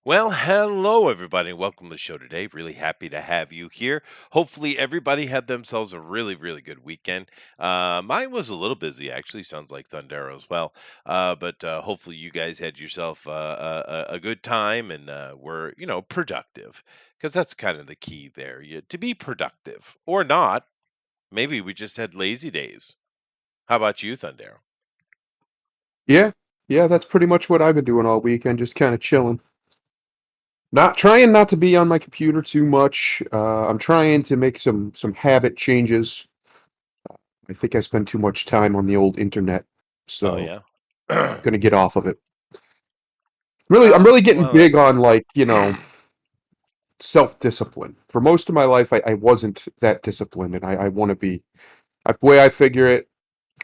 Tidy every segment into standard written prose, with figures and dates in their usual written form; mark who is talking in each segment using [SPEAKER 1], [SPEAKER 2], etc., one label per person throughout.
[SPEAKER 1] Well, hello everybody. Welcome to the show today. Really happy to have you here. Hopefully everybody had themselves a really good weekend. Mine was a little busy actually. Sounds like Thundero as well. But hopefully you guys had yourself a good time and were productive because that's kind of the key there. To be productive or not. Maybe we just had lazy days. How about you, Thundero?
[SPEAKER 2] Yeah, yeah, that's pretty much what I've been doing all weekend, just kind of chilling. Not trying not to be on my computer too much. I'm trying to make some habit changes. I think I spend too much time on the old internet,
[SPEAKER 1] Oh
[SPEAKER 2] so
[SPEAKER 1] yeah.
[SPEAKER 2] I'm gonna get off of it. I'm really getting
[SPEAKER 1] Well,
[SPEAKER 2] big
[SPEAKER 1] that's
[SPEAKER 2] on
[SPEAKER 1] good.
[SPEAKER 2] like, self-discipline. For most of my life, I wasn't that disciplined, and I want to be. The way I figure it,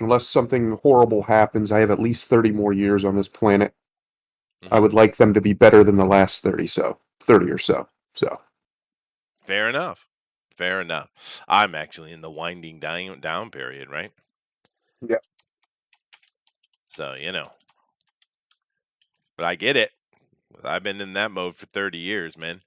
[SPEAKER 2] unless something horrible happens, I have at least 30 more years on this planet. I
[SPEAKER 1] Hmm.
[SPEAKER 2] would like them to be better than the last 30 or so. So,
[SPEAKER 1] Fair enough. Fair enough. I'm actually in the winding down period, right?
[SPEAKER 2] yeah.
[SPEAKER 1] So. But I get it. I've been in that mode for 30 years, man.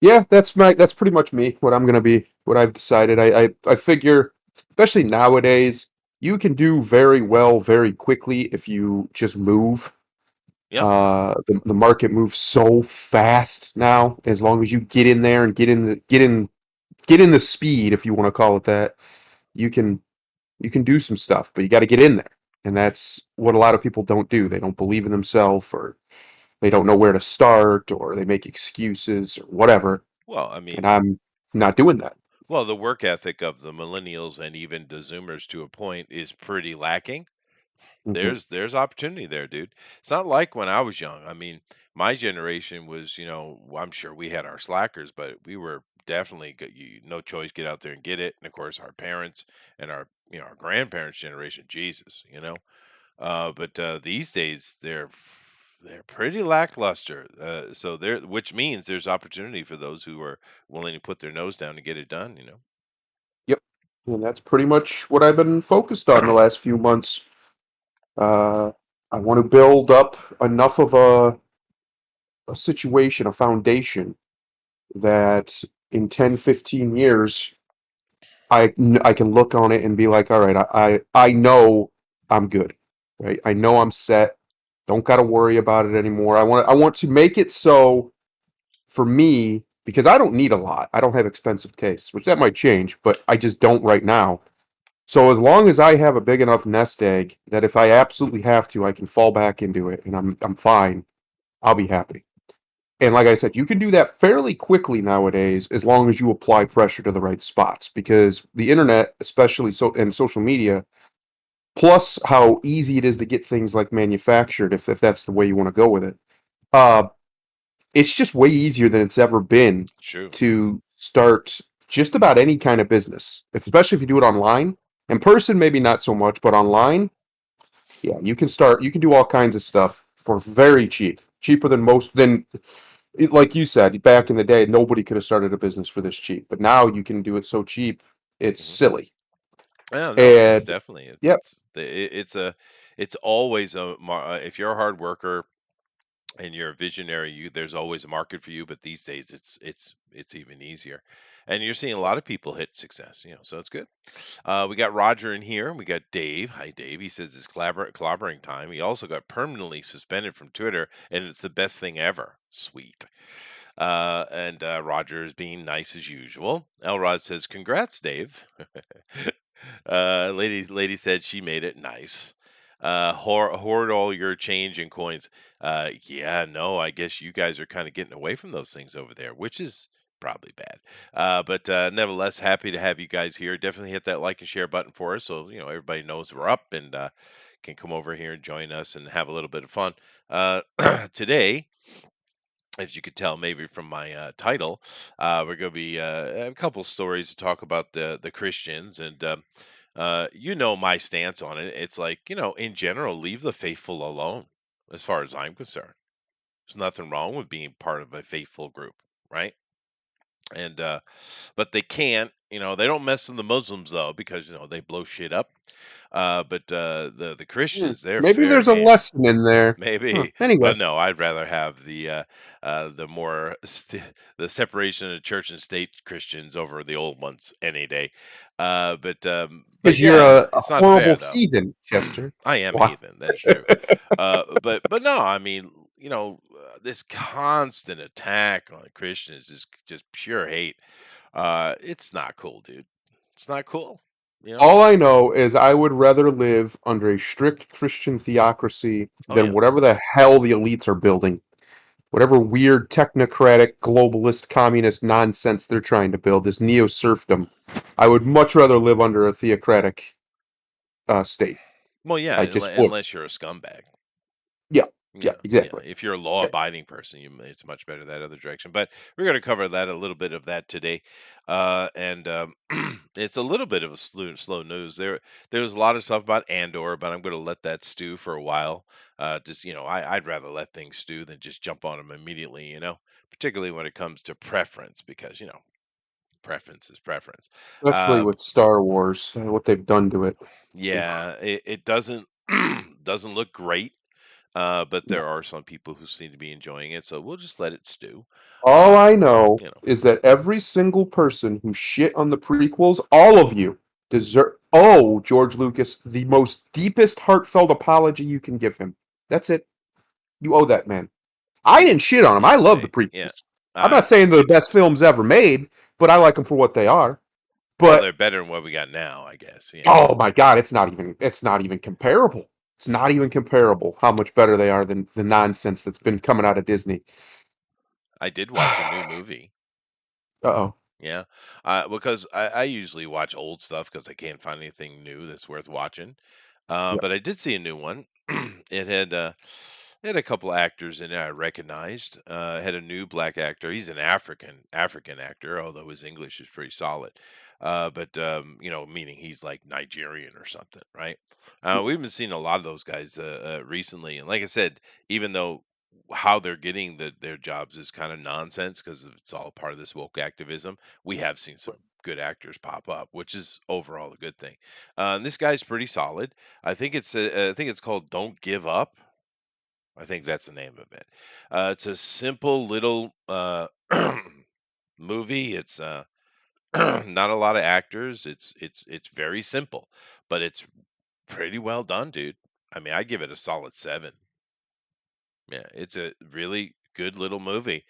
[SPEAKER 2] Yeah, that's pretty much me, what I'm gonna be, what I've decided. I figure, especially nowadays, you can do very well very quickly if you just move.
[SPEAKER 1] Yep.
[SPEAKER 2] The market moves so fast now. As long as you get in there and get in the speed, if you want to call it that, you can you can do some stuff, but you got to get in there. And that's what a lot of people don't do. They don't believe in themselves, or they don't know where to start, or they make excuses or whatever.
[SPEAKER 1] Well, I
[SPEAKER 2] And
[SPEAKER 1] mean,
[SPEAKER 2] I'm not doing that.
[SPEAKER 1] well, the work ethic of the millennials and even the Zoomers to a point is pretty lacking.
[SPEAKER 2] Hmm.
[SPEAKER 1] There's opportunity there, dude. It's not like when I was young. I mean, my generation was, I'm sure we had our slackers, but we were definitely no choice, get out there and get it. And of course, our parents and our grandparents' generation, Jesus. But these days they're pretty lackluster. So there, which means there's opportunity for those who are willing to put their nose down to get it done.
[SPEAKER 2] Yep. And that's pretty much what I've been focused on the last few months. Uh, I want to build up enough of a situation, a foundation that in 10, 15 years, I can look on it and be like, all right, I know I'm good, right? I know I'm set. Don't got to worry about it anymore. I want to make it so for me, because I don't need a lot. I don't have expensive tastes, which that might change, but I just don't right now. So as long as I have a big enough nest egg that if I absolutely have to, I can fall back into it and I'm fine, I'll be happy. And like I said, you can do that fairly quickly nowadays as long as you apply pressure to the right spots because the internet, especially and social media, plus how easy it is to get things like manufactured if that's the way you want to go with it. Uh it's just way easier than it's ever been
[SPEAKER 1] True.
[SPEAKER 2] to start just about any kind of business, especially if you do it online. In person, maybe not so much, but online, yeah, you can do all kinds of stuff for very cheap, cheaper than like you said, back in the day, nobody could have started a business for this cheap, but now you can do it so cheap, it's
[SPEAKER 1] Hmm.
[SPEAKER 2] silly.
[SPEAKER 1] Yeah, no, it's
[SPEAKER 2] And
[SPEAKER 1] definitely
[SPEAKER 2] yep.
[SPEAKER 1] it's always if you're a hard worker and you're a visionary, there's always a market for you. But these days, it's even easier, and you're seeing a lot of people hit success. So it's good. We got Roger in here. We got Dave. Hi, Dave. He says it's clobbering time. He also got permanently suspended from Twitter, and it's the best thing ever. Sweet. And Roger is being nice as usual. Elrod says, "Congrats, Dave." Lady said she made it nice. Hoard all your change and coins. Yeah, no, I guess you guys are kind of getting away from those things over there, which is probably bad. But nevertheless, happy to have you guys here. Definitely hit that like and share button for us, so everybody knows we're up and can come over here and join us and have a little bit of fun. Uh, Today, as you could tell maybe from my title, we're going to be a couple stories to talk about the Christians, and my stance on it. It's like, in general, leave the faithful alone, as far as I'm concerned. There's nothing wrong with being part of a faithful group, right? And but they can't, they don't mess with the Muslims though, because they blow shit up. But the Christians, they're
[SPEAKER 2] Maybe
[SPEAKER 1] fair
[SPEAKER 2] there's a
[SPEAKER 1] game.
[SPEAKER 2] lesson in there. Huh.
[SPEAKER 1] Maybe,
[SPEAKER 2] Anyway,
[SPEAKER 1] but no, I'd rather have the more the separation of church and state Christians over the old ones any day. But
[SPEAKER 2] because you're
[SPEAKER 1] yeah,
[SPEAKER 2] a
[SPEAKER 1] it's not
[SPEAKER 2] horrible
[SPEAKER 1] fair though.
[SPEAKER 2] heathen, Chester.
[SPEAKER 1] I am a
[SPEAKER 2] Wow.
[SPEAKER 1] heathen. That is true. But no, I mean, this constant attack on Christians is just pure hate. It's not cool, dude. It's not cool. You know?
[SPEAKER 2] All I know is I would rather live under a strict Christian theocracy
[SPEAKER 1] Oh
[SPEAKER 2] than
[SPEAKER 1] yeah.
[SPEAKER 2] whatever the hell the elites are building. Whatever weird technocratic globalist communist nonsense they're trying to build, this neo serfdom. I would much rather live under a theocratic state.
[SPEAKER 1] Well, yeah,
[SPEAKER 2] I just would.
[SPEAKER 1] unless you're a scumbag.
[SPEAKER 2] Yeah, yeah,
[SPEAKER 1] Yeah, yeah.
[SPEAKER 2] exactly.
[SPEAKER 1] If you're a
[SPEAKER 2] Yeah.
[SPEAKER 1] law-abiding person, it's much better that other direction. But we're going to cover that a little bit of that today, and it's a little bit of a slow news. There was a lot of stuff about Andor, but I'm going to let that stew for a while. Just I'd rather let things stew than just jump on them immediately. Particularly when it comes to preference, because preference is preference.
[SPEAKER 2] Especially
[SPEAKER 1] Uh,
[SPEAKER 2] with Star Wars, what they've done to it. Oof.
[SPEAKER 1] yeah, it doesn't doesn't look great. But
[SPEAKER 2] No.
[SPEAKER 1] there are some people who seem to be enjoying it, so we'll just let it stew.
[SPEAKER 2] All
[SPEAKER 1] Uh,
[SPEAKER 2] I know
[SPEAKER 1] you know,
[SPEAKER 2] is that every single person who shit on the prequels, all of you, deserve owe George Lucas the most deepest heartfelt apology you can give him. That's it. You owe that man. I didn't shit on him. I love the
[SPEAKER 1] yeah.
[SPEAKER 2] prequels. I'm not saying they're the best films ever made, but I like them for what they are.
[SPEAKER 1] Well, they're
[SPEAKER 2] But
[SPEAKER 1] better than what we got now, I guess.
[SPEAKER 2] oh my god, it's not even comparable. It's not even comparable how much better they are than the nonsense that's been coming out of Disney.
[SPEAKER 1] I did watch a new
[SPEAKER 2] Uh
[SPEAKER 1] movie.
[SPEAKER 2] oh.
[SPEAKER 1] Yeah, because I usually watch old stuff because I can't find anything new that's worth watching.
[SPEAKER 2] Yeah.
[SPEAKER 1] But I did see a new one. It had a couple actors in it I recognized. It had a new black actor. He's an African actor, although his English is pretty solid. But meaning he's like Nigerian or something, right? We've been seeing a lot of those guys recently, and like I said, even though how they're getting their jobs is kind of nonsense because it's all part of this woke activism, we have seen some good actors pop up, which is overall a good thing. And this guy's pretty solid. I think it's called Don't Give Up. I think that's the name of it. It's a simple little movie. It's not a lot of actors. It's very simple, but it's pretty well done, dude. I mean, I give it a solid 7. Yeah, it's a really good little movie.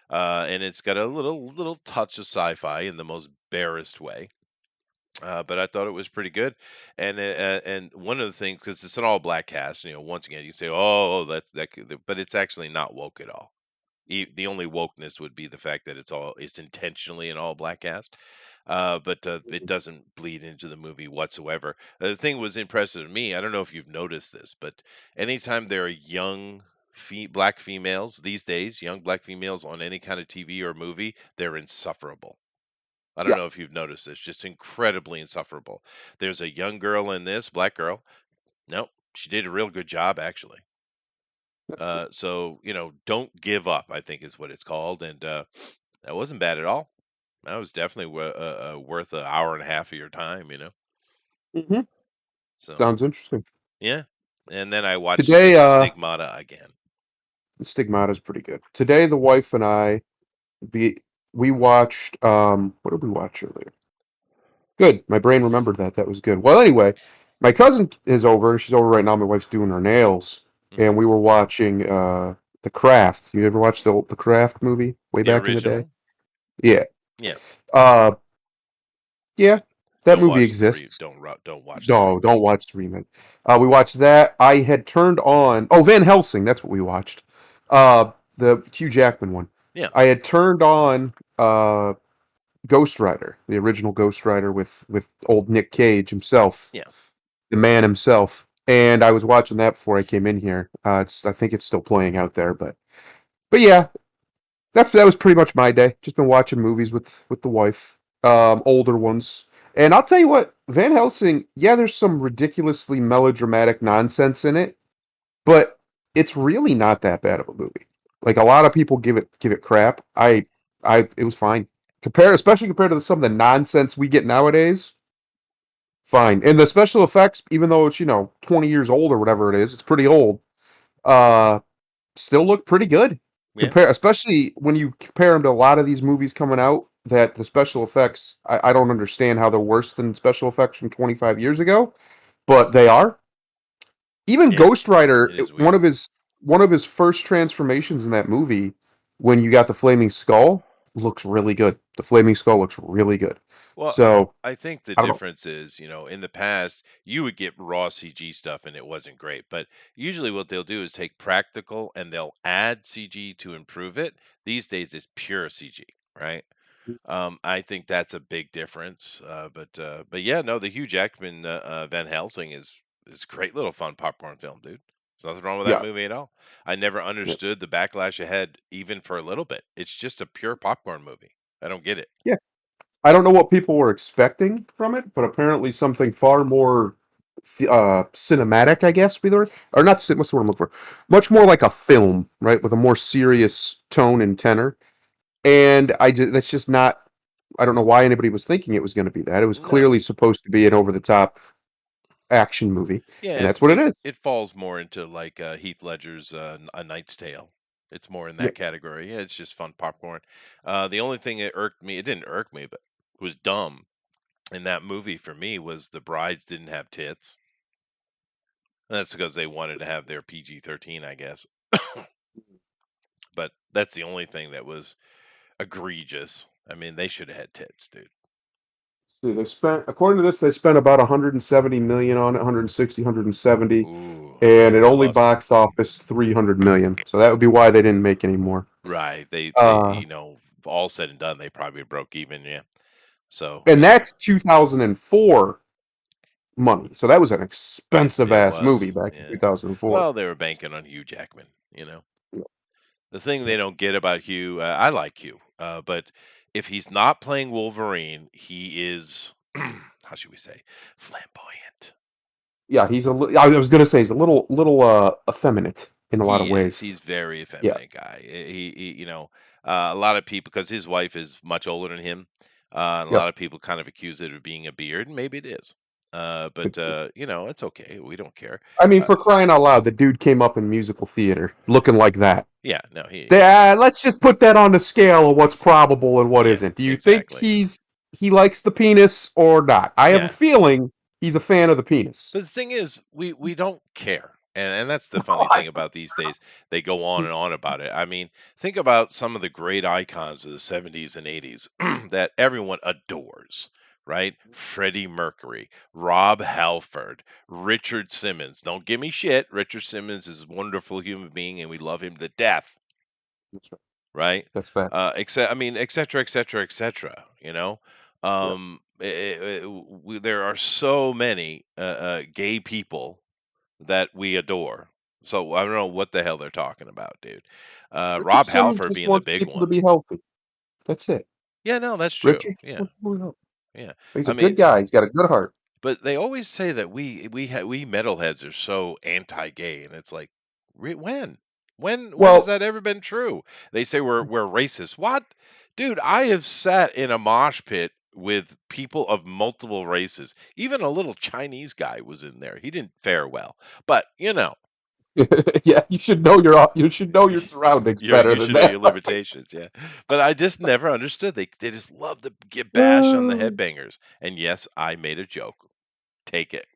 [SPEAKER 1] And it's got a little touch of sci-fi in the most barest way. But I thought it was pretty good, and one of the things, because it's an all black cast, once again you say, oh, but it's actually not woke at all. The only wokeness would be the fact that it's intentionally an all black cast, but it doesn't bleed into the movie whatsoever. The thing was impressive to me. I don't know if you've noticed this, but anytime there are young black females these days, young black females on any kind of TV or movie, they're insufferable. I don't
[SPEAKER 2] Yeah.
[SPEAKER 1] know if you've noticed this, just incredibly insufferable. There's a young girl in this, black girl. Nope, she did a real good job actually.
[SPEAKER 2] That's good.
[SPEAKER 1] So don't give up, I think is what it's called, and that wasn't bad at all. That was definitely worth an hour and a half of your time.
[SPEAKER 2] Hmm.
[SPEAKER 1] So
[SPEAKER 2] Sounds interesting.
[SPEAKER 1] yeah, and then I watched
[SPEAKER 2] Today,
[SPEAKER 1] Stigmata again.
[SPEAKER 2] the Stigmata is pretty good. Today, the wife and I be we watched what did we watch earlier? Good. My brain remembered that. That was good. Well, anyway, my cousin is over. She's over right now. My wife's doing her nails,
[SPEAKER 1] Hmm.
[SPEAKER 2] and we were watching The Craft. You ever watched the Craft movie way
[SPEAKER 1] The
[SPEAKER 2] back in the day?
[SPEAKER 1] original,
[SPEAKER 2] Yeah.
[SPEAKER 1] yeah.
[SPEAKER 2] Uh, yeah. That
[SPEAKER 1] Don't
[SPEAKER 2] movie
[SPEAKER 1] watch the re
[SPEAKER 2] exists.
[SPEAKER 1] don't ru- don't watch the
[SPEAKER 2] No,
[SPEAKER 1] remake.
[SPEAKER 2] don't watch the remake. We watched that. I had turned on. Oh, Van Helsing. That's what we watched. The Hugh Jackman one.
[SPEAKER 1] Yeah,
[SPEAKER 2] I had turned on Ghost Rider, the original Ghost Rider with old Nick Cage himself,
[SPEAKER 1] yeah.
[SPEAKER 2] the man himself. And I was watching that before I came in here. I think it's still playing out there, but yeah, that was pretty much my day. Just been watching movies with the wife, older ones. And I'll tell you what, Van Helsing, yeah, there's some ridiculously melodramatic nonsense in it, but it's really not that bad of a movie. Like a lot of people give it crap. It was fine. Especially compared to some of the nonsense we get nowadays. fine. And the special effects, even though it's 20 years old or whatever it is, it's pretty old. Uh, Still look pretty good.
[SPEAKER 1] Yeah,
[SPEAKER 2] Compare, especially when you compare them to a lot of these movies coming out. That the special effects, I don't understand how they're worse than special effects from 25 years ago, but they are. Even
[SPEAKER 1] yeah,
[SPEAKER 2] Ghost Rider,
[SPEAKER 1] it is
[SPEAKER 2] one
[SPEAKER 1] weird.
[SPEAKER 2] of his first transformations in that movie, when you got the flaming skull, looks really good. The flaming skull looks really good.
[SPEAKER 1] Well,
[SPEAKER 2] So
[SPEAKER 1] I think the
[SPEAKER 2] I don't know.
[SPEAKER 1] difference is, in the past, you would get raw CG stuff and it wasn't great. But usually what they'll do is take practical and they'll add CG to improve it. These days it's pure CG, right? I think that's a big difference. But yeah, no, the Hugh Jackman Van Helsing is a great little fun popcorn film, dude. There's nothing wrong with that
[SPEAKER 2] Yeah,
[SPEAKER 1] movie at all. I never
[SPEAKER 2] yeah,
[SPEAKER 1] understood the backlash ahead even for a little bit. It's just a pure popcorn movie. I don't get it.
[SPEAKER 2] yeah. I don't know what people were expecting from it, but apparently something far more cinematic, I guess, be the word, or not. What's the word I'm looking for? Much more like a film, right, with a more serious tone and tenor. And that's just not. I don't know why anybody was thinking it was going to be that. It was
[SPEAKER 1] No.
[SPEAKER 2] clearly supposed to be an over the top action movie,
[SPEAKER 1] Yeah,
[SPEAKER 2] and that's what it is.
[SPEAKER 1] it falls more into like Heath Ledger's A Knight's Tale. It's more in
[SPEAKER 2] Yeah.
[SPEAKER 1] that category. Yeah, it's just fun popcorn. The only thing that irked me, it didn't irk me, but was dumb in that movie for me was the brides didn't have tits. That's because they wanted to have their PG-13, I guess. But that's the only thing that was egregious. I mean, they should have had tits, dude.
[SPEAKER 2] See, they spent, according to this, they spent about 170 million on it, 160, 170,
[SPEAKER 1] Ooh,
[SPEAKER 2] and it
[SPEAKER 1] they
[SPEAKER 2] only
[SPEAKER 1] lost.
[SPEAKER 2] box office 300 million. So that would be why they didn't make any more.
[SPEAKER 1] Right. They
[SPEAKER 2] Uh,
[SPEAKER 1] all said and done, they probably broke even, yeah. So,
[SPEAKER 2] and that's 2004 money. So that was an expensive
[SPEAKER 1] it
[SPEAKER 2] ass movie
[SPEAKER 1] was.
[SPEAKER 2] back in
[SPEAKER 1] Yeah.
[SPEAKER 2] 2004.
[SPEAKER 1] Well, they were banking on Hugh Jackman. The thing they don't get about Hugh, I like Hugh, but if he's not playing Wolverine, he is, how should we say, flamboyant.
[SPEAKER 2] Yeah, I was gonna say he's a little effeminate in a lot of
[SPEAKER 1] He is.
[SPEAKER 2] ways.
[SPEAKER 1] He's very
[SPEAKER 2] Yeah.
[SPEAKER 1] effeminate guy. A lot of people because his wife is much older than him. And a
[SPEAKER 2] Yep.
[SPEAKER 1] lot of people kind of accuse it of being a beard, and maybe it is. It's okay. We don't care.
[SPEAKER 2] I mean,
[SPEAKER 1] Uh,
[SPEAKER 2] for crying out loud, the dude came up in musical theater looking like that.
[SPEAKER 1] yeah, no, he
[SPEAKER 2] Let's just put that on the scale of what's probable and what
[SPEAKER 1] yeah,
[SPEAKER 2] isn't. Do you think
[SPEAKER 1] exactly.
[SPEAKER 2] he likes the penis or not? I have a
[SPEAKER 1] Yeah.
[SPEAKER 2] feeling he's a fan of the penis.
[SPEAKER 1] But the thing is, we don't care. And that's the
[SPEAKER 2] Oh,
[SPEAKER 1] funny thing about these days. They go on and on about it. I mean, think about some of the great icons of the 70s and 80s that everyone adores, right? Freddie Mercury, Rob Halford, Richard Simmons. Don't give me shit. Richard Simmons is a wonderful human being and we love him to death,
[SPEAKER 2] that's right.
[SPEAKER 1] right?
[SPEAKER 2] That's fact.
[SPEAKER 1] Except, I mean, et cetera, et cetera, et cetera.
[SPEAKER 2] Yeah.
[SPEAKER 1] There are so many gay people that we adore. So I don't know what the hell they're talking about, dude.
[SPEAKER 2] Richard
[SPEAKER 1] Rob
[SPEAKER 2] Simmons
[SPEAKER 1] Halford
[SPEAKER 2] just
[SPEAKER 1] being the
[SPEAKER 2] wants
[SPEAKER 1] big
[SPEAKER 2] people to
[SPEAKER 1] one.
[SPEAKER 2] be healthy. That's it.
[SPEAKER 1] Yeah, no, that's true.
[SPEAKER 2] Richard just
[SPEAKER 1] Yeah,
[SPEAKER 2] wants people to be healthy.
[SPEAKER 1] yeah.
[SPEAKER 2] He's
[SPEAKER 1] I
[SPEAKER 2] a good
[SPEAKER 1] mean,
[SPEAKER 2] guy. He's got a good heart.
[SPEAKER 1] but they always say that we metalheads are so anti-gay, and it's like, when? When has
[SPEAKER 2] Well,
[SPEAKER 1] that ever been true? They say we're racist. What, dude? I have sat in a mosh pit with people of multiple races. Even a little Chinese guy was in there. He didn't fare well, but
[SPEAKER 2] yeah, you should know your surroundings better
[SPEAKER 1] You
[SPEAKER 2] than
[SPEAKER 1] should know your
[SPEAKER 2] that.
[SPEAKER 1] limitations, yeah. But I just never understood. They just love to get bash on the headbangers. And yes, I made a joke. Take it.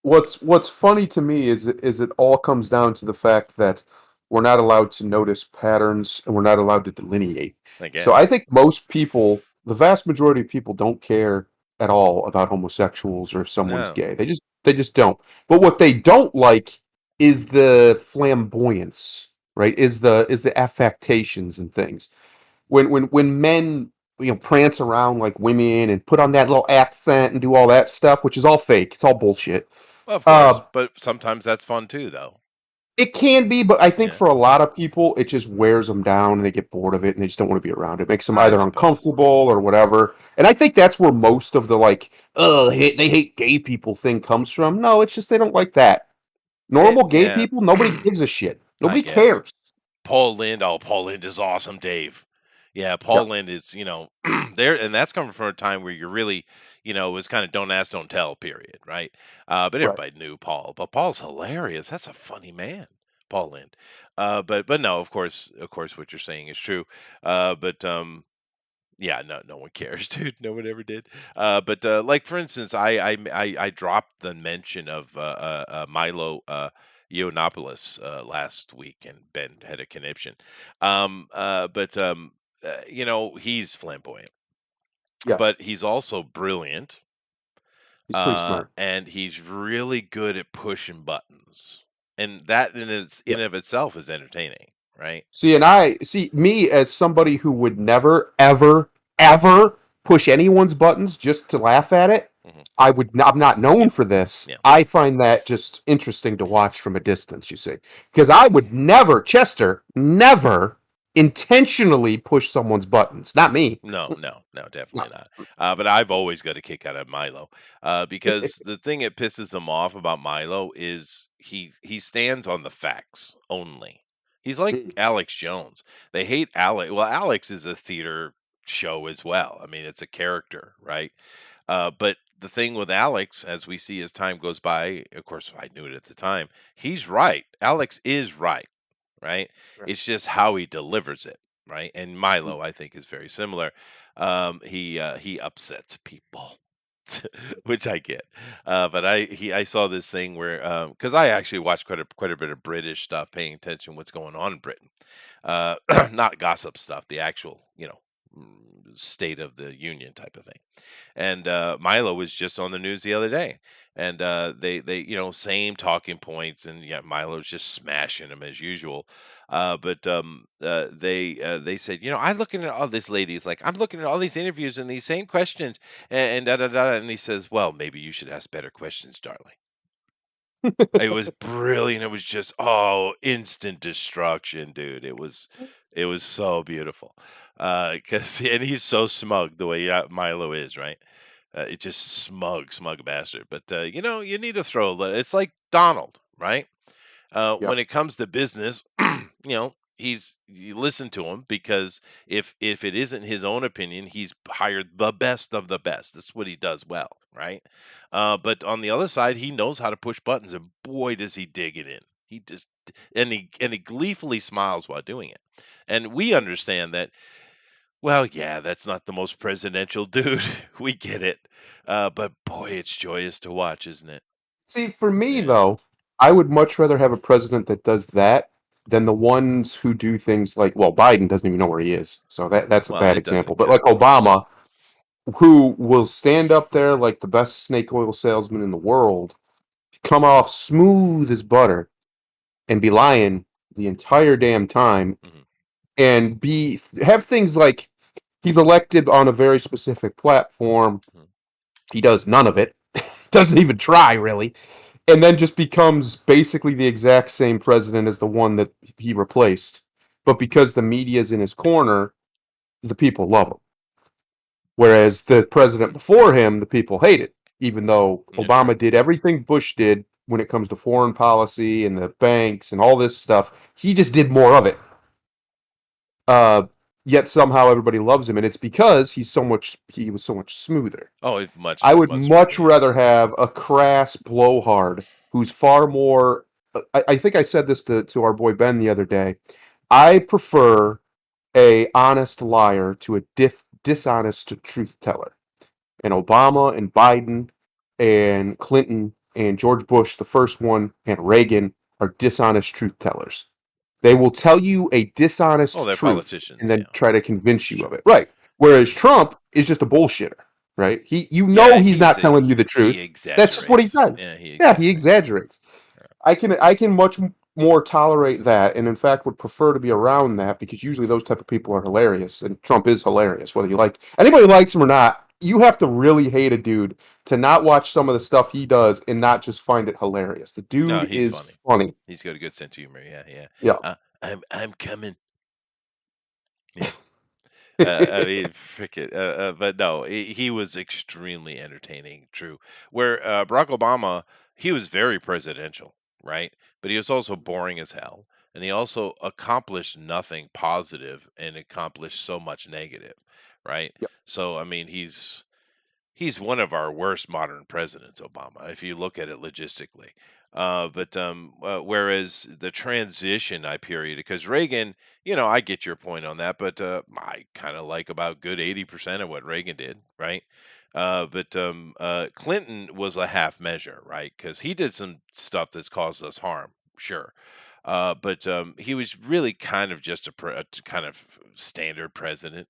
[SPEAKER 2] What's funny to me is it all comes down to the fact that we're not allowed to notice patterns and we're not allowed to delineate.
[SPEAKER 1] I
[SPEAKER 2] So
[SPEAKER 1] guess.
[SPEAKER 2] I think most people, the vast majority of people, don't care at all about homosexuals or if someone's
[SPEAKER 1] No.
[SPEAKER 2] gay. They just don't. But what they don't like is the flamboyance, right? Is the affectations and things. When men prance around like women and put on that little accent and do all that stuff, which is all fake. It's all bullshit.
[SPEAKER 1] Well, of course,
[SPEAKER 2] uh,
[SPEAKER 1] but sometimes that's fun too, though.
[SPEAKER 2] it can be, but I think
[SPEAKER 1] Yeah,
[SPEAKER 2] for a lot of people, it just wears them down and they get bored of it and they just don't want to be around it. It makes them
[SPEAKER 1] I
[SPEAKER 2] either
[SPEAKER 1] suppose.
[SPEAKER 2] uncomfortable or whatever. And I think that's where most of the like, oh, they hate gay people thing comes from. No, it's just they don't like that. Normal gay
[SPEAKER 1] Yeah,
[SPEAKER 2] people, nobody gives a shit.
[SPEAKER 1] I
[SPEAKER 2] Nobody
[SPEAKER 1] guess.
[SPEAKER 2] cares.
[SPEAKER 1] Paul Lind is awesome, Dave. Yeah,
[SPEAKER 2] Yeah.
[SPEAKER 1] Paul Lind is, there, and that's coming from a time where you're really, it was kind of don't ask, don't tell, period, right? But
[SPEAKER 2] Right.
[SPEAKER 1] everybody knew Paul. But Paul's hilarious. That's a funny man, Paul Lind. But no, of course, what you're saying is true. But yeah, no one cares, dude. No one ever did. But like for instance, I dropped the mention of Milo Yiannopoulos last week, and Ben had a conniption. But he's flamboyant,
[SPEAKER 2] Yes.
[SPEAKER 1] but he's also brilliant,
[SPEAKER 2] He's pretty smart.
[SPEAKER 1] and he's really good at pushing buttons, and that in
[SPEAKER 2] Yeah.
[SPEAKER 1] of itself is entertaining, right?
[SPEAKER 2] See, and I see me as somebody who would never, ever, ever push anyone's buttons just to laugh at it.
[SPEAKER 1] Hmm.
[SPEAKER 2] I'm not known
[SPEAKER 1] Yeah,
[SPEAKER 2] for this.
[SPEAKER 1] yeah.
[SPEAKER 2] I find that just interesting to watch from a distance, you see. Because I would never, Chester, never intentionally push someone's buttons. Not me.
[SPEAKER 1] No, no, no,
[SPEAKER 2] No.
[SPEAKER 1] definitely not. But I've always got a kick out of Milo, because the thing that pisses them off about Milo is he stands on the facts only. He's like Alex Jones. They hate Alex. Well, Alex is a theater show as well. I mean, it's a character, right? But the thing with Alex, as we see as time goes by, of course, I knew it at the time. He's right. Alex is right, right?
[SPEAKER 2] Right.
[SPEAKER 1] It's just how he delivers it, right? And Milo, I think, is very similar. He upsets people, which I get. But I saw this thing where, because I actually watch quite a bit of British stuff, paying attention what's going on in Britain, uh, not gossip stuff, the actual state of the union type of thing. And Milo was just on the news the other day, and they same talking points, and yeah, Milo's just smashing them as usual. But they said, I'm looking at all these ladies, like I'm looking at all these interviews and these same questions, and da da da. And he says, well, maybe you should ask better questions, darling. It was brilliant. It was just instant destruction, dude. It was so beautiful. Cause and he's so smug the way Milo is, right? It's just smug bastard. But you need to throw a little. It's like Donald, right?
[SPEAKER 2] Yep.
[SPEAKER 1] When it comes to business, you listen to him, because if it isn't his own opinion, he's hired the best of the best. That's what he does well, right? But on the other side, he knows how to push buttons, and boy, does he dig it in. He just and he gleefully smiles while doing it. And we understand that. Well, yeah, that's not the most presidential dude. We get it. But boy, it's joyous to watch, isn't it?
[SPEAKER 2] See, for me
[SPEAKER 1] Yeah.
[SPEAKER 2] though, I would much rather have a president that does that than the ones who do things like, well, Biden doesn't even know where he is, so that's a
[SPEAKER 1] Well,
[SPEAKER 2] bad
[SPEAKER 1] it
[SPEAKER 2] example.
[SPEAKER 1] doesn't
[SPEAKER 2] But
[SPEAKER 1] get.
[SPEAKER 2] like Obama, who will stand up there like the best snake oil salesman in the world, come off smooth as butter, and be lying the entire damn time,
[SPEAKER 1] Mhm.
[SPEAKER 2] and be have things like he's elected on a very specific platform.
[SPEAKER 1] Mhm.
[SPEAKER 2] He does none of it. Doesn't even try really, and then just becomes basically the exact same president as the one that he replaced. But because the media's in his corner, the people love him. Whereas the president before him, the people hated, even though
[SPEAKER 1] Yeah, true.
[SPEAKER 2] Obama did everything Bush did when it comes to foreign policy and the banks and all this stuff. He just did more of it. Uh, Yet somehow everybody loves him, and it's because he was so much smoother.
[SPEAKER 1] Oh, it's much,
[SPEAKER 2] I
[SPEAKER 1] much,
[SPEAKER 2] would
[SPEAKER 1] much smoother.
[SPEAKER 2] much
[SPEAKER 1] Yeah.
[SPEAKER 2] rather have a crass blowhard who's far more. I think I said this to our boy Ben the other day. I prefer a honest liar to a dishonest truth teller. And Obama and Biden and Clinton and George Bush, the first one, and Reagan are dishonest truth tellers. They will tell you a
[SPEAKER 1] Oh,
[SPEAKER 2] dishonest
[SPEAKER 1] they're
[SPEAKER 2] truth and
[SPEAKER 1] politicians.
[SPEAKER 2] then
[SPEAKER 1] Yeah,
[SPEAKER 2] try to convince you
[SPEAKER 1] sure.
[SPEAKER 2] of it. Right. Whereas Trump is just a bullshitter, right?
[SPEAKER 1] Yeah,
[SPEAKER 2] He's not telling you the
[SPEAKER 1] he
[SPEAKER 2] truth. That's just what he
[SPEAKER 1] exaggerates.
[SPEAKER 2] does.
[SPEAKER 1] Yeah, he
[SPEAKER 2] Yeah, he
[SPEAKER 1] exaggerates.
[SPEAKER 2] exaggerates. I can much more tolerate that, and in fact would prefer to be around that because usually those type of people are hilarious, and Trump is hilarious. Whether you like anybody likes him or not, you have to really hate a dude to not watch some of the stuff he does and not just find it hilarious. The
[SPEAKER 1] No,
[SPEAKER 2] dude
[SPEAKER 1] he's
[SPEAKER 2] is
[SPEAKER 1] funny.
[SPEAKER 2] funny.
[SPEAKER 1] He's got a good sense of humor. Yeah, yeah.
[SPEAKER 2] Yeah.
[SPEAKER 1] I'm coming. Yeah. I mean, frick it. But no, he was extremely entertaining. True. Where Barack Obama, he was very presidential, right? But he was also boring as hell, and he also accomplished nothing positive and accomplished so much negative, right?
[SPEAKER 2] Yep.
[SPEAKER 1] So I mean, he's he's one of our worst modern presidents, Obama, if you look at it logistically. Whereas the transition I period, because Reagan, I get your point on that, but I kind of like about good 80% of what Reagan did, right? Clinton was a half measure, right? Because he did some stuff that's caused us harm, sure. He was really kind of just a kind of standard president,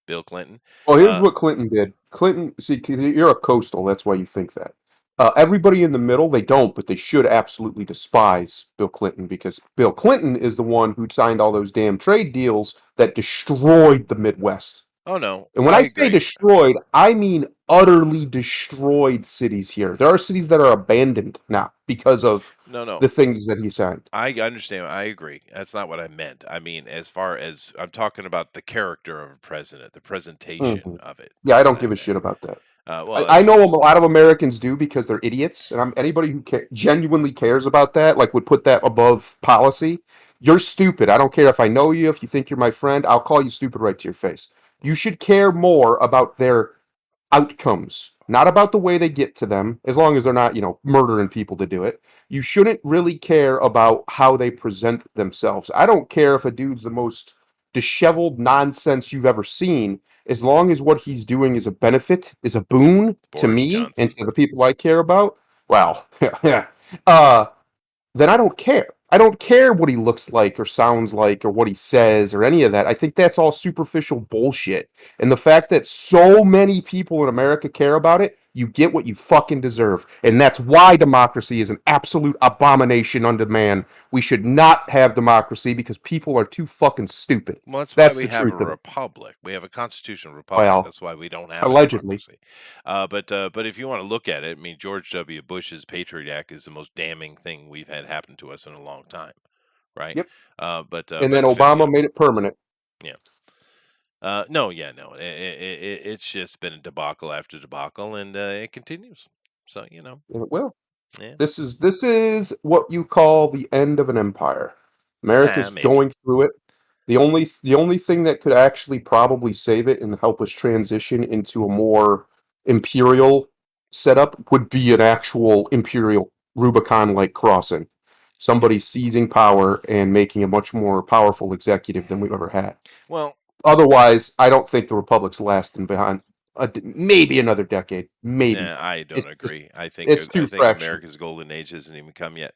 [SPEAKER 1] Bill Clinton.
[SPEAKER 2] Well, here's
[SPEAKER 1] Uh,
[SPEAKER 2] what Clinton did. Clinton, see, 'cause you're a coastal, that's why you think that. Everybody in the middle, they don't, but they should absolutely despise Bill Clinton because Bill Clinton is the one who signed all those damn trade deals that destroyed the Midwest.
[SPEAKER 1] oh no,
[SPEAKER 2] And when
[SPEAKER 1] I
[SPEAKER 2] I say
[SPEAKER 1] agree.
[SPEAKER 2] destroyed, I mean utterly destroyed cities here. There are cities that are abandoned now because of
[SPEAKER 1] No, no.
[SPEAKER 2] the things that he signed.
[SPEAKER 1] I understand. I agree. That's not what I meant. I mean, as far as I'm talking about the character of a president, the presentation
[SPEAKER 2] Hmm.
[SPEAKER 1] of it
[SPEAKER 2] Yeah, I
[SPEAKER 1] is what
[SPEAKER 2] don't
[SPEAKER 1] I
[SPEAKER 2] give a
[SPEAKER 1] meant.
[SPEAKER 2] shit about that.
[SPEAKER 1] Well,
[SPEAKER 2] I
[SPEAKER 1] that's
[SPEAKER 2] know a lot of Americans do because they're idiots, and anybody who genuinely cares about that, like would put that above policy. You're stupid. I don't care if I know you. If you think you're my friend, I'll call you stupid right to your face. You should care more about their outcomes, not about the way they get to them, as long as they're not, murdering people to do it. You shouldn't really care about how they present themselves. I don't care if a dude's the most disheveled nonsense you've ever seen, as long as what he's doing is a benefit, is a boon to
[SPEAKER 1] Boris
[SPEAKER 2] me and
[SPEAKER 1] Johnson.
[SPEAKER 2] to the people I care about. Well, yeah. Then I don't care. I don't care what he looks like or sounds like or what he says or any of that. I think that's all superficial bullshit. And the fact that so many people in America care about it, you get what you fucking deserve. And that's why democracy is an absolute abomination unto man. We should not have democracy because people are too fucking stupid.
[SPEAKER 1] Well, that's why
[SPEAKER 2] That's
[SPEAKER 1] we
[SPEAKER 2] the
[SPEAKER 1] have a
[SPEAKER 2] truth of it.
[SPEAKER 1] republic. We have a constitutional republic.
[SPEAKER 2] Well,
[SPEAKER 1] That's why we don't have a
[SPEAKER 2] allegedly.
[SPEAKER 1] democracy. But if you want to look at it, I mean, George W. Bush's Patriot Act is the most damning thing we've had happen to us in a long time, right?
[SPEAKER 2] Yep. And
[SPEAKER 1] But
[SPEAKER 2] then Obama made it permanent.
[SPEAKER 1] yeah. No, yeah, no. It's just been a debacle after debacle, and it continues. So
[SPEAKER 2] And it will.
[SPEAKER 1] yeah,
[SPEAKER 2] This is what you call the end of an empire.
[SPEAKER 1] nah,
[SPEAKER 2] America's
[SPEAKER 1] maybe.
[SPEAKER 2] going through it. The only thing that could actually probably save it and help us transition into a more imperial setup would be an actual imperial Rubicon like crossing. Somebody seizing power and making a much more powerful executive than we've ever had.
[SPEAKER 1] Well,
[SPEAKER 2] Otherwise, I don't think the Republic's lasting behind maybe another decade. Maybe.
[SPEAKER 1] nah, I don't
[SPEAKER 2] It's just
[SPEAKER 1] agree.
[SPEAKER 2] it's
[SPEAKER 1] I
[SPEAKER 2] too
[SPEAKER 1] think
[SPEAKER 2] fractured.
[SPEAKER 1] America's golden age hasn't even come yet.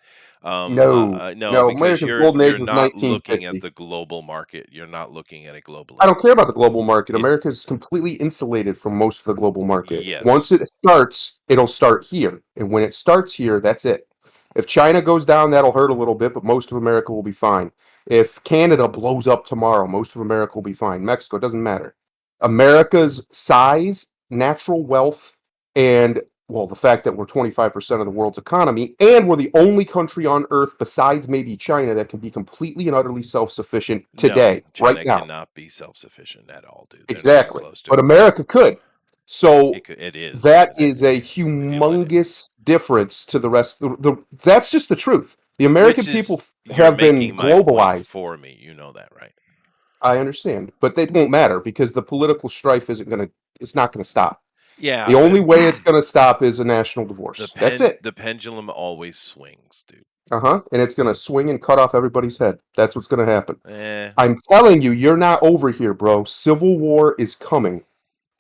[SPEAKER 2] No,
[SPEAKER 1] No,
[SPEAKER 2] no.
[SPEAKER 1] because
[SPEAKER 2] America's
[SPEAKER 1] you're
[SPEAKER 2] golden age
[SPEAKER 1] you're
[SPEAKER 2] was
[SPEAKER 1] not looking at
[SPEAKER 2] 1950.
[SPEAKER 1] the global market. You're not looking at it
[SPEAKER 2] I
[SPEAKER 1] globally.
[SPEAKER 2] don't care about the global market.
[SPEAKER 1] It
[SPEAKER 2] America's completely insulated from most of the global market. Once
[SPEAKER 1] yes,
[SPEAKER 2] it starts, it'll start here. And when it starts here, that's it. If China goes down, that'll hurt a little bit, but most of America will be fine. If Canada blows up tomorrow, most of America will be fine. Mexico, it doesn't matter. America's size, natural wealth, and well, the fact that we're 25% of the world's economy, and we're the only country on earth besides maybe China that can be completely and utterly self sufficient
[SPEAKER 1] no,
[SPEAKER 2] today, right
[SPEAKER 1] China
[SPEAKER 2] now.
[SPEAKER 1] cannot be self-sufficient at all, dude. They're not even
[SPEAKER 2] Exactly.
[SPEAKER 1] close to
[SPEAKER 2] But
[SPEAKER 1] it.
[SPEAKER 2] America could. So
[SPEAKER 1] It is
[SPEAKER 2] that is a
[SPEAKER 1] if you let it.
[SPEAKER 2] humongous difference to the rest. That's just the truth. The
[SPEAKER 1] Which
[SPEAKER 2] American
[SPEAKER 1] is
[SPEAKER 2] people
[SPEAKER 1] you're
[SPEAKER 2] have been
[SPEAKER 1] making my point
[SPEAKER 2] globalized.
[SPEAKER 1] for me. You know that, right?
[SPEAKER 2] I understand, but it won't matter because the political strife isn't going to. It's not going to stop. The
[SPEAKER 1] Yeah, but
[SPEAKER 2] only way it's going to stop is a national divorce. That's it.
[SPEAKER 1] the pendulum always swings, dude.
[SPEAKER 2] Uh huh. And it's going to swing and cut off everybody's head. That's what's going to happen.
[SPEAKER 1] Eh,
[SPEAKER 2] I'm telling you, you're not over here, bro. Civil war is coming.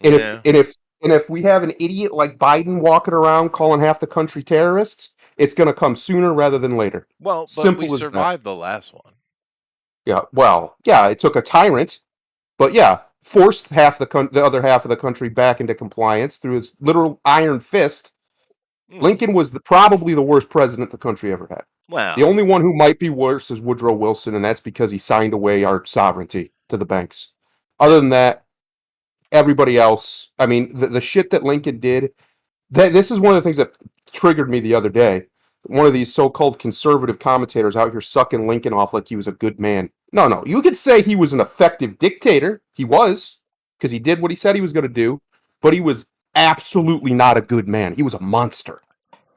[SPEAKER 2] And if
[SPEAKER 1] yeah.
[SPEAKER 2] and if and if we have an idiot like Biden walking around calling half the country terrorists, it's going to come sooner rather than later.
[SPEAKER 1] Well, but we
[SPEAKER 2] Simple as that.
[SPEAKER 1] survived the last one.
[SPEAKER 2] Yeah. Well, yeah, it took a tyrant, but yeah, forced the other half of the country back into compliance through his literal iron fist.
[SPEAKER 1] Mm,
[SPEAKER 2] Lincoln was probably the worst president the country ever had. The
[SPEAKER 1] well,
[SPEAKER 2] only one who might be worse is Woodrow Wilson, and that's because he signed away our sovereignty to the banks. Other than that, everybody else, I mean, the shit that Lincoln did, this is one of the things that triggered me the other day. One of these so-called conservative commentators out here sucking Lincoln off like he was a good man. No, no, you could say he was an effective dictator. He was, because he did what he said he was going to do, but he was absolutely not a good man. He was a monster.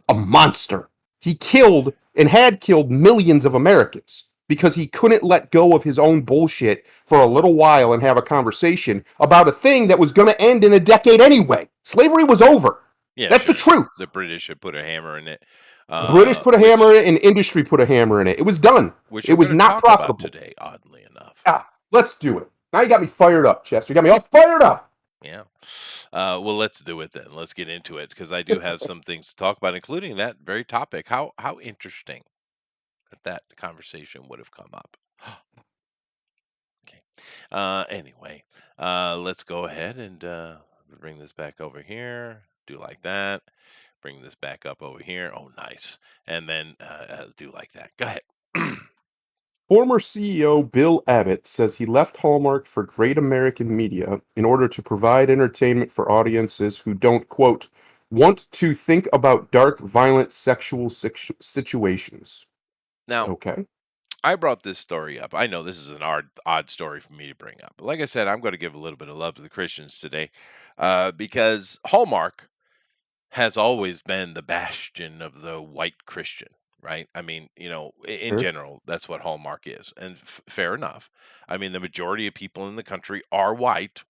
[SPEAKER 2] A monster. He killed and had killed millions of Americans. because he couldn't let go of his own bullshit for a little while and have a conversation about a thing that was going to end in a decade anyway. Slavery was over.
[SPEAKER 1] Yeah,
[SPEAKER 2] That's the
[SPEAKER 1] sure.
[SPEAKER 2] truth.
[SPEAKER 1] The British had put a hammer in it,
[SPEAKER 2] The British put a hammer
[SPEAKER 1] which
[SPEAKER 2] in it and industry put a hammer in it. It was done. It
[SPEAKER 1] we're
[SPEAKER 2] was
[SPEAKER 1] going to
[SPEAKER 2] not
[SPEAKER 1] talk about
[SPEAKER 2] profitable.
[SPEAKER 1] today, oddly enough.
[SPEAKER 2] Ah, let's do it. Now you got me fired up, Chester. You got me all fired up.
[SPEAKER 1] Yeah. Well, let's do it then. Let's get into it because I do have some things to talk about, including that very topic. How interesting that conversation would have come up. Okay. Anyway, let's go ahead and bring this back over here. Do like that. Bring this back up over here. Oh, nice. And then do like that. Go ahead.
[SPEAKER 2] Former CEO Bill Abbott says he left Hallmark for Great American Media in order to provide entertainment for audiences who don't, quote, want to think about dark, violent sexual situations.
[SPEAKER 1] Now,
[SPEAKER 2] Okay.
[SPEAKER 1] I brought this story up. I know this is an odd story for me to bring up. But like I said, I'm going to give a little bit of love to the Christians today because Hallmark has always been the bastion of the white Christian, right? I mean, in
[SPEAKER 2] Sure.
[SPEAKER 1] general, that's what Hallmark is. And fair enough. I mean, the majority of people in the country are white,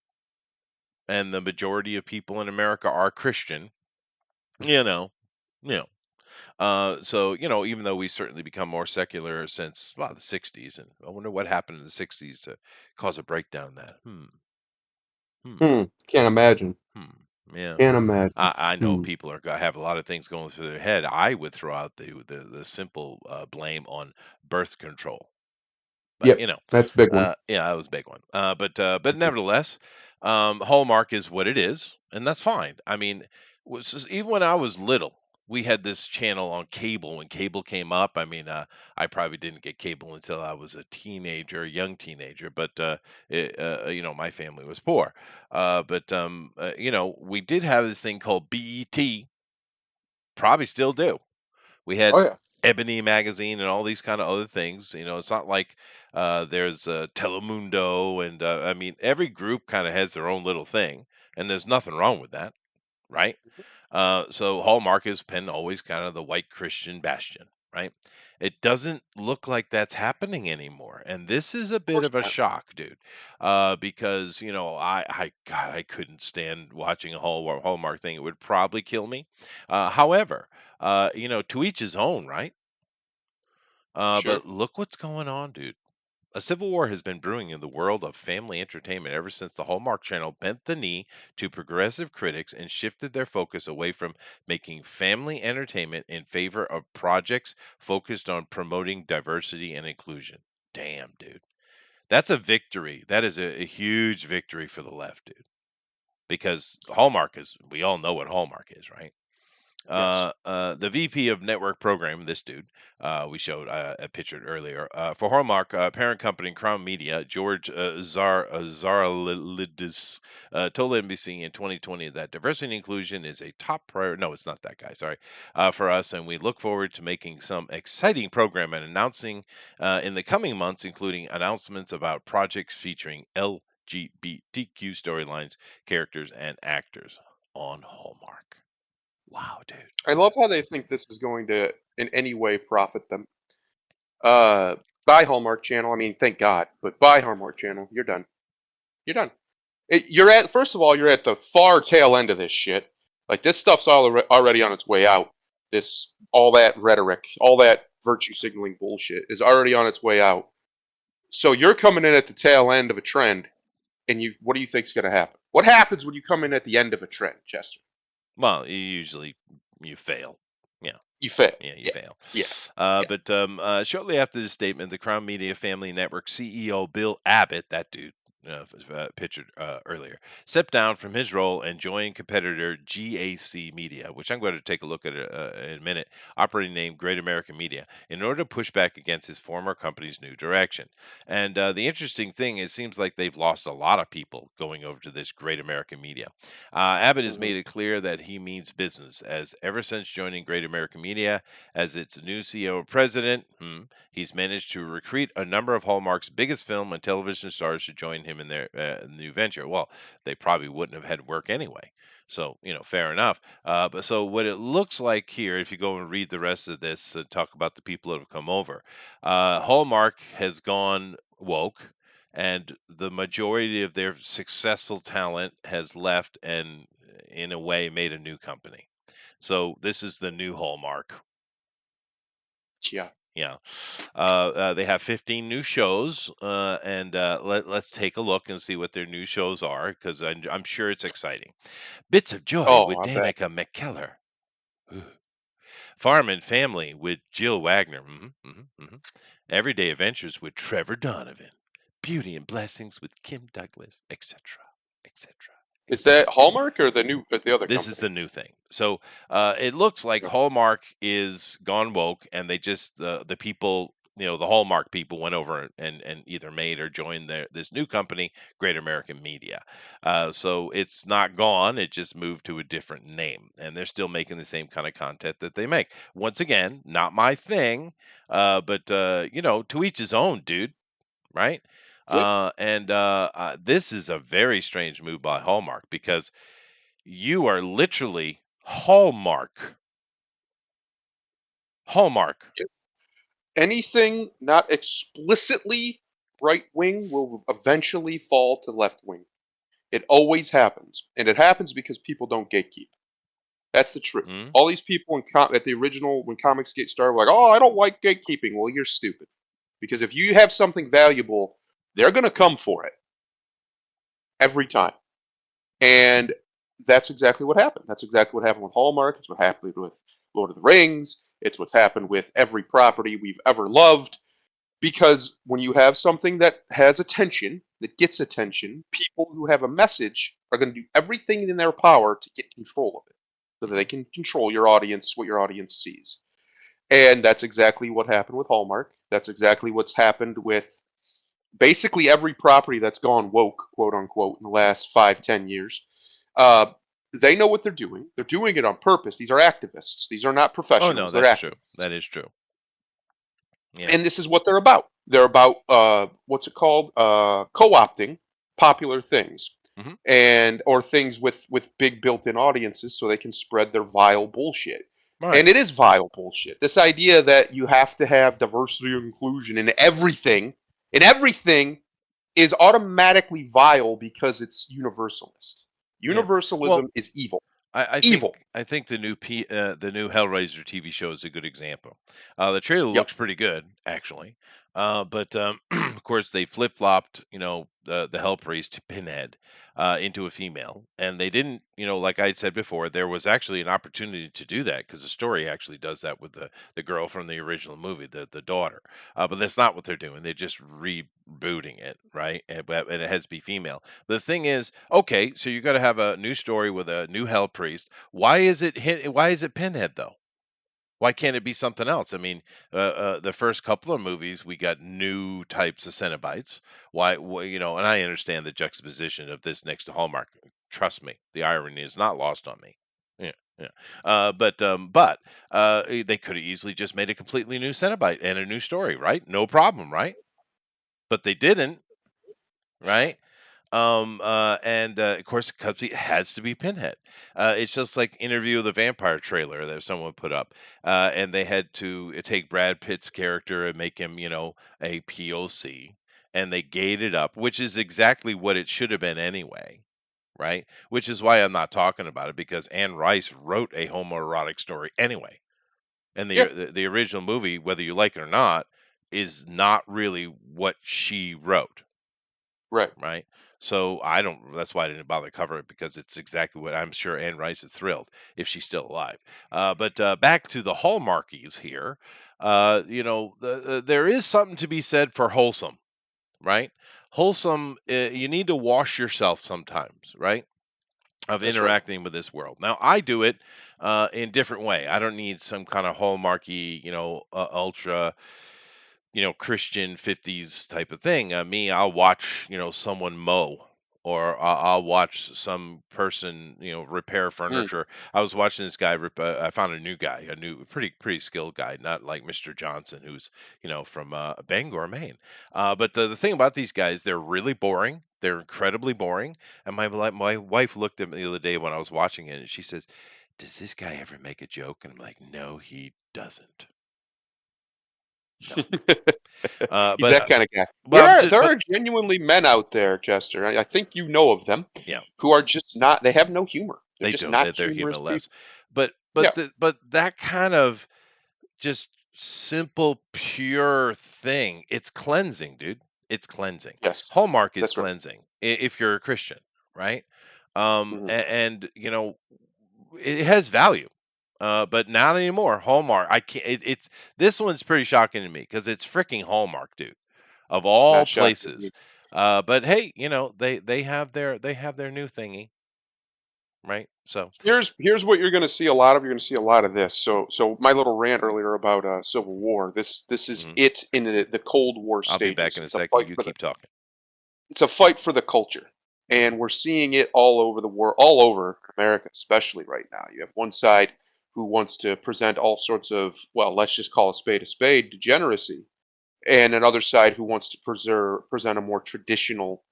[SPEAKER 1] and the majority of people in America are Christian, you know. You know, so even though we certainly become more secular since the '60s, and I wonder what happened in the '60s to cause a breakdown in that. Hmm,
[SPEAKER 2] Can't imagine.
[SPEAKER 1] yeah.
[SPEAKER 2] Can't imagine.
[SPEAKER 1] I know people have a lot of things going through their head. I would throw out the simple blame on birth control, but
[SPEAKER 2] Yep. That's a big one.
[SPEAKER 1] yeah, that was a big one. But nevertheless, Hallmark is what it is, and that's fine. I mean, even when I was little, we had this channel on cable when cable came up. I mean, I probably didn't get cable until I was a teenager, a young teenager. But my family was poor. We did have this thing called BET. Probably still do. We
[SPEAKER 2] Oh,
[SPEAKER 1] had
[SPEAKER 2] yeah.
[SPEAKER 1] Ebony magazine and all these kind of other things. It's not like there's Telemundo, and I mean every group kind of has their own little thing, and there's nothing wrong with that, right? So Hallmark has been always kind of the white Christian bastion, right? It doesn't look like that's happening anymore, and this is a
[SPEAKER 2] Of
[SPEAKER 1] bit
[SPEAKER 2] course
[SPEAKER 1] of a
[SPEAKER 2] not.
[SPEAKER 1] shock, dude. Because God, I couldn't stand watching a Hallmark thing. It would probably kill me. However, to each his own, right?
[SPEAKER 2] Sure.
[SPEAKER 1] But look what's going on, dude. A civil war has been brewing in the world of family entertainment ever since the Hallmark Channel bent the knee to progressive critics and shifted their focus away from making family entertainment in favor of projects focused on promoting diversity and inclusion. Damn, dude. That's a victory. That is a huge victory for the left, dude. Because Hallmark we all know what Hallmark is, right?
[SPEAKER 2] Yes.
[SPEAKER 1] The VP of network program, this dude, we showed pictured earlier, for Hallmark, parent company Crown Media, George Zaralidis, told NBC in 2020 that diversity and inclusion is a top priority. No, it's not that guy. Sorry, for us, and we look forward to making some exciting program and announcing in the coming months, including announcements about projects featuring LGBTQ storylines, characters, and actors on Hallmark. Wow, dude.
[SPEAKER 2] I
[SPEAKER 1] Is
[SPEAKER 2] love
[SPEAKER 1] that
[SPEAKER 2] how they think this is going to in any way profit them. Uh, buy Hallmark Channel. I mean, thank God, but buy Hallmark Channel. You're done. You're done. You're at first of all, you're at the far tail end of this shit. Like this stuff's already on its way out. This all that rhetoric, all that virtue signaling bullshit is already on its way out. So you're coming in at the tail end of a trend, and what do you think's going to happen? What happens when you come in at the end of a trend, Chester?
[SPEAKER 1] well, you fail. Yeah,
[SPEAKER 2] You fail.
[SPEAKER 1] yeah, you
[SPEAKER 2] Yeah,
[SPEAKER 1] fail.
[SPEAKER 2] yeah, yeah.
[SPEAKER 1] But shortly after this statement, the Crown Media Family Network CEO Bill Abbott, that dude pictured earlier, stepped down from his role and joined competitor GAC Media, which I'm going to take a look at in a minute, operating name Great American Media, in order to push back against his former company's new direction. And the interesting thing, it seems like they've lost a lot of people going over to this Great American Media. Abbott has
[SPEAKER 2] Mhm.
[SPEAKER 1] made it clear that he means business, as ever since joining Great American Media as its new CEO and president, he's managed to recruit a number of Hallmark's biggest film and television stars to join him in their new venture. Well, they probably wouldn't have had work anyway. So, fair enough. But so what it looks like here, if you go and read the rest of this and talk about the people that have come over, Hallmark has gone woke, and the majority of their successful talent has left and, in a way, made a new company. So this is the new Hallmark.
[SPEAKER 2] Yeah.
[SPEAKER 1] Yeah. They have 15 new shows, and let's take a look and see what their new shows are, because I'm sure it's exciting. Bits of Joy
[SPEAKER 2] Oh,
[SPEAKER 1] with
[SPEAKER 2] I bet.
[SPEAKER 1] Danica McKellar. Ooh. Farm and Family with Jill Wagner. Everyday Adventures with Trevor Donovan. Beauty and Blessings with Kim Douglas, etc., etc.,
[SPEAKER 2] Is
[SPEAKER 1] etc.
[SPEAKER 2] that Hallmark or the other
[SPEAKER 1] This is
[SPEAKER 2] company?
[SPEAKER 1] the new thing. So it looks like
[SPEAKER 2] Okay.
[SPEAKER 1] Hallmark is gone woke, and they just the people, the Hallmark people went over and either made or joined this new company, Great American Media. So it's not gone; it just moved to a different name, and they're still making the same kind of content that they make. Once again, not my thing, but to each his own, dude. Right?
[SPEAKER 2] Yep.
[SPEAKER 1] And this is a very strange move by Hallmark, because you are literally Hallmark. Hallmark.
[SPEAKER 2] Yep. Anything not explicitly right wing will eventually fall to left wing. It always happens, and it happens because people don't gatekeep. That's the truth.
[SPEAKER 1] Mm?
[SPEAKER 2] All these people at the original when comics get started were like, "Oh, I don't like gatekeeping." Well, you're stupid. Because if you have something valuable, they're going to come for it every time. And that's exactly what happened. That's exactly what happened with Hallmark. It's what happened with Lord of the Rings. It's what's happened with every property we've ever loved. Because when you have something that has attention, that gets attention, people who have a message are going to do everything in their power to get control of it so that they
[SPEAKER 1] Mhm.
[SPEAKER 2] can control your audience, what your audience sees. And that's exactly what happened with Hallmark. That's exactly what's happened with basically every property that's gone woke, quote unquote, in the last 5, 10 years. Uh, they know what they're doing. They're doing it on purpose. These are activists. These are not
[SPEAKER 1] Oh no,
[SPEAKER 2] professionals. They're
[SPEAKER 1] that's true.
[SPEAKER 2] activists.
[SPEAKER 1] That is true. Yeah.
[SPEAKER 2] And this is what they're about. They're about what's it called? Co-opting popular things
[SPEAKER 1] Hmm.
[SPEAKER 2] and or things with big built-in audiences so they can spread their vile bullshit.
[SPEAKER 1] Right.
[SPEAKER 2] And it is vile bullshit. This idea that you have to have diversity and inclusion in everything is automatically vile because it's universalist.
[SPEAKER 1] Yeah. Well,
[SPEAKER 2] Universalism is evil.
[SPEAKER 1] I think
[SPEAKER 2] Evil.
[SPEAKER 1] I think the new Hellraiser TV show is a good example. The trailer
[SPEAKER 2] Yep.
[SPEAKER 1] looks pretty good, actually, but of course they flip flopped, the Hell Priest Pinhead into a female, and they didn't, like I had said before, there was actually an opportunity to do that, because the story actually does that with the girl from the original movie, the daughter, but that's not what they're doing. They're just rebooting it, right? And it has to be female. The thing is, okay, so you got to have a new story with a new hell priest. Why is it Pinhead though? Why can't it be something else? I mean, the first couple of movies we got new types of Cenobites. And I understand the juxtaposition of this next to Hallmark. Trust me, the irony is not lost on me. Yeah, yeah. But they could have easily just made a completely new Cenobite and a new story, right? No problem, right? But they didn't, right? And of course, Cubsy has to be Pinhead. It's just like Interview with the Vampire trailer that someone put up, and they had to take Brad Pitt's character and make him, a POC, and they gated up, which is exactly what it should have been anyway, right? Which is why I'm not talking about it, because Anne Rice wrote a homoerotic story anyway, and
[SPEAKER 2] Yeah.
[SPEAKER 1] the original movie, whether you like it or not, is not really what she wrote,
[SPEAKER 2] Right.
[SPEAKER 1] right? So I don't. That's why I didn't bother to cover it, because it's exactly what I'm sure Anne Rice is thrilled if she's still alive. But back to the Hallmarkies here. There is something to be said for wholesome, right? Wholesome. You need to wash yourself sometimes, right? Of
[SPEAKER 2] That's right.
[SPEAKER 1] interacting with this world. Now I do it in different way. I don't need some kind of hallmarky, ultra, Christian 50s type of thing. Me, I'll watch, someone mow. or I'll watch some person, repair
[SPEAKER 3] Mm.
[SPEAKER 1] furniture. I was watching this guy. I found a new guy, a new, pretty skilled guy, not like Mr. Johnson, who's from Bangor, Maine. But the thing about these guys, they're really boring. They're incredibly boring. And my wife looked at me the other day when I was watching it, and she says, "Does this guy ever make a joke?" And I'm like, "No, he doesn't. No."
[SPEAKER 3] He's
[SPEAKER 1] But
[SPEAKER 3] that kind of guy.
[SPEAKER 1] well, I'm just
[SPEAKER 3] There
[SPEAKER 1] but
[SPEAKER 3] are genuinely men out there, Chester. I think you know of them
[SPEAKER 1] yeah.
[SPEAKER 3] who are just not. They have no humor. They're
[SPEAKER 1] They
[SPEAKER 3] just
[SPEAKER 1] don't.
[SPEAKER 3] not
[SPEAKER 1] They're
[SPEAKER 3] humorous
[SPEAKER 1] humorless.
[SPEAKER 3] people.
[SPEAKER 1] But
[SPEAKER 3] Yeah.
[SPEAKER 1] that kind of just simple, pure thing, it's cleansing, dude. It's cleansing.
[SPEAKER 3] Yes,
[SPEAKER 1] Hallmark is
[SPEAKER 3] that's right.
[SPEAKER 1] cleansing if you're a Christian, right?
[SPEAKER 3] Hmm.
[SPEAKER 1] And it has value. But not anymore. Hallmark. I can't. It's this one's pretty shocking to me because it's freaking Hallmark, dude, of all
[SPEAKER 3] Not shocking to me.
[SPEAKER 1] places. But hey, they have their new thingy, right? So.
[SPEAKER 3] Here's what you're going to see a lot of. You're going to see a lot of this. So my little rant earlier about Civil War. This is
[SPEAKER 1] Mhm.
[SPEAKER 3] it in the Cold War
[SPEAKER 1] I'll be back
[SPEAKER 3] stages.
[SPEAKER 1] in a
[SPEAKER 3] It's a
[SPEAKER 1] second.
[SPEAKER 3] fight
[SPEAKER 1] You
[SPEAKER 3] for the
[SPEAKER 1] keep talking.
[SPEAKER 3] it's a fight for the culture, and we're seeing it all over the world, all over America, especially right now. You have one side who wants to present all sorts of, well, let's just call a spade, degeneracy, and another side who wants to present a more traditional.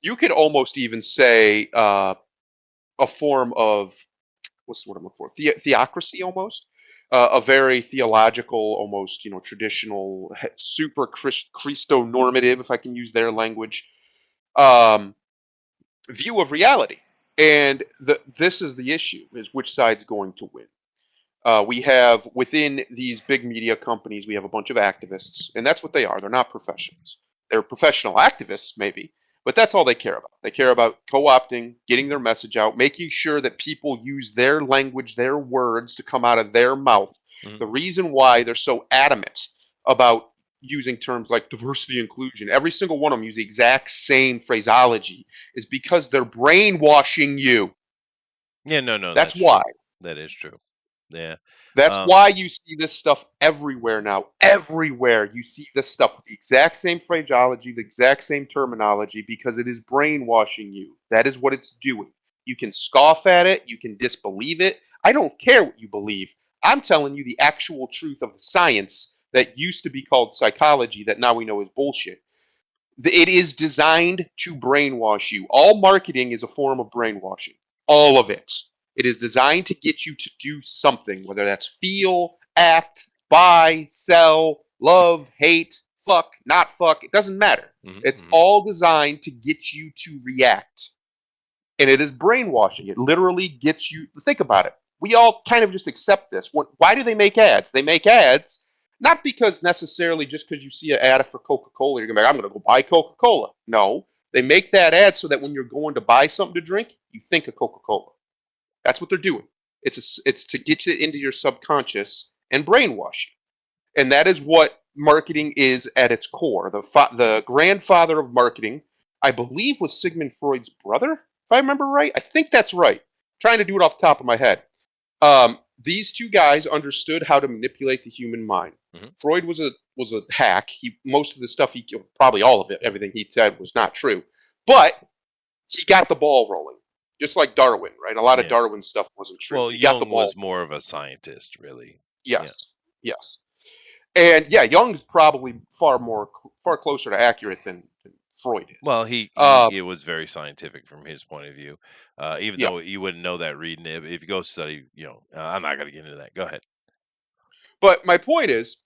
[SPEAKER 3] You could almost even say a form of, what's the word I'm looking for? Theocracy almost. A very theological, almost traditional, super Christo normative, if I can use their language, um, view of reality. And this is the issue: is which side's going to win. We have within these big media companies, we have a bunch of activists, and that's what they are. They're not professionals. They're professional activists, maybe, but that's all they care about. They care about co-opting, getting their message out, making sure that people use their language, their words to come out of their mouth.
[SPEAKER 1] Mhm.
[SPEAKER 3] The reason why they're so adamant about using terms like diversity inclusion, every single one of them use the exact same phraseology, is because they're brainwashing you.
[SPEAKER 1] Yeah, no,
[SPEAKER 3] That's
[SPEAKER 1] that's
[SPEAKER 3] why.
[SPEAKER 1] true. That is true. Yeah.
[SPEAKER 3] That's
[SPEAKER 1] Um,
[SPEAKER 3] why you see this stuff everywhere now. Everywhere you see this stuff with the exact same phraseology, the exact same terminology, because it is brainwashing you. That is what it's doing. You can scoff at it, you can disbelieve it. I don't care what you believe. I'm telling you the actual truth of the science that used to be called psychology that now we know is bullshit. It is designed to brainwash you. All marketing is a form of brainwashing. All of it. It is designed to get you to do something, whether that's feel, act, buy, sell, love, hate, fuck, not fuck. It doesn't matter.
[SPEAKER 1] mhm,
[SPEAKER 3] It's
[SPEAKER 1] mhm.
[SPEAKER 3] all designed to get you to react. And it is brainwashing. It literally gets you. Think about it. We all kind of just accept this. Why do they make ads? They make ads not because necessarily just because you see an ad for Coca Cola, you're gonna be like, I'm gonna go buy Coca Cola. No, they make that ad so that when you're going to buy something to drink, you think of Coca Cola. That's what they're doing. It's to get you into your subconscious and brainwash you, and that is what marketing is at its core. The grandfather of marketing, I believe, was Sigmund Freud's brother, if I remember right. I think that's right. Trying to do it off the top of my head. These two guys understood how to manipulate the human mind.
[SPEAKER 1] Mhm.
[SPEAKER 3] Freud was a hack. Most of the stuff probably all of it, everything he said was not true, but he got the ball rolling. Just like Darwin, right? A lot of
[SPEAKER 1] Yeah.
[SPEAKER 3] Darwin stuff wasn't true.
[SPEAKER 1] Well,
[SPEAKER 3] He got the
[SPEAKER 1] Jung
[SPEAKER 3] ball
[SPEAKER 1] was
[SPEAKER 3] rolling.
[SPEAKER 1] more of a scientist, really. Yeah.
[SPEAKER 3] Yes, yes. And yeah, Jung's probably far closer to accurate than Freud is.
[SPEAKER 1] Well, he
[SPEAKER 3] Uh,
[SPEAKER 1] it was very scientific from his point of view. Even
[SPEAKER 3] yeah,
[SPEAKER 1] though you wouldn't know that reading it if you go study. I'm not gonna get into that. Go ahead.
[SPEAKER 3] but my point is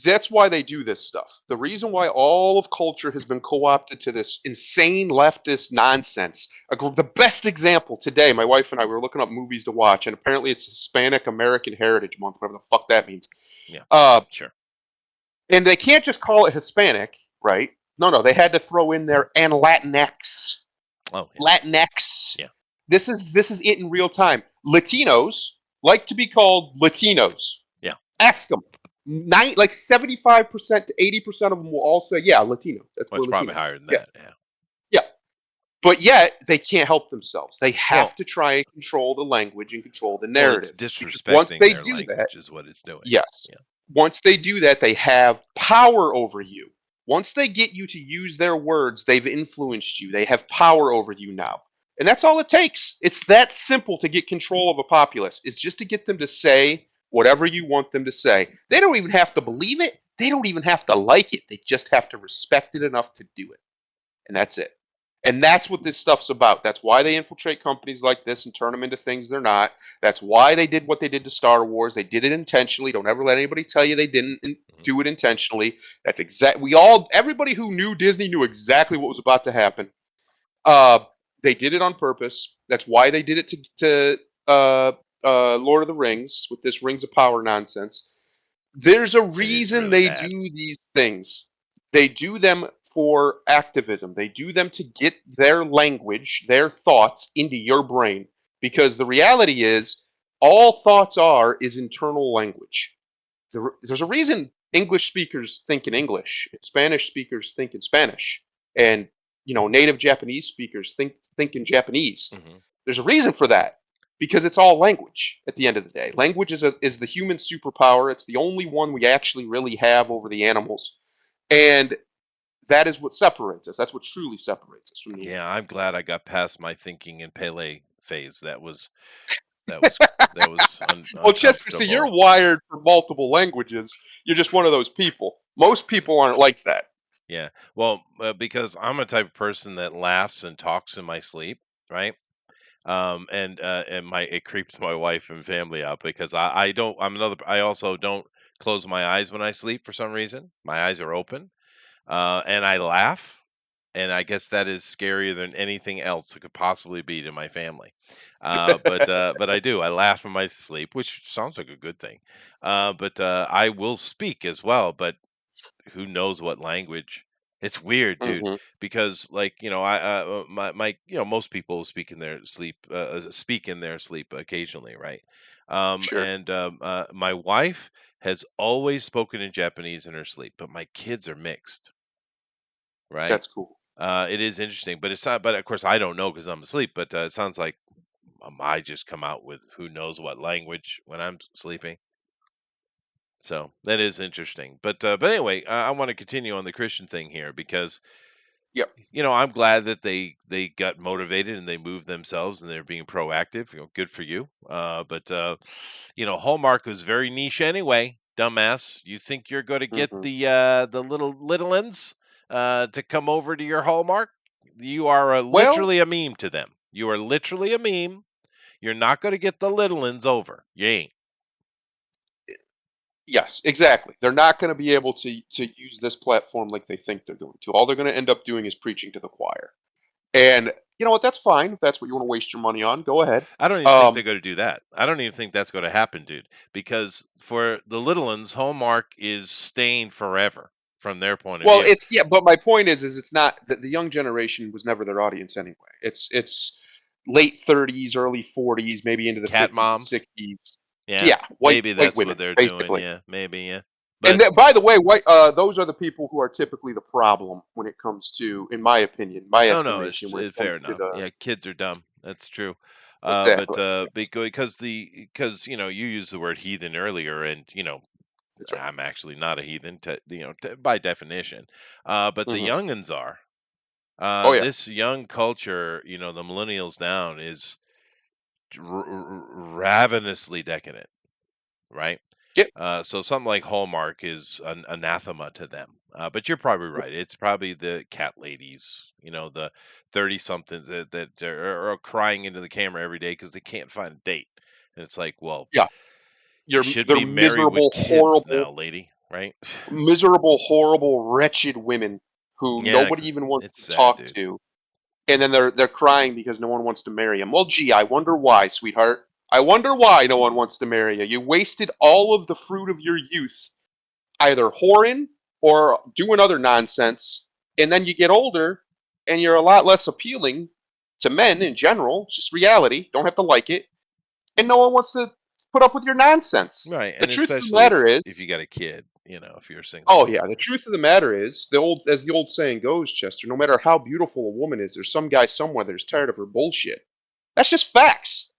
[SPEAKER 3] that's why they do this stuff. The reason why all of culture has been co-opted to this insane leftist nonsense. The best example today, my wife and I were looking up movies to watch, and apparently it's Hispanic American Heritage Month, whatever the fuck that means.
[SPEAKER 1] Yeah.
[SPEAKER 3] Uh,
[SPEAKER 1] Sure.
[SPEAKER 3] and they can't just call it Hispanic, right? No, they had to throw in there and Latinx.
[SPEAKER 1] Oh yeah.
[SPEAKER 3] Latinx.
[SPEAKER 1] Yeah.
[SPEAKER 3] This is it in real time. Latinos like to be called Latinos.
[SPEAKER 1] Yeah.
[SPEAKER 3] Ask them. Like 75% to 80% of them will all say, "Yeah, Latino.
[SPEAKER 1] Well,
[SPEAKER 3] We're
[SPEAKER 1] it's probably
[SPEAKER 3] Latinos."
[SPEAKER 1] higher than
[SPEAKER 3] Yeah,
[SPEAKER 1] that. Yeah.
[SPEAKER 3] yeah. But yet they can't help themselves. They have
[SPEAKER 1] Well,
[SPEAKER 3] to try and control the language and control the
[SPEAKER 1] it's
[SPEAKER 3] narrative because once
[SPEAKER 1] disrespecting
[SPEAKER 3] they
[SPEAKER 1] their
[SPEAKER 3] do that,
[SPEAKER 1] language is what it's doing.
[SPEAKER 3] yes,
[SPEAKER 1] Yeah.
[SPEAKER 3] once they do that, they have power over you. Once they get you to use their words, they've influenced you. They have power over you now. And that's all it takes. It's that simple to get control of a populace. It's just to get them to say whatever you want them to say. They don't even have to believe it. They don't even have to like it. They just have to respect it enough to do it. And that's it. And that's what this stuff's about. That's why they infiltrate companies like this and turn them into things they're not. That's why they did what they did to Star Wars. They did it intentionally. Don't ever let anybody tell you they didn't do it intentionally. That's everybody who knew Disney knew exactly what was about to happen. They did it on purpose. That's why they did it to Lord of the Rings with this Rings of Power nonsense. There's a reason
[SPEAKER 1] really
[SPEAKER 3] they
[SPEAKER 1] bad.
[SPEAKER 3] do these things. They do them for activism. They do them to get their language, their thoughts into your brain. Because the reality is, all thoughts is internal language. There's a reason English speakers think in English, Spanish speakers think in Spanish, and native Japanese speakers think in Japanese.
[SPEAKER 1] Mhm.
[SPEAKER 3] There's a reason for that. Because it's all language at the end of the day. Language is the human superpower. It's the only one we actually really have over the animals. And that is what separates us. That's what truly separates us from the
[SPEAKER 1] Yeah, I'm glad I got past my thinking in Pele phase. That was
[SPEAKER 3] Well, Chester, see, you're
[SPEAKER 1] uncomfortable.
[SPEAKER 3] wired for multiple languages. You're just one of those people. Most people aren't like that.
[SPEAKER 1] Yeah. Well, because I'm a type of person that laughs and talks in my sleep, right? And it creeps my wife and family out because I also don't close my eyes when I sleep for some reason. My eyes are open. And I laugh, and I guess that is scarier than anything else it could possibly be to my family. But I do. I laugh in my sleep, which sounds like a good thing. But I will speak as well, but who knows what language? It's weird, dude,
[SPEAKER 3] Hmm.
[SPEAKER 1] because most people speak in their sleep occasionally, right?
[SPEAKER 3] Sure.
[SPEAKER 1] And My wife has always spoken in Japanese in her sleep, but my kids are mixed, right?
[SPEAKER 3] That's cool.
[SPEAKER 1] It is interesting, but it's not. But of course, I don't know because I'm asleep. But it sounds like I just come out with who knows what language when I'm sleeping. So that is interesting. But anyway, I want to continue on the Christian thing here because
[SPEAKER 3] Yep.
[SPEAKER 1] I'm glad that they got motivated and they moved themselves and they're being proactive. Good for you. But Hallmark was very niche anyway. Dumbass, you think you're going to get
[SPEAKER 3] Hmm.
[SPEAKER 1] the little uns to come over to your Hallmark? You are
[SPEAKER 3] Well,
[SPEAKER 1] literally a meme to them. You are literally a meme. You're not going to get the little uns over. You ain't.
[SPEAKER 3] yes, exactly. They're not going to be able to use this platform like they think they're going to. All they're going to end up doing is preaching to the choir. And you know what? That's fine. If that's what you want to waste your money on, go ahead.
[SPEAKER 1] I don't even think they're
[SPEAKER 3] Um,
[SPEAKER 1] going to do that. I don't even think that's going to happen, dude. Because for the little ones, Hallmark is staying forever from their point of
[SPEAKER 3] well,
[SPEAKER 1] view.
[SPEAKER 3] it's yeah, but my point is it's not the young generation was never their audience anyway. It's late 30s, early 40s, maybe into the
[SPEAKER 1] Cat
[SPEAKER 3] 50s and
[SPEAKER 1] moms,
[SPEAKER 3] 60s.
[SPEAKER 1] yeah,
[SPEAKER 3] Yeah,
[SPEAKER 1] maybe
[SPEAKER 3] white
[SPEAKER 1] that's what
[SPEAKER 3] women
[SPEAKER 1] they're doing.
[SPEAKER 3] basically.
[SPEAKER 1] Yeah, maybe, yeah.
[SPEAKER 3] And
[SPEAKER 1] But
[SPEAKER 3] by the way, those are the people who are typically the problem when it comes to, in my opinion, my
[SPEAKER 1] no,
[SPEAKER 3] estimation, when it
[SPEAKER 1] fair
[SPEAKER 3] comes to
[SPEAKER 1] enough.
[SPEAKER 3] the
[SPEAKER 1] Yeah, kids are dumb. That's true. But
[SPEAKER 3] exactly. Yes,
[SPEAKER 1] because you used the word heathen earlier, and
[SPEAKER 3] that's right.
[SPEAKER 1] I'm actually not a heathen, by definition. But the
[SPEAKER 3] Hmm.
[SPEAKER 1] youngins are.
[SPEAKER 3] Oh yeah.
[SPEAKER 1] This young culture, the millennials down is ravenously decadent, right?
[SPEAKER 3] Yep.
[SPEAKER 1] So something like Hallmark is an anathema to them. But you're probably
[SPEAKER 3] Yep.
[SPEAKER 1] right. It's probably the cat ladies, the 30 somethings that are crying into the camera every day because they can't find a date. And it's like, well,
[SPEAKER 3] Yeah.
[SPEAKER 1] you should
[SPEAKER 3] They're
[SPEAKER 1] be married with
[SPEAKER 3] miserable,
[SPEAKER 1] kids
[SPEAKER 3] horrible,
[SPEAKER 1] now, lady, right?
[SPEAKER 3] miserable, horrible, wretched women who
[SPEAKER 1] Yeah,
[SPEAKER 3] nobody even wants
[SPEAKER 1] it's
[SPEAKER 3] to
[SPEAKER 1] sad,
[SPEAKER 3] talk
[SPEAKER 1] dude.
[SPEAKER 3] to, and then they're crying because no one wants to marry them. Well, gee, I wonder why, sweetheart. I wonder why no one wants to marry you. You wasted all of the fruit of your youth either whoring or doing other nonsense, and then you get older and you're a lot less appealing to men in general. It's just reality. Don't have to like it, and no one wants to put up with your nonsense.
[SPEAKER 1] Right,
[SPEAKER 3] The
[SPEAKER 1] and
[SPEAKER 3] truth of the
[SPEAKER 1] especially
[SPEAKER 3] matter is,
[SPEAKER 1] if you got a kid, if you're a single
[SPEAKER 3] oh yeah,
[SPEAKER 1] father.
[SPEAKER 3] the truth of the matter is, as the old saying goes, Chester. No matter how beautiful a woman is, there's some guy somewhere that's tired of her bullshit. That's just facts.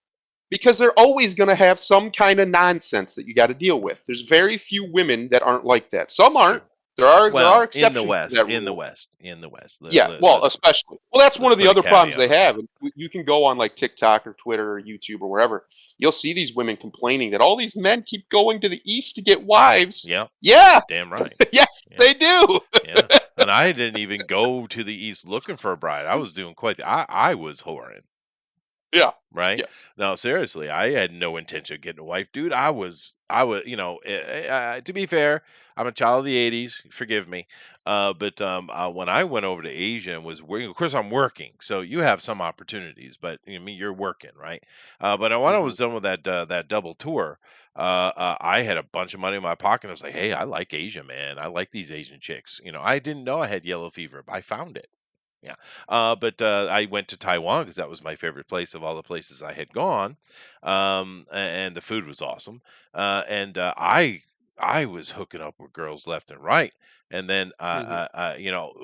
[SPEAKER 3] Because they're always going to have some kind of nonsense that you got to deal with. There's very few women that aren't like that. Some
[SPEAKER 1] It's
[SPEAKER 3] aren't.
[SPEAKER 1] true.
[SPEAKER 3] There are
[SPEAKER 1] Well,
[SPEAKER 3] exceptions to that
[SPEAKER 1] in the
[SPEAKER 3] rule.
[SPEAKER 1] West, in the West.
[SPEAKER 3] Yeah, well,
[SPEAKER 1] Let's
[SPEAKER 3] especially. Well, that's one
[SPEAKER 1] let's
[SPEAKER 3] of the
[SPEAKER 1] put a
[SPEAKER 3] other problems
[SPEAKER 1] caveat
[SPEAKER 3] they
[SPEAKER 1] on
[SPEAKER 3] have.
[SPEAKER 1] that.
[SPEAKER 3] And you can go on like TikTok or Twitter or YouTube or wherever. You'll see these women complaining that all these men keep going to the East to get wives.
[SPEAKER 1] Yeah,
[SPEAKER 3] Yeah,
[SPEAKER 1] damn right.
[SPEAKER 3] yes,
[SPEAKER 1] Yeah,
[SPEAKER 3] they do.
[SPEAKER 1] yeah. And I didn't even go to the East looking for a bride. I was doing I was whoring.
[SPEAKER 3] Yeah,
[SPEAKER 1] Right?
[SPEAKER 3] yes.
[SPEAKER 1] No, seriously, I had no intention of getting a wife, dude. I was, to be fair, I'm a child of the '80s. Forgive me, but when I went over to Asia and was working, of course, I'm working, so you have some opportunities, but I mean, you're working, right? But when I
[SPEAKER 3] Hmm.
[SPEAKER 1] was done with that double tour, I had a bunch of money in my pocket. I was like, hey, I like Asia, man. I like these Asian chicks. I didn't know I had yellow fever, but I found it. Yeah. But I went to Taiwan because that was my favorite place of all the places I had gone. And the food was awesome. And I was hooking up with girls left and right. And then,
[SPEAKER 3] Hmm.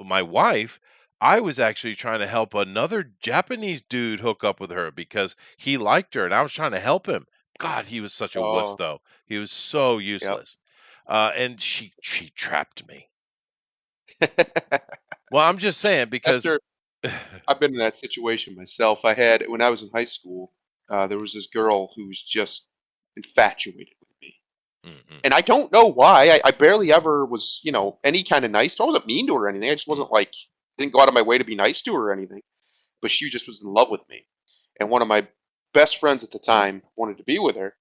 [SPEAKER 1] my wife, I was actually trying to help another Japanese dude hook up with her because he liked her and I was trying to help him. God, he was such a wuss,
[SPEAKER 3] Oh,
[SPEAKER 1] though. He was so
[SPEAKER 3] yep.
[SPEAKER 1] useless. And she trapped me. Well, I'm just saying because
[SPEAKER 3] After I've been in that situation myself. I had when I was in high school. There was this girl who was just infatuated with me.
[SPEAKER 1] Mm-mm,
[SPEAKER 3] And I don't know why. I barely ever was, any kind of nice to her. I wasn't mean to her or anything. I just
[SPEAKER 1] mm,
[SPEAKER 3] wasn't like didn't go out of my way to be nice to her or anything. But she just was in love with me. And one of my best friends at the time wanted to be with her.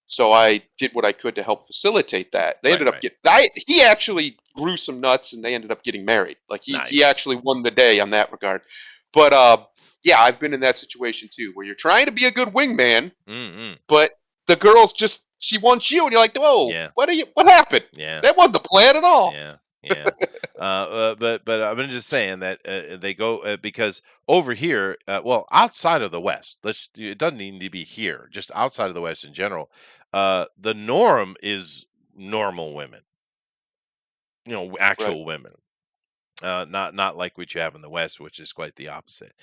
[SPEAKER 3] So I did what I could to help facilitate that. They
[SPEAKER 1] right,
[SPEAKER 3] ended up
[SPEAKER 1] right.
[SPEAKER 3] getting he actually grew some nuts and they ended up getting married. Like he
[SPEAKER 1] Nice.
[SPEAKER 3] actually won the day on that regard. But yeah, I've been in that situation too where you're trying to be a good wingman,
[SPEAKER 1] Mm-mm.
[SPEAKER 3] but the girl's just she wants you, and you're like, "Whoa,
[SPEAKER 1] Yeah,
[SPEAKER 3] what happened?
[SPEAKER 1] yeah,
[SPEAKER 3] That wasn't the plan at all."
[SPEAKER 1] yeah, yeah. But I've been just saying that they go because over here, well, outside of the West, it doesn't need to be here, just outside of the West in general. The norm is normal women,
[SPEAKER 3] Right.
[SPEAKER 1] actual women. Not like what you have in the West, which is quite the opposite.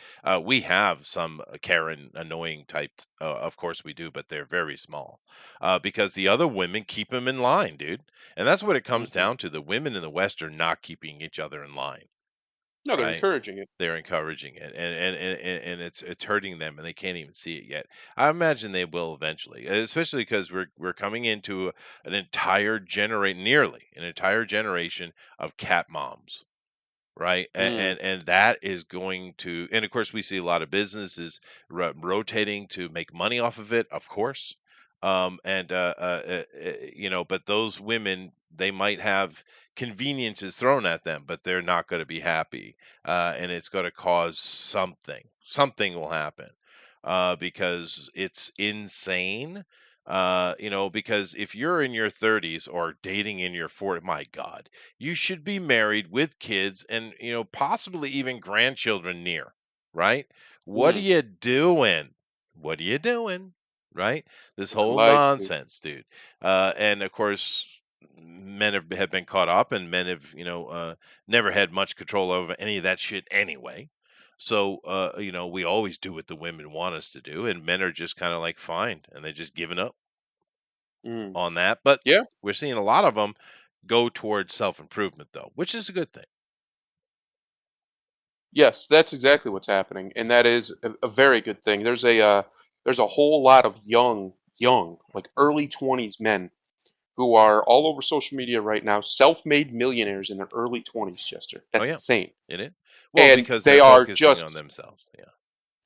[SPEAKER 1] We have some Karen annoying types, of course we do, but they're very small because the other women keep them in line, dude. And that's what it comes
[SPEAKER 3] Hmm.
[SPEAKER 1] down to. The women in the West are not keeping each other in line,
[SPEAKER 3] No, they're
[SPEAKER 1] right?
[SPEAKER 3] encouraging it.
[SPEAKER 1] They're encouraging it, and it's hurting them, and they can't even see it yet. I imagine they will eventually, especially because we're coming into nearly an entire generation of cat moms, right?
[SPEAKER 3] Mm.
[SPEAKER 1] And that is going to, and of course, we see a lot of businesses rotating to make money off of it, of course. But those women, they might have conveniences thrown at them, but they're not going to be happy, and it's going to cause something. Something will happen because it's insane. Because if you're in your 30s or dating in your 40s, my God, you should be married with kids and possibly even grandchildren near, right? What are
[SPEAKER 3] Mm.
[SPEAKER 1] you doing? What are you doing? Right? This
[SPEAKER 3] Living
[SPEAKER 1] whole
[SPEAKER 3] life.
[SPEAKER 1] nonsense, dude. And of course, men have been caught up, and men have never had much control over any of that shit anyway. So we always do what the women want us to do, and men are just kind of like fine, and they're just giving up
[SPEAKER 3] Mm.
[SPEAKER 1] on that. But
[SPEAKER 3] Yeah.
[SPEAKER 1] we're seeing a lot of them go towards self improvement, though, which is a good thing.
[SPEAKER 3] Yes, that's exactly what's happening, and that is a very good thing. There's a whole lot of young, like early 20s men who are all over social media right now, self-made millionaires in their early 20s, Chester.
[SPEAKER 1] Oh
[SPEAKER 3] That's
[SPEAKER 1] yeah,
[SPEAKER 3] insane.
[SPEAKER 1] it is. Well,
[SPEAKER 3] And
[SPEAKER 1] because they're
[SPEAKER 3] they are
[SPEAKER 1] focusing on
[SPEAKER 3] just
[SPEAKER 1] themselves. Yeah.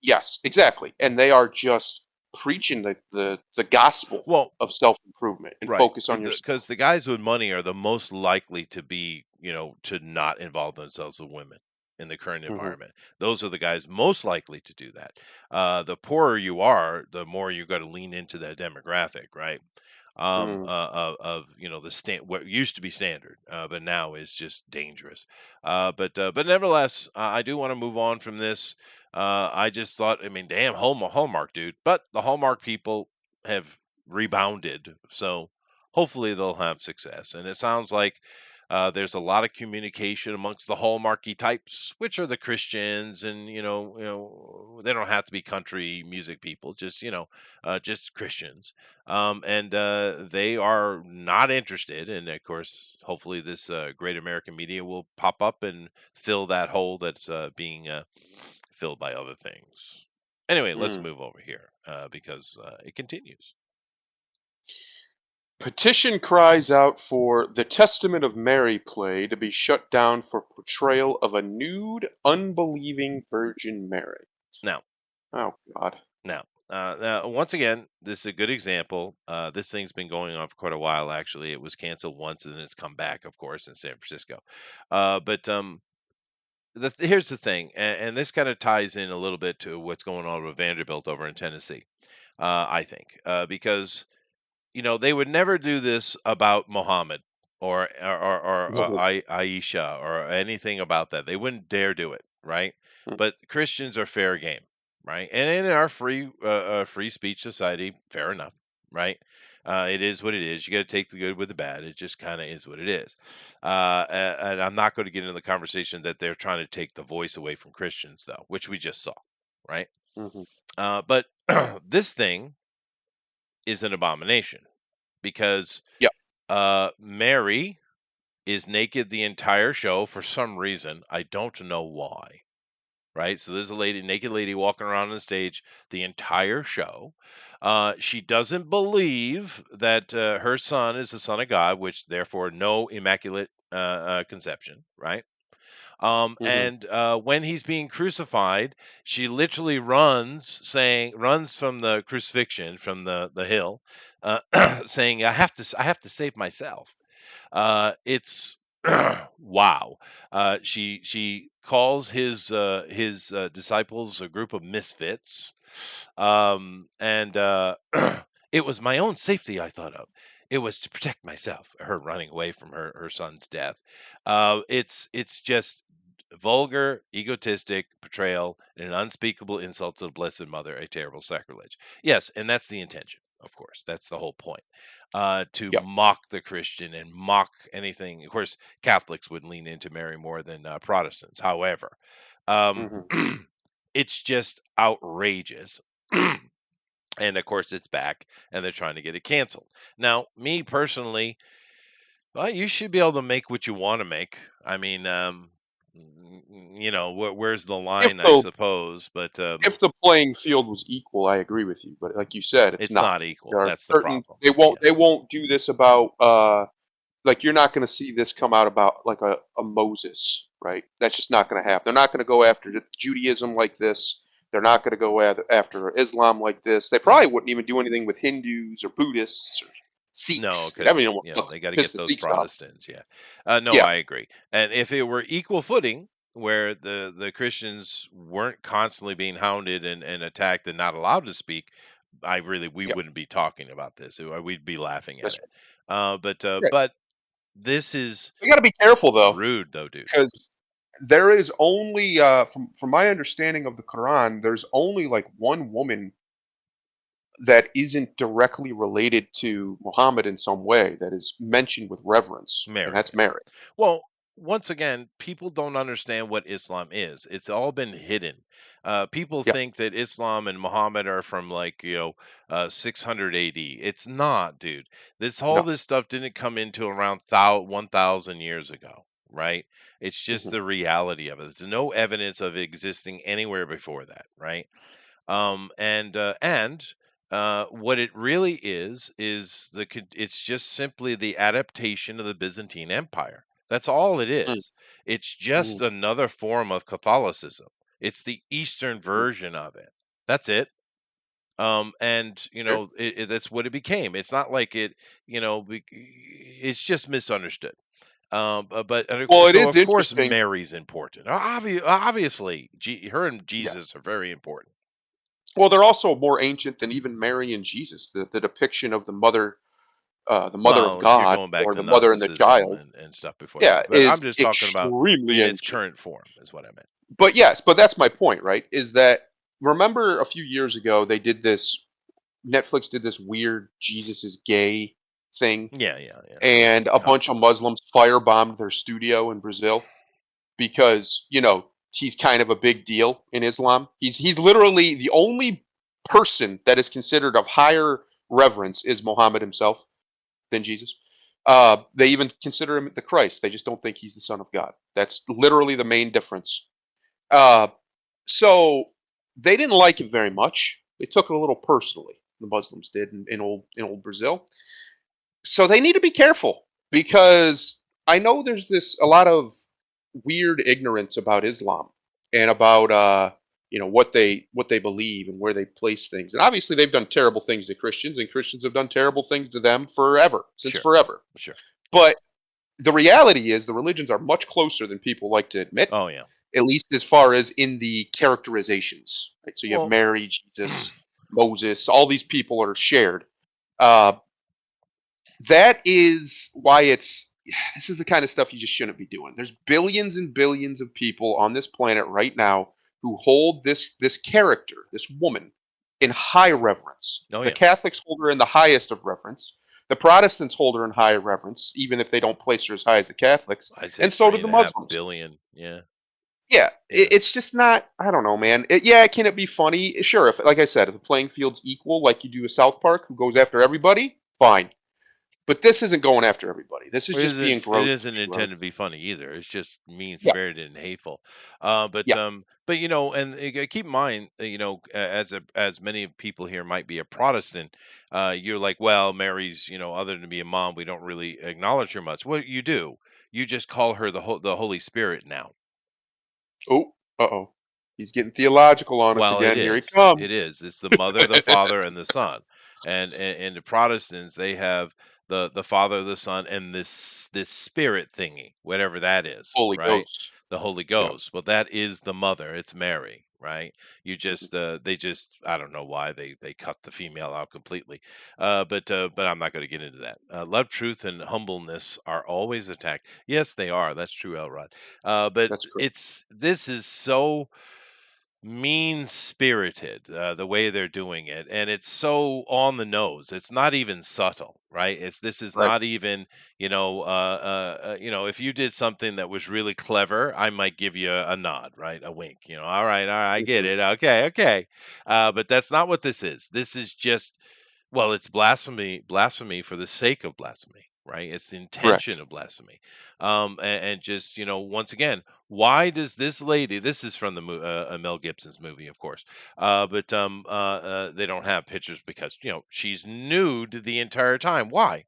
[SPEAKER 3] yes, exactly. And they are just preaching the gospel
[SPEAKER 1] Well,
[SPEAKER 3] of self-improvement and
[SPEAKER 1] right.
[SPEAKER 3] focus on
[SPEAKER 1] Because
[SPEAKER 3] yourself.
[SPEAKER 1] the guys with money are the most likely to be, to not involve themselves with women in the current
[SPEAKER 3] Mhm.
[SPEAKER 1] environment. Those are the guys most likely to do that. The poorer you are, the more you got to lean into that demographic, right?
[SPEAKER 3] Mm.
[SPEAKER 1] Of the what used to be standard, but now is just dangerous. But nevertheless, I do want to move on from this. I just thought, I mean, damn, Hallmark, dude. But the Hallmark people have rebounded, so hopefully they'll have success. And it sounds like There's a lot of communication amongst the hallmarky types, which are the Christians, and they don't have to be country music people, just Christians. And they are not interested. And of course, hopefully, this great American media will pop up and fill that hole that's being filled by other things. Anyway, let's
[SPEAKER 3] Mm.
[SPEAKER 1] move over here because it continues.
[SPEAKER 3] Petition cries out for the Testament of Mary play to be shut down for portrayal of a nude, unbelieving Virgin Mary.
[SPEAKER 1] Now,
[SPEAKER 3] Oh, God.
[SPEAKER 1] now, once again, this is a good example. This thing's been going on for quite a while, actually. It was canceled once and then it's come back, of course, in San Francisco. But here's the thing, and this kind of ties in a little bit to what's going on with Vanderbilt over in Tennessee, I think, because they would never do this about Muhammad or
[SPEAKER 3] Mhm.
[SPEAKER 1] Aisha or anything about that. They wouldn't dare do it, right?
[SPEAKER 3] Mm.
[SPEAKER 1] But Christians are fair game, right? And in our free speech society, fair enough, right? It is what it is. You got to take the good with the bad. It just kind of is what it is. And I'm not going to get into the conversation that they're trying to take the voice away from Christians, though, which we just saw, right?
[SPEAKER 3] Mhm.
[SPEAKER 1] But this thing is an abomination because
[SPEAKER 3] Yeah.
[SPEAKER 1] Mary is naked the entire show for some reason. I don't know why. Right? So there's a naked lady walking around on the stage the entire show. She doesn't believe that her son is the son of God, which therefore no immaculate conception, right?
[SPEAKER 3] Mhm.
[SPEAKER 1] And when he's being crucified, she literally runs from the crucifixion, from the hill, saying, I have to save myself." It's wow. She calls his disciples a group of misfits, and it was my own safety I thought of. It was to protect myself. Her running away from her son's death. It's just vulgar, egotistic portrayal and an unspeakable insult to the Blessed Mother, a terrible sacrilege. Yes, and that's the intention, of course. That's the whole point. To
[SPEAKER 3] Yeah.
[SPEAKER 1] mock the Christian and mock anything. Of course, Catholics would lean into Mary more than Protestants. However, um,
[SPEAKER 3] Mhm.
[SPEAKER 1] it's just outrageous. And of course, it's back, and they're trying to get it canceled. Now, me personally, well, you should be able to make what you want to make. I mean, where's the
[SPEAKER 3] If
[SPEAKER 1] line, I
[SPEAKER 3] the
[SPEAKER 1] suppose? But
[SPEAKER 3] if the playing field was equal, I agree with you. But like you said, it's
[SPEAKER 1] it's
[SPEAKER 3] not.
[SPEAKER 1] not equal.
[SPEAKER 3] There are
[SPEAKER 1] That's the
[SPEAKER 3] certain
[SPEAKER 1] problem.
[SPEAKER 3] they
[SPEAKER 1] Yeah.
[SPEAKER 3] won't do this about like you're not going to see this come out about like a Moses, right? That's just not going to happen. They're not going to go after Judaism like this. They're not going to go after Islam like this. They probably
[SPEAKER 1] No.
[SPEAKER 3] wouldn't even do anything with Hindus or Buddhists or
[SPEAKER 1] No,
[SPEAKER 3] Sikhs. I
[SPEAKER 1] because
[SPEAKER 3] mean, look,
[SPEAKER 1] they got to
[SPEAKER 3] piss
[SPEAKER 1] get
[SPEAKER 3] the
[SPEAKER 1] those
[SPEAKER 3] Sikhs off.
[SPEAKER 1] Protestants. Yeah. No,
[SPEAKER 3] Yeah,
[SPEAKER 1] I agree. And if it were equal footing, where the Christians weren't constantly being hounded and attacked and not allowed to speak, we
[SPEAKER 3] yeah,
[SPEAKER 1] wouldn't be talking about this. We'd be laughing at
[SPEAKER 3] that's
[SPEAKER 1] it. But
[SPEAKER 3] right.
[SPEAKER 1] but this is
[SPEAKER 3] We got to be careful though,
[SPEAKER 1] rude, though, dude.
[SPEAKER 3] because there is only from my understanding of the Quran, there's only like one woman that isn't directly related to Muhammad in some way that is mentioned with reverence, and
[SPEAKER 1] Mary.
[SPEAKER 3] that's Mary.
[SPEAKER 1] Well, once again, people don't understand what Islam is. It's all been hidden. People
[SPEAKER 3] Yeah,
[SPEAKER 1] think that Islam and Muhammad are from 600 AD. It's not, dude. All
[SPEAKER 3] no.
[SPEAKER 1] this stuff didn't come into around 1,000 years ago, right? It's just
[SPEAKER 3] Mhm,
[SPEAKER 1] the reality of it. There's no evidence of it existing anywhere before that, right? And what it really is it's just simply the adaptation of the Byzantine Empire. That's all it
[SPEAKER 3] mm,
[SPEAKER 1] is. It's just
[SPEAKER 3] mhm,
[SPEAKER 1] another form of Catholicism. It's the Eastern
[SPEAKER 3] mm.
[SPEAKER 1] version of it. That's it. And
[SPEAKER 3] Sure.
[SPEAKER 1] that's what it became. It's not like it's just misunderstood. But
[SPEAKER 3] Well, it
[SPEAKER 1] so
[SPEAKER 3] is
[SPEAKER 1] of course
[SPEAKER 3] interesting.
[SPEAKER 1] Mary's important. Obviously, her and
[SPEAKER 3] Yeah.
[SPEAKER 1] Jesus are very important.
[SPEAKER 3] Well, they're also more ancient than even Mary and Jesus. The depiction of the mother of
[SPEAKER 1] Well, you're
[SPEAKER 3] God,
[SPEAKER 1] going back
[SPEAKER 3] or
[SPEAKER 1] to
[SPEAKER 3] the mother and the
[SPEAKER 1] Gnosticism
[SPEAKER 3] child,
[SPEAKER 1] and stuff before
[SPEAKER 3] yeah,
[SPEAKER 1] that. But I'm
[SPEAKER 3] is
[SPEAKER 1] just talking about
[SPEAKER 3] extremely
[SPEAKER 1] in its
[SPEAKER 3] ancient.
[SPEAKER 1] current form, is what I meant.
[SPEAKER 3] But yes, but that's my point, right? Is that remember a few years ago they did this Netflix did this weird Jesus is gay thing,
[SPEAKER 1] Yeah.
[SPEAKER 3] and a bunch of
[SPEAKER 1] Concept.
[SPEAKER 3] Muslims firebombed their studio in Brazil because he's kind of a big deal in Islam. He's literally the only person that is considered of higher reverence is Muhammad himself than Jesus. They even consider him the Christ. They just don't think he's the Son of God. That's literally the main difference. Uh, so they didn't like it very much. They took it a little personally. The Muslims did in old Brazil. So they need to be careful because I know there's a lot of weird ignorance about Islam and about what they believe and where they place things. And obviously they've done terrible things to Christians, and Christians have done terrible things to them forever, since
[SPEAKER 1] Sure,
[SPEAKER 3] forever.
[SPEAKER 1] sure.
[SPEAKER 3] But the reality is the religions are much closer than people like to admit,
[SPEAKER 1] Oh yeah.
[SPEAKER 3] at least as far as in the characterizations. Right? So you have
[SPEAKER 1] Well,
[SPEAKER 3] Mary, Jesus, Moses, all these people are shared. Uh, that is why this is the kind of stuff you just shouldn't be doing. There's billions and billions of people on this planet right now who hold this character, this woman, in high reverence.
[SPEAKER 1] oh
[SPEAKER 3] The
[SPEAKER 1] yeah.
[SPEAKER 3] Catholics hold her in the highest of reverence. The Protestants hold her in high reverence, even if they don't place her as high as the Catholics,
[SPEAKER 1] I say
[SPEAKER 3] and so do
[SPEAKER 1] three
[SPEAKER 3] the
[SPEAKER 1] and a half
[SPEAKER 3] Muslims.
[SPEAKER 1] billion. Yeah,
[SPEAKER 3] Yeah,
[SPEAKER 1] yeah.
[SPEAKER 3] it's just not. I don't know, man. Yeah, can it be funny? Sure. If, like I said, if the playing field's equal, like you do with South Park, who goes after everybody, fine. But this isn't going after everybody. This is
[SPEAKER 1] It
[SPEAKER 3] just being
[SPEAKER 1] isn't. It
[SPEAKER 3] gross
[SPEAKER 1] isn't
[SPEAKER 3] to.
[SPEAKER 1] intended to be funny either. It's just mean
[SPEAKER 3] Yeah,
[SPEAKER 1] spirited and hateful.
[SPEAKER 3] yeah,
[SPEAKER 1] But and keep in mind, as many people here might be a Protestant, you're like, well, Mary's, other than be a mom, we don't really acknowledge her much. What you do, you just call her the Holy Spirit now.
[SPEAKER 3] oh, uh-oh. He's getting theological on us
[SPEAKER 1] Well, it
[SPEAKER 3] again. Here he
[SPEAKER 1] is.
[SPEAKER 3] comes.
[SPEAKER 1] It is. It's the Mother, the Father, and the Son. And the Protestants, they have the Father, the Son, and this Spirit thingy, whatever that is,
[SPEAKER 3] Holy
[SPEAKER 1] right?
[SPEAKER 3] Ghost.
[SPEAKER 1] The Holy
[SPEAKER 3] Yeah.
[SPEAKER 1] Ghost. Well, that is the Mother. It's Mary, right? You
[SPEAKER 3] Mhm.
[SPEAKER 1] just they just I don't know why they cut the female out completely. But I'm not going to get into that. Love, truth, and humbleness are always attacked. Yes, they are. That's true, Elrod. But
[SPEAKER 3] That's correct.
[SPEAKER 1] this is so mean spirited, the way they're doing it, and it's so on the nose. It's not even subtle, right? This is
[SPEAKER 3] Right.
[SPEAKER 1] not even, if you did something that was really clever, I might give you a nod, right? A wink, all right, I get
[SPEAKER 3] Mhm.
[SPEAKER 1] it, okay. But that's not what this is. This is just, well, it's blasphemy for the sake of blasphemy, right? It's the
[SPEAKER 3] Correct.
[SPEAKER 1] intention of blasphemy. And just, once again, why does this lady, this is from Mel Gibson's movie, of course, but they don't have pictures because, she's nude the entire time. Why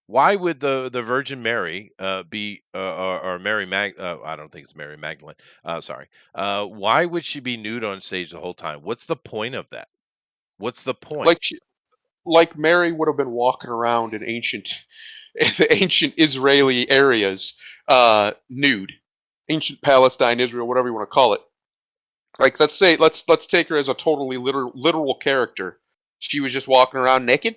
[SPEAKER 1] would the Virgin Mary be or Mary I don't think it's Mary Magdalene. Sorry. Why would she be nude on stage the whole time? What's the point of that? What's the point?
[SPEAKER 3] Like like Mary would have been walking around in ancient Israeli areas, nude, ancient Palestine, Israel, whatever you want to call it. Like let's take her as a totally literal character. She was just walking around naked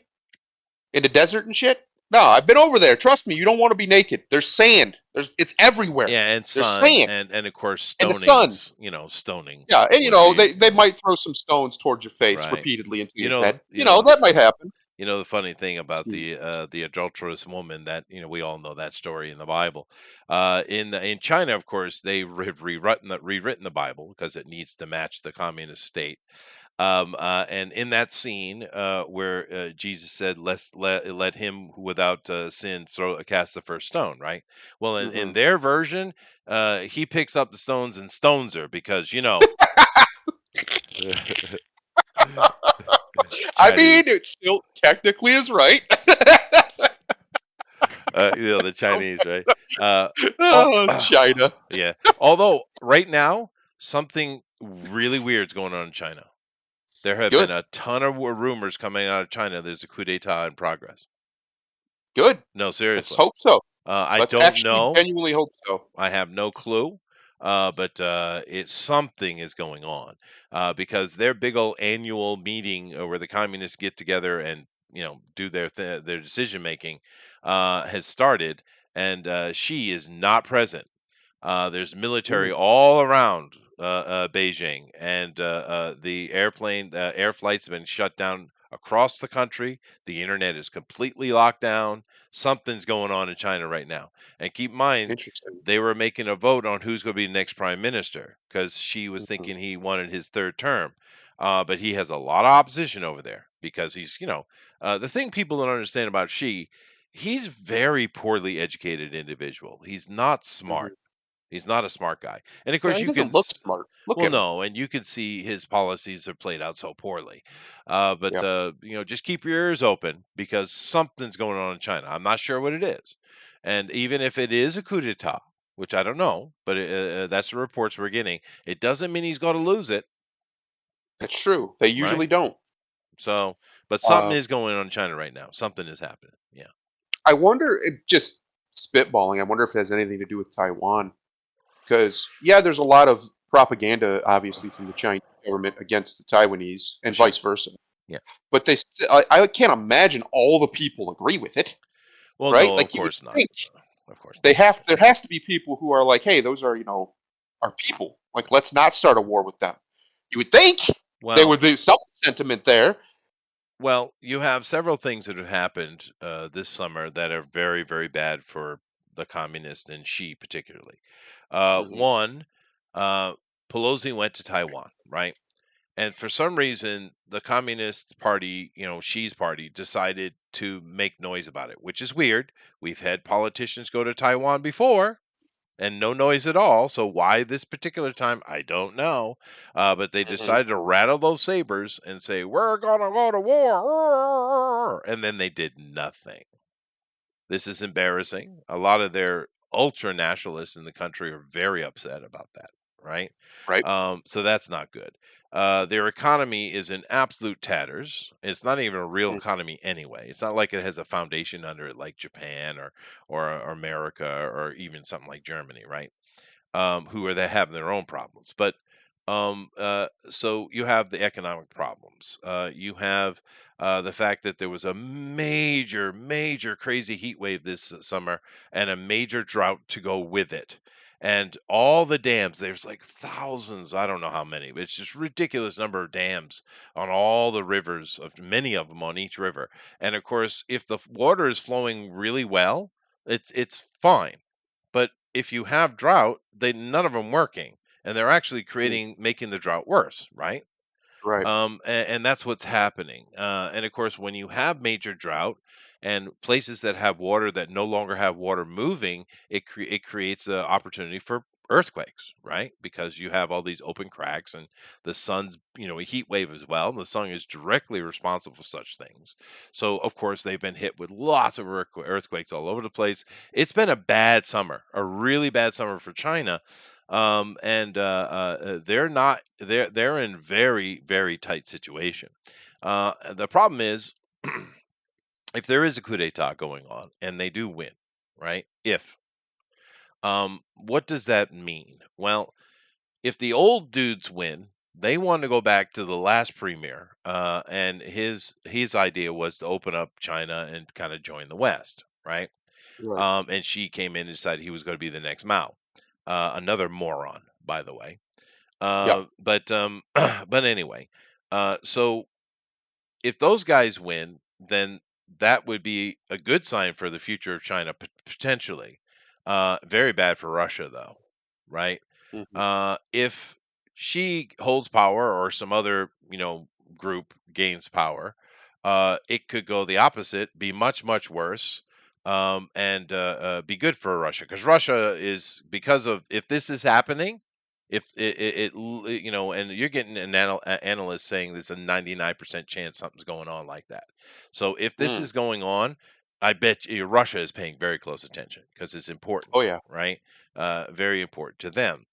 [SPEAKER 3] in the desert and shit. No, I've been over there. Trust me, you don't want to be naked. There's sand. It's everywhere.
[SPEAKER 1] Yeah, and
[SPEAKER 3] There's
[SPEAKER 1] sun,
[SPEAKER 3] sand
[SPEAKER 1] and of course
[SPEAKER 3] and the sun.
[SPEAKER 1] stonings. Stoning
[SPEAKER 3] Yeah, and
[SPEAKER 1] would be,
[SPEAKER 3] they might throw some stones towards your face
[SPEAKER 1] right.
[SPEAKER 3] repeatedly until
[SPEAKER 1] You
[SPEAKER 3] you're
[SPEAKER 1] know,
[SPEAKER 3] dead.
[SPEAKER 1] you know,
[SPEAKER 3] That might happen.
[SPEAKER 1] the funny thing about
[SPEAKER 3] Jeez.
[SPEAKER 1] the adulterous woman, that we all know that story in the Bible. In China, of course, they have rewritten the Bible because it needs to match the communist state. And in that scene where Jesus said, let him who without sin cast the first stone, right? Well, in
[SPEAKER 3] Hmm.
[SPEAKER 1] their version, he picks up the stones and stones her because
[SPEAKER 3] I mean,
[SPEAKER 1] Chinese,
[SPEAKER 3] it still technically is right.
[SPEAKER 1] the
[SPEAKER 3] So,
[SPEAKER 1] Chinese, right? Uh, oh,
[SPEAKER 3] oh, China.
[SPEAKER 1] yeah. Although right now something really weird's going on in China. There have been
[SPEAKER 3] Good,
[SPEAKER 1] a ton of rumors coming out of China. There's a coup d'état in progress.
[SPEAKER 3] good.
[SPEAKER 1] No,
[SPEAKER 3] Let's
[SPEAKER 1] seriously.
[SPEAKER 3] hope so.
[SPEAKER 1] I
[SPEAKER 3] Let's
[SPEAKER 1] don't
[SPEAKER 3] actually
[SPEAKER 1] know.
[SPEAKER 3] genuinely hope so.
[SPEAKER 1] I have no clue. But it's something is going on because their big old annual meeting where the communists get together and do their decision making has started, and she is not present. There's military
[SPEAKER 3] Mm,
[SPEAKER 1] all around Beijing, and the air flights have been shut down across the country. The internet is completely locked down. Something's going on in China right now. And keep in mind,
[SPEAKER 3] Interesting.
[SPEAKER 1] they were making a vote on who's going to be the next prime minister because Xi was
[SPEAKER 3] Mhm.
[SPEAKER 1] thinking he wanted his third term. But he has a lot of opposition over there because he's, the thing people don't understand about Xi, he's very poorly educated individual. He's not smart.
[SPEAKER 3] Mhm.
[SPEAKER 1] He's not a smart guy. And of
[SPEAKER 3] Yeah,
[SPEAKER 1] course,
[SPEAKER 3] he
[SPEAKER 1] you can
[SPEAKER 3] doesn't look smart. Look
[SPEAKER 1] well,
[SPEAKER 3] at him.
[SPEAKER 1] no, and you can see his policies are played out so poorly. But
[SPEAKER 3] Yeah.
[SPEAKER 1] just keep your ears open because something's going on in China. I'm not sure what it is, and even if it is a coup d'état, which I don't know, but that's the reports we're getting. It doesn't mean he's going to lose it,
[SPEAKER 3] That's true. They
[SPEAKER 1] right?
[SPEAKER 3] usually don't.
[SPEAKER 1] So, but something
[SPEAKER 3] Uh,
[SPEAKER 1] is going on in China right now. Something is happening. Yeah.
[SPEAKER 3] I wonder, just spitballing, I wonder if it has anything to do with Taiwan. Because, yeah, there's a lot of propaganda, obviously, from the Chinese government against the Taiwanese and
[SPEAKER 1] Sure.
[SPEAKER 3] vice versa.
[SPEAKER 1] Yeah.
[SPEAKER 3] But I can't imagine all the people agree with it,
[SPEAKER 1] Well,
[SPEAKER 3] right?
[SPEAKER 1] no, of
[SPEAKER 3] Like, you would
[SPEAKER 1] course not.
[SPEAKER 3] think
[SPEAKER 1] Of course
[SPEAKER 3] they
[SPEAKER 1] not.
[SPEAKER 3] have, there has to be people who are like, hey, those are, our people. Like, let's not start a war with them. You would think there
[SPEAKER 1] Well,
[SPEAKER 3] would be some sentiment there.
[SPEAKER 1] Well, you have several things that have happened this summer that are very, very bad for the communists and Xi particularly.
[SPEAKER 3] Hmm.
[SPEAKER 1] One, uh, Pelosi went to Taiwan, right? And for some reason, the Communist Party, Xi's party, decided to make noise about it, which is weird. We've had politicians go to Taiwan before, and no noise at all. So why this particular time, I don't know. But they
[SPEAKER 3] Hmm.
[SPEAKER 1] decided to rattle those sabers and say we're gonna go to war, and then they did nothing. This is embarrassing. A lot of their ultra nationalists in the country are very upset about that, right?
[SPEAKER 3] Right.
[SPEAKER 1] So that's not good. Their economy is in absolute tatters. It's not even a real
[SPEAKER 3] Mm.
[SPEAKER 1] economy anyway. It's not like it has a foundation under it like Japan or America or even something like Germany, right? Who are they having their own problems. But so you have the economic problems. You have the fact that there was a major, major crazy heat wave this summer and a major drought to go with it. And all the dams, there's like thousands, I don't know how many, but it's just ridiculous number of dams on all the rivers, of many of them on each river. And of course, if the water is flowing really well, it's fine. But if you have drought, they none of them working, and they're actually
[SPEAKER 3] Mm.
[SPEAKER 1] making the drought worse, right?
[SPEAKER 3] Right.
[SPEAKER 1] And that's what's happening. And of course, when you have major drought and places that have water that no longer have water moving, it creates an opportunity for earthquakes, right? Because you have all these open cracks and the sun's, a heat wave as well. And the sun is directly responsible for such things. So, of course, they've been hit with lots of earthquakes all over the place. It's been a bad summer, a really bad summer for China, and they're not they're in very, very tight situation. The problem is if there is a coup d'état going on and they do win, right? If what does that mean? Well, if the old dudes win, they want to go back to the last premier, and his idea was to open up China and kind of join the West, right?
[SPEAKER 3] Right.
[SPEAKER 1] And she came in and decided he was going to be the next Mao, another moron, by the way.
[SPEAKER 3] Yeah.
[SPEAKER 1] But anyway, so if those guys win, then that would be a good sign for the future of China potentially. Very bad for Russia though, right?
[SPEAKER 3] Hmm.
[SPEAKER 1] If she holds power or some other group gains power, it could go the opposite, be much much worse, and be good for Russia because Russia is because of if this is happening, if and you're getting an analyst saying there's a 99% chance something's going on like that. So if this
[SPEAKER 3] Mm.
[SPEAKER 1] is going on, I bet you Russia is paying very close attention because it's important,
[SPEAKER 3] Oh, yeah.
[SPEAKER 1] right? Very important to them.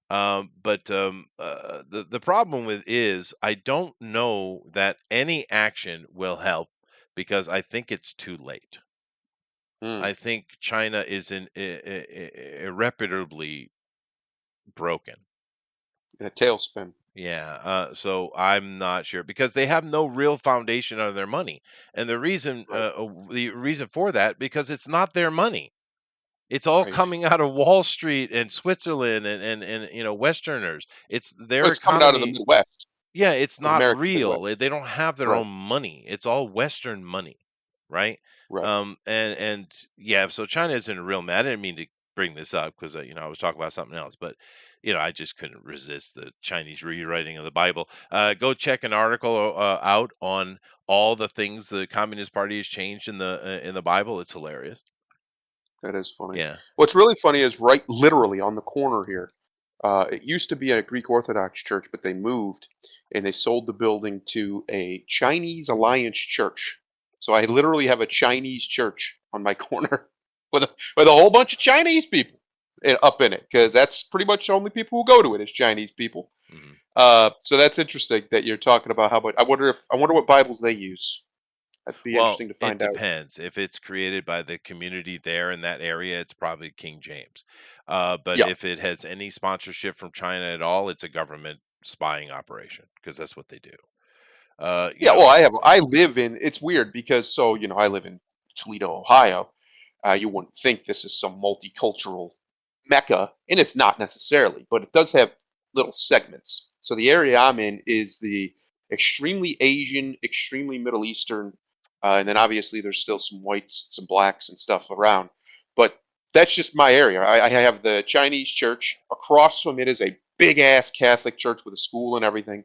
[SPEAKER 1] But the problem with is I don't know that any action will help because I think it's too late.
[SPEAKER 3] Mm.
[SPEAKER 1] I think China is irreparably broken.
[SPEAKER 3] In a tailspin.
[SPEAKER 1] Yeah, so I'm not sure because they have no real foundation of their money, and
[SPEAKER 3] Right.
[SPEAKER 1] the reason for that because it's not their money. It's all
[SPEAKER 3] Right.
[SPEAKER 1] coming out of Wall Street and Switzerland and Westerners. It's
[SPEAKER 3] Well,
[SPEAKER 1] their
[SPEAKER 3] it's coming out of the
[SPEAKER 1] economy.
[SPEAKER 3] Midwest.
[SPEAKER 1] Yeah, it's
[SPEAKER 3] But
[SPEAKER 1] not
[SPEAKER 3] America's Midwest.
[SPEAKER 1] real. They don't have their
[SPEAKER 3] Right.
[SPEAKER 1] own money. It's all Western money, right?
[SPEAKER 3] Right.
[SPEAKER 1] And yeah, so China isn't real mad. I didn't mean to bring this up because I was talking about something else, but I just couldn't resist the Chinese rewriting of the Bible. Go check an article out on all the things the Communist Party has changed in the Bible. It's hilarious.
[SPEAKER 3] That is funny.
[SPEAKER 1] Yeah.
[SPEAKER 3] What's really funny is right literally on the corner here. It used to be a Greek Orthodox church, but they moved and they sold the building to a Chinese Alliance church. So I literally have a Chinese church on my corner with a whole bunch of Chinese people up in it because that's pretty much the only people who go to it is Chinese people.
[SPEAKER 1] Mhm.
[SPEAKER 3] So that's interesting that you're talking about how much. I wonder what Bibles they use. That'd be
[SPEAKER 1] Well,
[SPEAKER 3] interesting to
[SPEAKER 1] it
[SPEAKER 3] find out.
[SPEAKER 1] depends. If it's created by the community there in that area, it's probably King James. But
[SPEAKER 3] Yeah.
[SPEAKER 1] if it has any sponsorship from China at all, it's a government spying operation because that's what they do. Uh, you
[SPEAKER 3] Yeah,
[SPEAKER 1] know,
[SPEAKER 3] well, I live in it's weird because I live in Toledo, Ohio. You wouldn't think this is some multicultural mecca, and it's not necessarily, but it does have little segments. So the area I'm in is the extremely Asian, extremely Middle Eastern, and then obviously there's still some whites, some blacks, and stuff around. But that's just my area. I have the Chinese church across from it is a big ass Catholic church with a school and everything,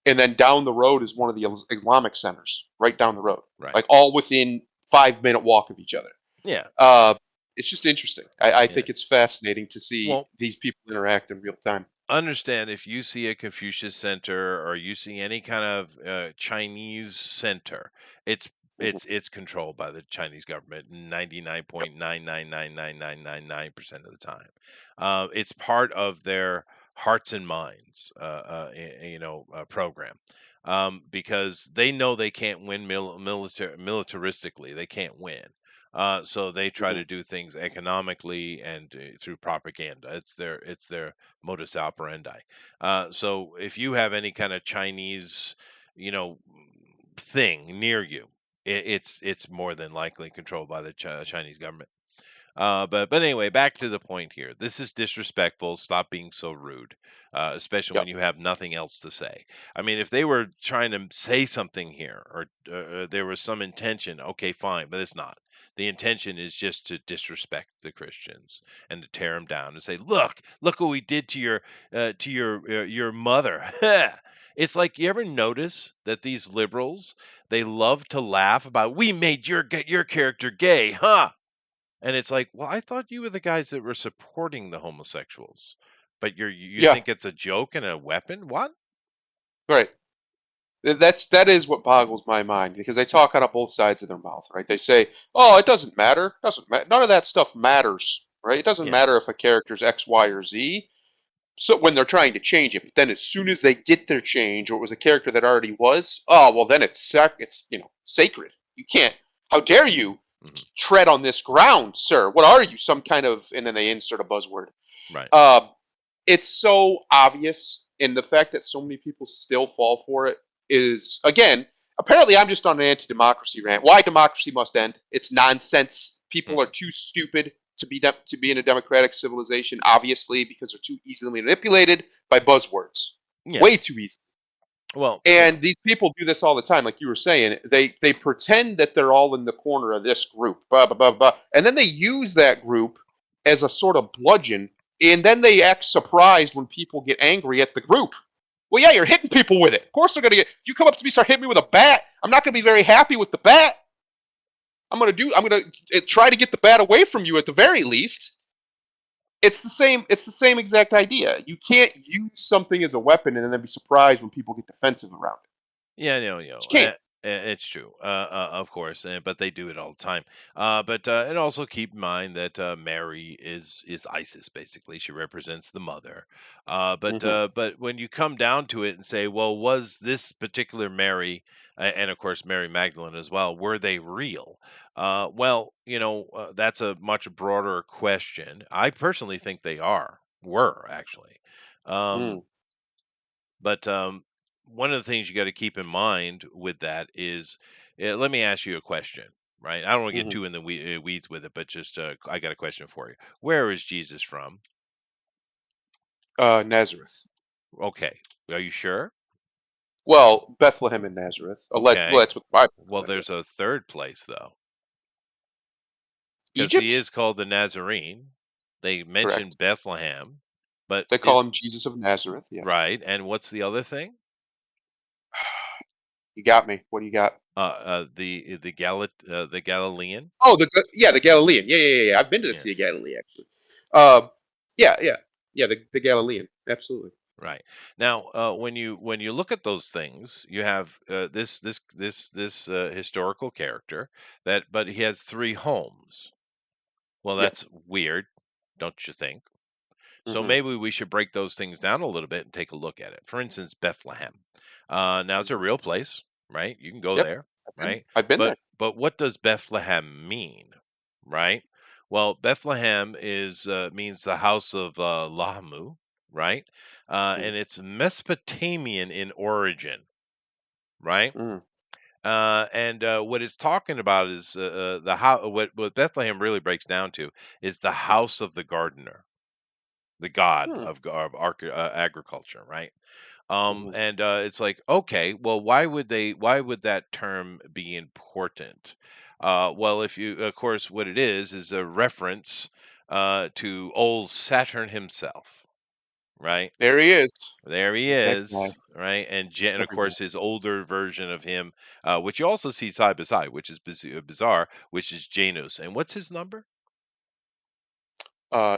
[SPEAKER 3] and then down the road is one of the Islamic centers, right down the road,
[SPEAKER 1] right.
[SPEAKER 3] like all within 5 minute walk of each other.
[SPEAKER 1] Yeah.
[SPEAKER 3] Uh, it's just interesting. I
[SPEAKER 1] Yeah.
[SPEAKER 3] think it's fascinating to see
[SPEAKER 1] Well,
[SPEAKER 3] these people interact in real time.
[SPEAKER 1] understand if you see a Confucius Center or you see any kind of Chinese center, it's
[SPEAKER 3] Hmm.
[SPEAKER 1] it's controlled by the Chinese government 99.9999999% of the time. It's part of their hearts and minds, program. Because they know they can't win militaristically, they can't win. So they try
[SPEAKER 3] Hmm.
[SPEAKER 1] to do things economically and through propaganda. It's their modus operandi. So if you have any kind of Chinese, you know, thing near you, it's more than likely controlled by the Chinese government. But anyway, back to the point here. This is disrespectful. Stop being so rude, especially
[SPEAKER 3] Yep.
[SPEAKER 1] when you have nothing else to say. I mean, if they were trying to say something here or there was some intention, okay, fine, but it's not. The intention is just to disrespect the Christians and to tear them down and say, look what we did to your mother." It's like, you ever notice that these liberals, they love to laugh about, "We made your character gay, huh?" And it's like, well, I thought you were the guys that were supporting the homosexuals, but you
[SPEAKER 3] Yeah.
[SPEAKER 1] think it's a joke and a weapon? What?
[SPEAKER 3] Right. That is what boggles my mind because they talk out of both sides of their mouth, right? They say, "Oh, it doesn't matter. Doesn't matter. None of that stuff matters, right? It doesn't
[SPEAKER 1] Yeah,
[SPEAKER 3] matter if a character's X, Y, or Z." So when they're trying to change it, but then as soon as they get their change, or it was a character that already was, oh well, then it's sacred. You can't. How dare you
[SPEAKER 1] hmm,
[SPEAKER 3] tread on this ground, sir? What are you? Some kind of? And then they insert a buzzword.
[SPEAKER 1] right.
[SPEAKER 3] Um, it's so obvious, and the fact that so many people still fall for it is again. Apparently, I'm just on an anti-democracy rant. Why democracy must end? It's nonsense. People are
[SPEAKER 1] Hmm.
[SPEAKER 3] too stupid to be in a democratic civilization, obviously, because they're too easily manipulated by buzzwords.
[SPEAKER 1] Yeah.
[SPEAKER 3] Way too easy.
[SPEAKER 1] Well,
[SPEAKER 3] And these people do this all the time, like you were saying. They pretend that they're all in the corner of this group, blah blah blah blah, and then they use that group as a sort of bludgeon, and then they act surprised when people get angry at the group. Well, yeah, you're hitting people with it. Of course they're gonna get. If you come up to me, and start hitting me with a bat, I'm not gonna be very happy with the bat. I'm gonna try to get the bat away from you at the very least. It's the same exact idea. You can't use something as a weapon and then be surprised when people get defensive around it.
[SPEAKER 1] yeah,
[SPEAKER 3] You can't.
[SPEAKER 1] it's true, of course, but they do it all the time. But and also keep in mind that Mary is Isis, basically. She represents the mother.
[SPEAKER 3] Hmm.
[SPEAKER 1] But when you come down to it and say, well, was this particular Mary, and of course Mary Magdalene as well, were they real? Well, that's a much broader question. I personally think they were actually. Um,
[SPEAKER 3] Mm,
[SPEAKER 1] but one of the things you got to keep in mind with that is, let me ask you a question, right? I don't want to get
[SPEAKER 3] hmm.
[SPEAKER 1] too in the weeds with it, but just I got a question for you. Where is Jesus from?
[SPEAKER 3] Nazareth.
[SPEAKER 1] Okay, are you sure?
[SPEAKER 3] Well, Bethlehem and Nazareth. Well,
[SPEAKER 1] Okay.
[SPEAKER 3] that's what the Bible
[SPEAKER 1] Well,
[SPEAKER 3] says.
[SPEAKER 1] there's a third place though, because he
[SPEAKER 3] Egypt?
[SPEAKER 1] is called the Nazarene. They mention
[SPEAKER 3] Correct.
[SPEAKER 1] Bethlehem, but
[SPEAKER 3] They
[SPEAKER 1] it
[SPEAKER 3] call him Jesus of Nazareth. Yeah.
[SPEAKER 1] right. And what's the other thing?
[SPEAKER 3] You got me. What do you got?
[SPEAKER 1] The Galilean.
[SPEAKER 3] Oh, the Galilean. Yeah. I've been to the
[SPEAKER 1] Yeah.
[SPEAKER 3] Sea of Galilee actually. Um, yeah. The Galilean. Absolutely.
[SPEAKER 1] Right. Now, when you look at those things, you have this historical character but he has three homes. Well,
[SPEAKER 3] Yeah.
[SPEAKER 1] that's weird, don't you think? So
[SPEAKER 3] Hmm.
[SPEAKER 1] maybe we should break those things down a little bit and take a look at it. For instance, Bethlehem. Now it's a
[SPEAKER 3] Hmm.
[SPEAKER 1] real place, right? You can go
[SPEAKER 3] Yep.
[SPEAKER 1] there,
[SPEAKER 3] I've been.
[SPEAKER 1] right?
[SPEAKER 3] I've been
[SPEAKER 1] But
[SPEAKER 3] there.
[SPEAKER 1] but what does Bethlehem mean, right? Well, Bethlehem is means the house of Lahmu, right?
[SPEAKER 3] Mm,
[SPEAKER 1] And it's Mesopotamian in origin, right?
[SPEAKER 3] mm,
[SPEAKER 1] And what it's talking about is the how what Bethlehem really breaks down to is the house of the gardener, the god
[SPEAKER 3] mm,
[SPEAKER 1] of agriculture, right?
[SPEAKER 3] mhm.
[SPEAKER 1] And it's like, okay, well, why would that term be important? Well, if you, of course, what it is a reference to old Saturn himself, right?
[SPEAKER 3] There he is.
[SPEAKER 1] There he
[SPEAKER 3] That guy.
[SPEAKER 1] is, right? And of
[SPEAKER 3] Everywhere.
[SPEAKER 1] course his older version of him, which you also see side by side, which is bizarre, which is Janus. And what's his number?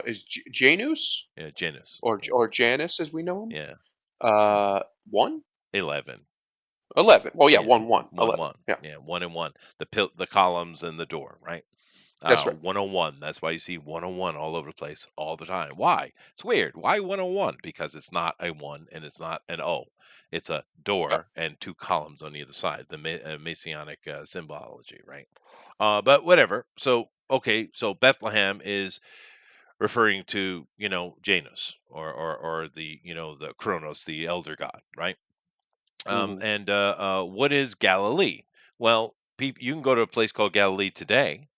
[SPEAKER 3] Is Janus
[SPEAKER 1] Yeah, Janus. Yeah,
[SPEAKER 3] or Janus as we know him?
[SPEAKER 1] yeah.
[SPEAKER 3] 1?
[SPEAKER 1] 11.
[SPEAKER 3] 11. Well, yeah,
[SPEAKER 1] Yeah,
[SPEAKER 3] 1-1.
[SPEAKER 1] 1
[SPEAKER 3] 11.
[SPEAKER 1] 1.
[SPEAKER 3] Yeah,
[SPEAKER 1] Yeah, 1 and 1. The columns and the door, right?
[SPEAKER 3] that's right.
[SPEAKER 1] 101. That's why you see 101 all over the place all the time. Why? It's weird. Why 101? Because it's not a 1 and it's not an O. It's a
[SPEAKER 3] Yep.
[SPEAKER 1] door and two columns on either side, the Messianic symbology, right? But whatever. So, okay, so Bethlehem is referring to, Janus or the, the Kronos, the elder god, right?
[SPEAKER 3] Hmm.
[SPEAKER 1] And what is Galilee? Well, you can go to a place called Galilee today,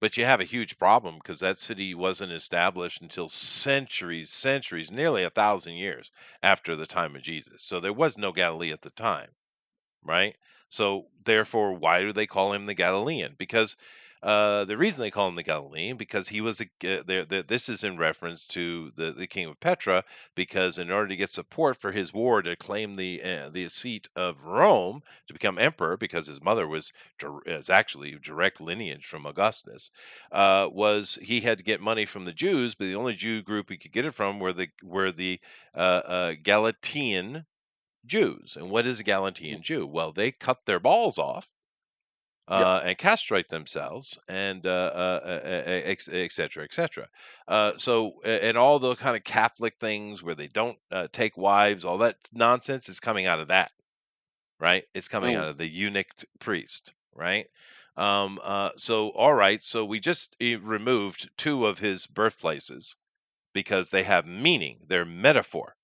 [SPEAKER 1] but you have a huge problem because that city wasn't established until centuries, nearly 1,000 years after the time of Jesus. So there was no Galilee at the time, right? So therefore, why do they call him the Galilean? Because the reason they call him the Galilean because he was this is in reference to the king of Petra because in order to get support for his war to claim the seat of Rome to become emperor because his mother is actually direct lineage from Augustus was he had to get money from the Jews, but the only Jew group he could get it from were the Galatian Jews. And what is a Galatian Jew? Well, they cut their balls off
[SPEAKER 3] Yep.
[SPEAKER 1] and castrate themselves, and et cetera, et cetera. And all the kind of Catholic things where they don't take wives, all that nonsense is coming out of that, right? It's coming
[SPEAKER 3] Mm,
[SPEAKER 1] out of the eunuch priest, right? So, all right, so we just removed two of his birthplaces because they have meaning, they're metaphor,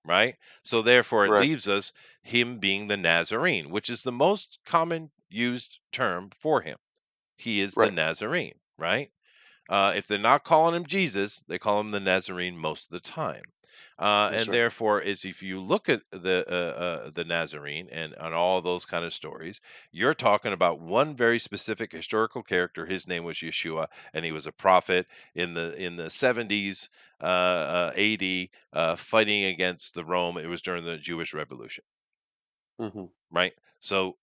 [SPEAKER 1] right? So therefore, it
[SPEAKER 3] right.
[SPEAKER 1] leaves us him being the Nazarene, which is the most common used term for him. He is the
[SPEAKER 3] Right.
[SPEAKER 1] Nazarene, right? If they're not calling him Jesus, they call him the Nazarene most of the time.
[SPEAKER 3] Yes,
[SPEAKER 1] And
[SPEAKER 3] sir.
[SPEAKER 1] therefore, is if you look at the Nazarene and on all those kind of stories, you're talking about one very specific historical character. His name was Yeshua, and he was a prophet in the 70s AD, fighting against the Rome. It was during the Jewish Revolution,
[SPEAKER 3] Hmm.
[SPEAKER 1] right? So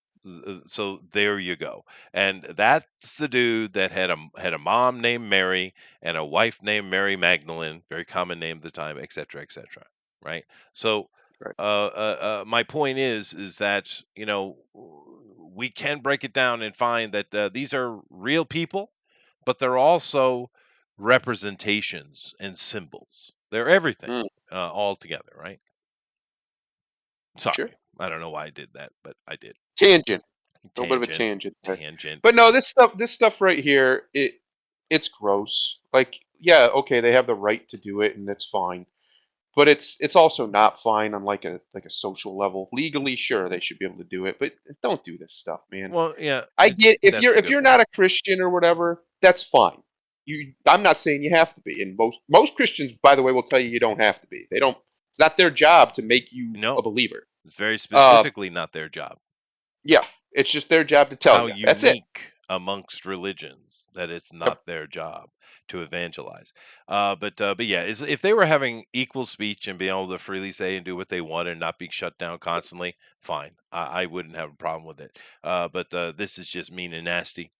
[SPEAKER 1] there you go. And that's the dude that had a mom named Mary and a wife named Mary Magdalene, very common name at the time, et cetera, et cetera. Right. So
[SPEAKER 3] Right.
[SPEAKER 1] my point is that we can break it down and find that these are real people, but they're also representations and symbols. They're everything
[SPEAKER 3] Mm,
[SPEAKER 1] all together, right?
[SPEAKER 3] sure.
[SPEAKER 1] Sorry, I don't know why I did that, but I did.
[SPEAKER 3] Tangent. A little bit of a
[SPEAKER 1] Tangent,
[SPEAKER 3] tangent there.
[SPEAKER 1] tangent.
[SPEAKER 3] But no, this stuff right here, it's gross. Like, yeah, okay, they have the right to do it, and that's fine. But it's also not fine on like a social level. Legally, sure, they should be able to do it, but don't do this stuff, man.
[SPEAKER 1] Well, yeah,
[SPEAKER 3] I get if
[SPEAKER 1] that's
[SPEAKER 3] you're
[SPEAKER 1] a
[SPEAKER 3] if
[SPEAKER 1] good
[SPEAKER 3] you're
[SPEAKER 1] point.
[SPEAKER 3] not a Christian or whatever, that's fine. I'm not saying you have to be, and most Christians, by the way, will tell you you don't have to be. They don't. It's not their job to make you a
[SPEAKER 1] No,
[SPEAKER 3] believer.
[SPEAKER 1] it's very
[SPEAKER 3] Uh,
[SPEAKER 1] specifically not their job.
[SPEAKER 3] yeah, it's just their job to tell
[SPEAKER 1] How
[SPEAKER 3] you. That's it.
[SPEAKER 1] unique amongst religions that it's
[SPEAKER 3] Yep.
[SPEAKER 1] not their job to evangelize. But yeah, if they were having equal speech and being able to freely say and do what they want and not being shut down constantly, fine. I wouldn't have a problem with it. But this is just mean and nasty.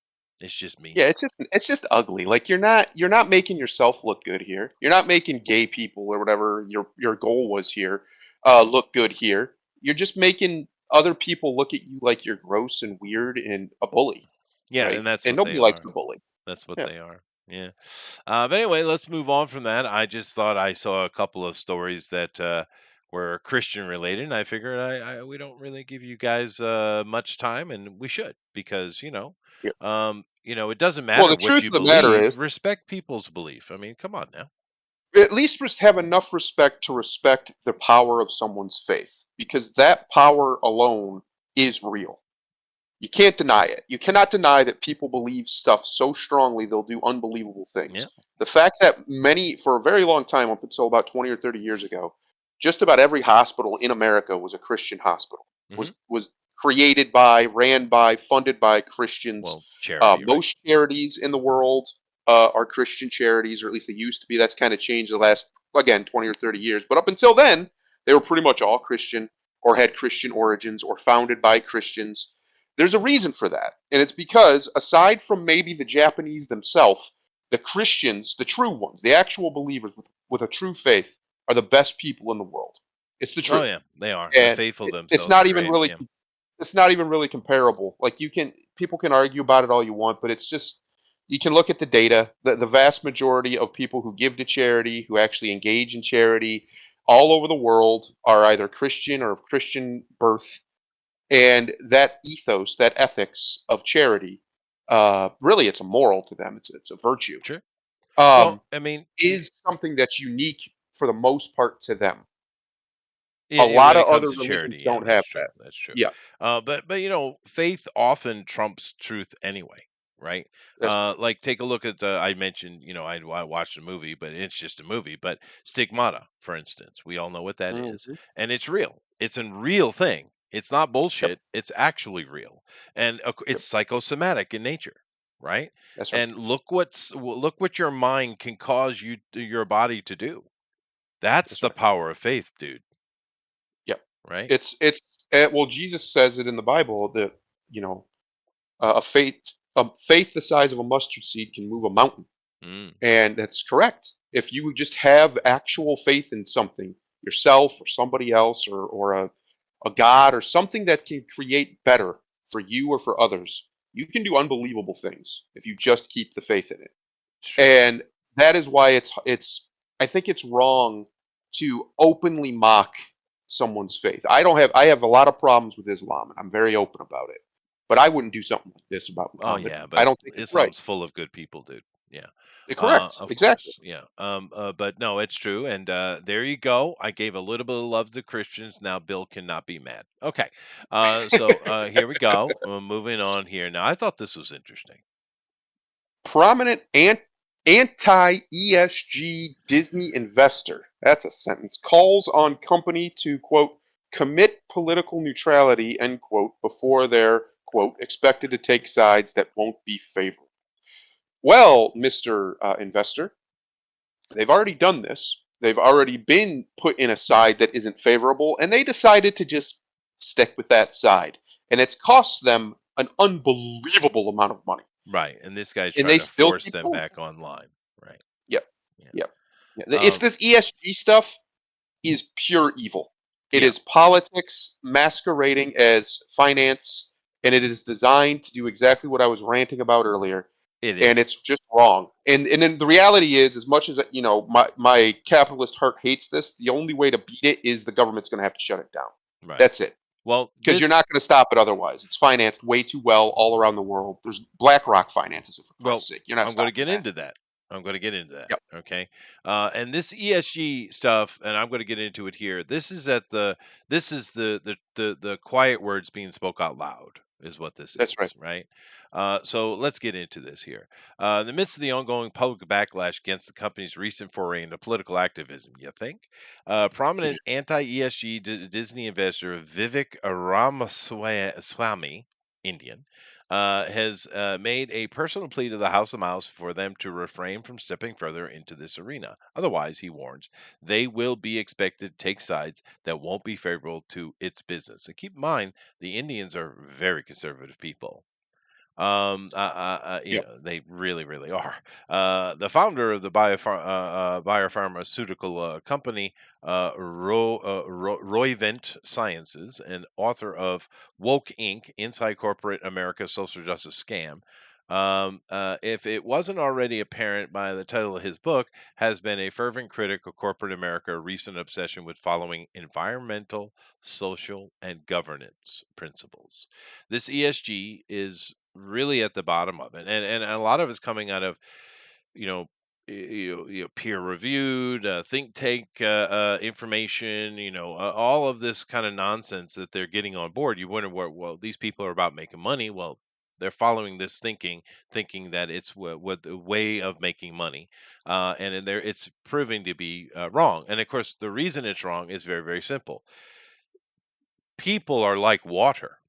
[SPEAKER 1] It's just mean.
[SPEAKER 3] Yeah, it's just ugly. Like you're not making yourself look good here. You're not making gay people or whatever your goal was here look good here. You're just making other people look at you like you're gross and weird and a bully,
[SPEAKER 1] Yeah,
[SPEAKER 3] right?
[SPEAKER 1] and that's
[SPEAKER 3] And
[SPEAKER 1] what they
[SPEAKER 3] nobody likes
[SPEAKER 1] are.
[SPEAKER 3] the bully.
[SPEAKER 1] That's what
[SPEAKER 3] Yeah.
[SPEAKER 1] they are. Yeah. But anyway, let's move on from that. I just thought I saw a couple of stories that were Christian related, and I figured we don't really give you guys much time, and we should because
[SPEAKER 3] Yeah.
[SPEAKER 1] it doesn't
[SPEAKER 3] Well,
[SPEAKER 1] matter
[SPEAKER 3] the
[SPEAKER 1] what
[SPEAKER 3] truth
[SPEAKER 1] you
[SPEAKER 3] of the matter
[SPEAKER 1] believe.
[SPEAKER 3] is,
[SPEAKER 1] Respect people's belief. I mean, come on now.
[SPEAKER 3] at least just have enough respect to respect the power of someone's faith, because that power alone is real. You can't deny it. You cannot deny that people believe stuff so strongly they'll do unbelievable
[SPEAKER 1] Yeah.
[SPEAKER 3] things. The fact that many, for a very long time, up until about 20 or 30 years ago, just about every hospital in America was a Christian hospital.
[SPEAKER 1] Hmm.
[SPEAKER 3] Was created by, ran by, funded by Christians.
[SPEAKER 1] Well, charity, right?
[SPEAKER 3] Most charities in the world are Christian charities, or at least they used to be. That's kind of changed the last, again, 20 or 30 years. But up until then, they were pretty much all Christian or had Christian origins or founded by Christians. There's a reason for that. And it's because, aside from maybe the Japanese themselves, the Christians, the true ones, the actual believers with a true faith, are the best people in the world. It's the
[SPEAKER 1] Oh
[SPEAKER 3] truth.
[SPEAKER 1] yeah, they are. The
[SPEAKER 3] And
[SPEAKER 1] faithful
[SPEAKER 3] it's
[SPEAKER 1] themselves are
[SPEAKER 3] not even
[SPEAKER 1] great.
[SPEAKER 3] really
[SPEAKER 1] Yeah.
[SPEAKER 3] it's not even really comparable. Like people can argue about it all you want, but it's just you can look at the data. The vast majority of people who give to charity, who actually engage in charity all over the world, are either Christian or of Christian birth, and that ethos, that ethics of charity, really, it's a moral to them. It's a virtue.
[SPEAKER 1] Sure.
[SPEAKER 3] Um,
[SPEAKER 1] Well, I mean,
[SPEAKER 3] is something that's unique for the most part to them. A
[SPEAKER 1] When
[SPEAKER 3] lot
[SPEAKER 1] it
[SPEAKER 3] of
[SPEAKER 1] comes
[SPEAKER 3] other
[SPEAKER 1] to
[SPEAKER 3] religions
[SPEAKER 1] charity, yeah,
[SPEAKER 3] don't
[SPEAKER 1] that's
[SPEAKER 3] have
[SPEAKER 1] true.
[SPEAKER 3] that.
[SPEAKER 1] That's true.
[SPEAKER 3] Yeah,
[SPEAKER 1] But faith often trumps truth anyway, right?
[SPEAKER 3] that's
[SPEAKER 1] Like take a look at the I mentioned, I watched a movie, but it's just a movie. But Stigmata, for instance, we all know what that is,
[SPEAKER 3] mhm,
[SPEAKER 1] and it's real. It's a real thing. It's not
[SPEAKER 3] yep,
[SPEAKER 1] bullshit. It's actually real, and
[SPEAKER 3] yep,
[SPEAKER 1] it's psychosomatic in nature, right?
[SPEAKER 3] that's right.
[SPEAKER 1] And look what your mind can cause your body to do. That's
[SPEAKER 3] That's
[SPEAKER 1] the
[SPEAKER 3] right.
[SPEAKER 1] power of faith, dude.
[SPEAKER 3] Yep.
[SPEAKER 1] Right?
[SPEAKER 3] Well, Jesus says it in the Bible that you know a faith the size of a mustard seed can move a mountain,
[SPEAKER 1] Mm.
[SPEAKER 3] and that's correct. If you would just have actual faith in something, yourself or somebody else, or a God or something that can create better for you or for others, you can do unbelievable things if you just keep the faith in it.
[SPEAKER 1] It's true.
[SPEAKER 3] And that is why it's I think it's wrong to openly mock someone's faith. I have a lot of problems with Islam, and I'm very open about it. But I wouldn't do something like this about
[SPEAKER 1] Oh
[SPEAKER 3] Muhammad.
[SPEAKER 1] yeah,
[SPEAKER 3] I
[SPEAKER 1] but
[SPEAKER 3] don't think it's right.
[SPEAKER 1] Islam's full of good people, dude. Yeah.
[SPEAKER 3] Correct.
[SPEAKER 1] Of
[SPEAKER 3] Exactly.
[SPEAKER 1] course. Yeah. But no, it's true. And there you go. I gave a little bit of love to Christians. Now Bill cannot be mad. Okay. So here we go. Moving on here. Now I thought this was interesting.
[SPEAKER 3] Prominent anti ESG Disney investor. That's a sentence. Calls on company to quote commit political neutrality end quote before they're quote expected to take sides that won't be favorable. Well, Mr. Investor, they've already done this. They've already been put in a side that isn't favorable, and they decided to just stick with that side. And it's cost them an unbelievable amount of money.
[SPEAKER 1] Right. And this guy's
[SPEAKER 3] And
[SPEAKER 1] trying
[SPEAKER 3] they
[SPEAKER 1] to
[SPEAKER 3] still
[SPEAKER 1] force
[SPEAKER 3] keep
[SPEAKER 1] them
[SPEAKER 3] going.
[SPEAKER 1] back online. Right.
[SPEAKER 3] Yep.
[SPEAKER 1] Yeah.
[SPEAKER 3] Yep. Yeah. It's
[SPEAKER 1] Um,
[SPEAKER 3] this ESG stuff is pure evil. It
[SPEAKER 1] yeah,
[SPEAKER 3] is politics masquerading as finance, and it is designed to do exactly what I was ranting about earlier,
[SPEAKER 1] it
[SPEAKER 3] and
[SPEAKER 1] is.
[SPEAKER 3] it's just wrong. And then the reality is, as much as my capitalist heart hates this, the only way to beat it is the government's going to have to shut it down.
[SPEAKER 1] Right.
[SPEAKER 3] That's it,
[SPEAKER 1] Well,
[SPEAKER 3] because you're
[SPEAKER 1] this
[SPEAKER 3] not going to stop it otherwise. It's financed way too well all around the world. There's BlackRock finances it, for
[SPEAKER 1] Well,
[SPEAKER 3] Christ's sake. You're not
[SPEAKER 1] I'm going to
[SPEAKER 3] stopping
[SPEAKER 1] get
[SPEAKER 3] that.
[SPEAKER 1] into that. I'm going to get into that.
[SPEAKER 3] Yep.
[SPEAKER 1] Okay. And this ESG stuff, and I'm going to get into it here. This is the quiet words being spoke out loud. is what this
[SPEAKER 3] That's right.
[SPEAKER 1] is, right? So let's get into this here. In the midst of the ongoing public backlash against the company's recent foray into political activism, you think?
[SPEAKER 3] Yeah.
[SPEAKER 1] Prominent anti-ESG Disney investor Vivek Ramaswamy, Indian, has made a personal plea to the House of Mouse for them to refrain from stepping further into this arena. Otherwise, he warns, they will be expected to take sides that won't be favorable to its business. And keep in mind, the Indians are very conservative people.
[SPEAKER 3] Yep.
[SPEAKER 1] They really, really are. The founder of the biopharmaceutical company, Roivant Sciences, and author of Woke Inc., Inside Corporate America's Social Justice Scam, if it wasn't already apparent by the title of his book, has been a fervent critic of corporate America's recent obsession with following environmental, social, and governance principles. This ESG is really at the bottom of it, and a lot of it's coming out of you know peer reviewed think tank information, all of this kind of nonsense that they're getting on board. You wonder where, well, these people are about making money. Well, they're following this thinking that it's what the way of making money, and in there it's proving to be wrong. And of course, the reason it's wrong is very, very simple. People are like water,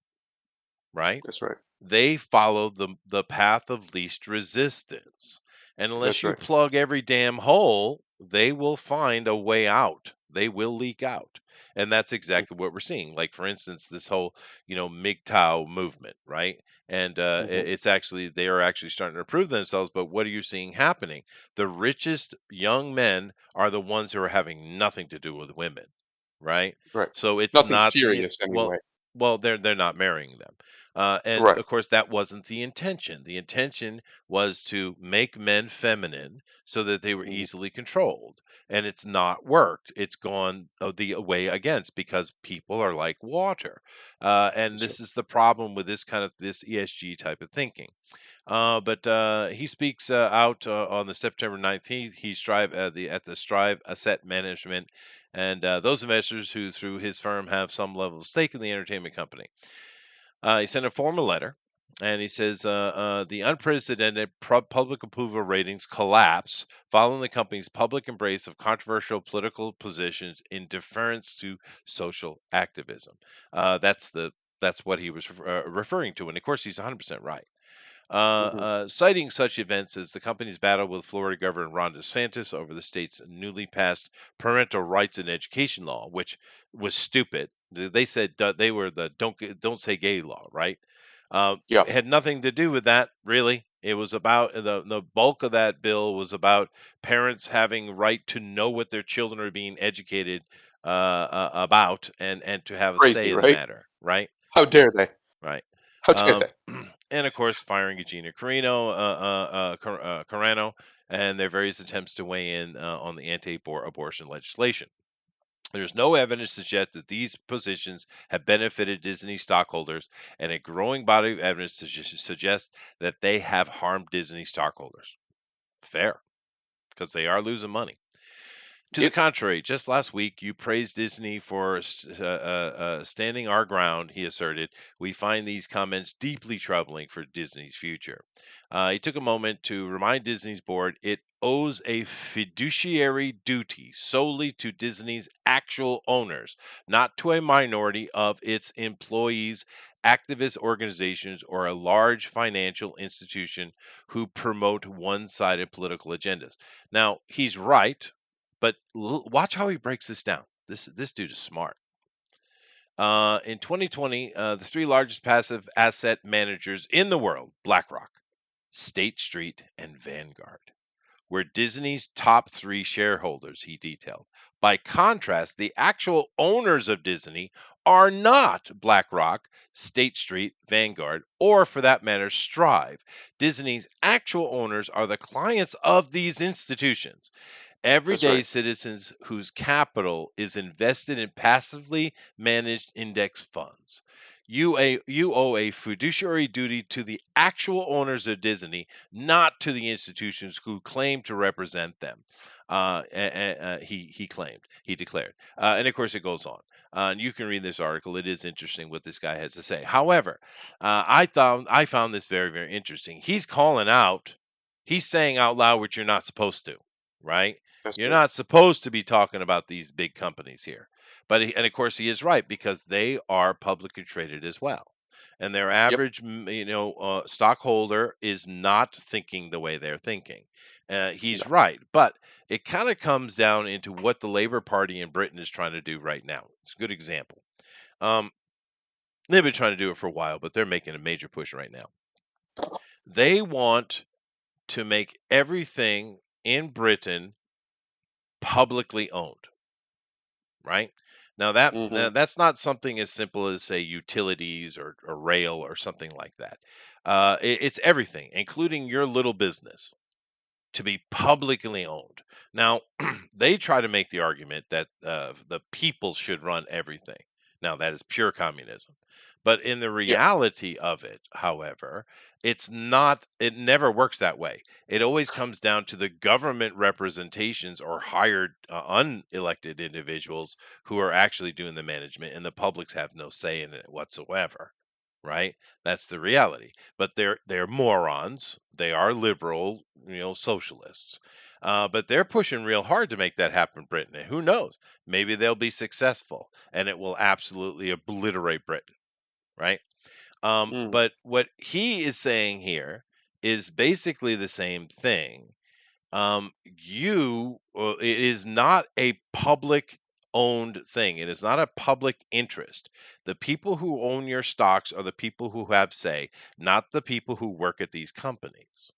[SPEAKER 1] right?
[SPEAKER 3] That's right.
[SPEAKER 1] They follow the path of least resistance. And unless
[SPEAKER 3] That's
[SPEAKER 1] you
[SPEAKER 3] right.
[SPEAKER 1] plug every damn hole, they will find a way out. They will leak out. And that's
[SPEAKER 3] Mhm.
[SPEAKER 1] exactly what we're seeing. Like, for instance, this whole, MGTOW movement, right? And
[SPEAKER 3] Mhm.
[SPEAKER 1] it's actually, they are actually starting to prove themselves. But what are you seeing happening? The richest young men are the ones who are having nothing to do with women, right?
[SPEAKER 3] Right.
[SPEAKER 1] So it's
[SPEAKER 3] Nothing
[SPEAKER 1] not the,
[SPEAKER 3] serious
[SPEAKER 1] well,
[SPEAKER 3] anyway.
[SPEAKER 1] they're not marrying them. And
[SPEAKER 3] Right.
[SPEAKER 1] of course, that wasn't the intention. The intention was to make men feminine so that they were
[SPEAKER 3] Mhm.
[SPEAKER 1] easily controlled. And it's not worked. It's gone the way against because people are like water. And
[SPEAKER 3] That's right.
[SPEAKER 1] this is the problem with this ESG type of thinking. But he speaks out on the September 19th. He strive at the Strive Asset Management, and those investors who, through his firm, have some level of stake in the entertainment company. He sent a formal letter, and he says the unprecedented public approval ratings collapse following the company's public embrace of controversial political positions in deference to social activism. That's what he was referring to, and of course, he's 100% right.
[SPEAKER 3] Mhm.
[SPEAKER 1] Citing such events as the company's battle with Florida Governor Ron DeSantis over the state's newly passed parental rights and education law, which was stupid. They said they were the don't say gay law, right?
[SPEAKER 3] Yeah.
[SPEAKER 1] It had nothing to do with that, really. It was about the bulk of that bill was about parents having right to know what their children are being educated about, and to have a say
[SPEAKER 3] Crazy,
[SPEAKER 1] in the
[SPEAKER 3] right?
[SPEAKER 1] matter, right?
[SPEAKER 3] How dare they?
[SPEAKER 1] Right.
[SPEAKER 3] How dare
[SPEAKER 1] Um,
[SPEAKER 3] they?
[SPEAKER 1] and of course, firing Gina Carano, and their various attempts to weigh in on the anti-abortion legislation. There's no evidence to suggest that these positions have benefited Disney stockholders, and a growing body of evidence suggests that they have harmed Disney stockholders. Fair, because they are losing money. To the
[SPEAKER 3] Yep.
[SPEAKER 1] contrary, just last week you praised Disney for standing our ground, he asserted. We find these comments deeply troubling for Disney's future. He took a moment to remind Disney's board it owes a fiduciary duty solely to Disney's actual owners, not to a minority of its employees, activist organizations, or a large financial institution who promote one sided political agendas. Now, he's right, but watch how he breaks this down. This dude is smart. In 2020, the three largest passive asset managers in the world, BlackRock, State Street, and Vanguard, were Disney's top three shareholders, he detailed. By contrast, the actual owners of Disney are not BlackRock, State Street, Vanguard, or for that matter, Strive. Disney's actual owners are the clients of these institutions.
[SPEAKER 3] That's
[SPEAKER 1] Everyday
[SPEAKER 3] right.
[SPEAKER 1] citizens whose capital is invested in passively managed index funds. You owe a fiduciary duty to the actual owners of Disney, not to the institutions who claim to represent them. he claimed, he declared, and of course it goes on. And you can read this article. It is interesting what this guy has to say. However, I found this very, very interesting. He's calling out, he's saying out loud what you're not supposed to, right?
[SPEAKER 3] That's
[SPEAKER 1] You're
[SPEAKER 3] right.
[SPEAKER 1] not supposed to be talking about these big companies here. But and of course he is right, because they are publicly traded as well. And their
[SPEAKER 3] Yep.
[SPEAKER 1] average, stockholder is not thinking the way they're thinking. He's
[SPEAKER 3] No.
[SPEAKER 1] right, but it kind of comes down into what the Labour Party in Britain is trying to do right now. It's a good example. Um, they've been trying to do it for a while, but they're making a major push right now. They want to make everything in Britain publicly owned, right? Now
[SPEAKER 3] Hmm.
[SPEAKER 1] that's not something as simple as, say, utilities or rail or something like that. It's everything, including your little business, to be publicly owned. Now, they try to make the argument that the people should run everything. Now, that is pure communism. But in the
[SPEAKER 3] Yeah.
[SPEAKER 1] reality of it, however, it's not, it never works that way. It always comes down to the government representations or hired unelected individuals who are actually doing the management, and the publics have no say in it whatsoever. Right? That's the reality. But they're morons. They are liberal, socialists. But they're pushing real hard to make that happen in Britain. And who knows? Maybe they'll be successful, and it will absolutely obliterate Britain, right?
[SPEAKER 3] Mm.
[SPEAKER 1] But what he is saying here is basically the same thing. It is not a public owned thing. It is not a public interest. The people who own your stocks are the people who have say, not the people who work at these companies,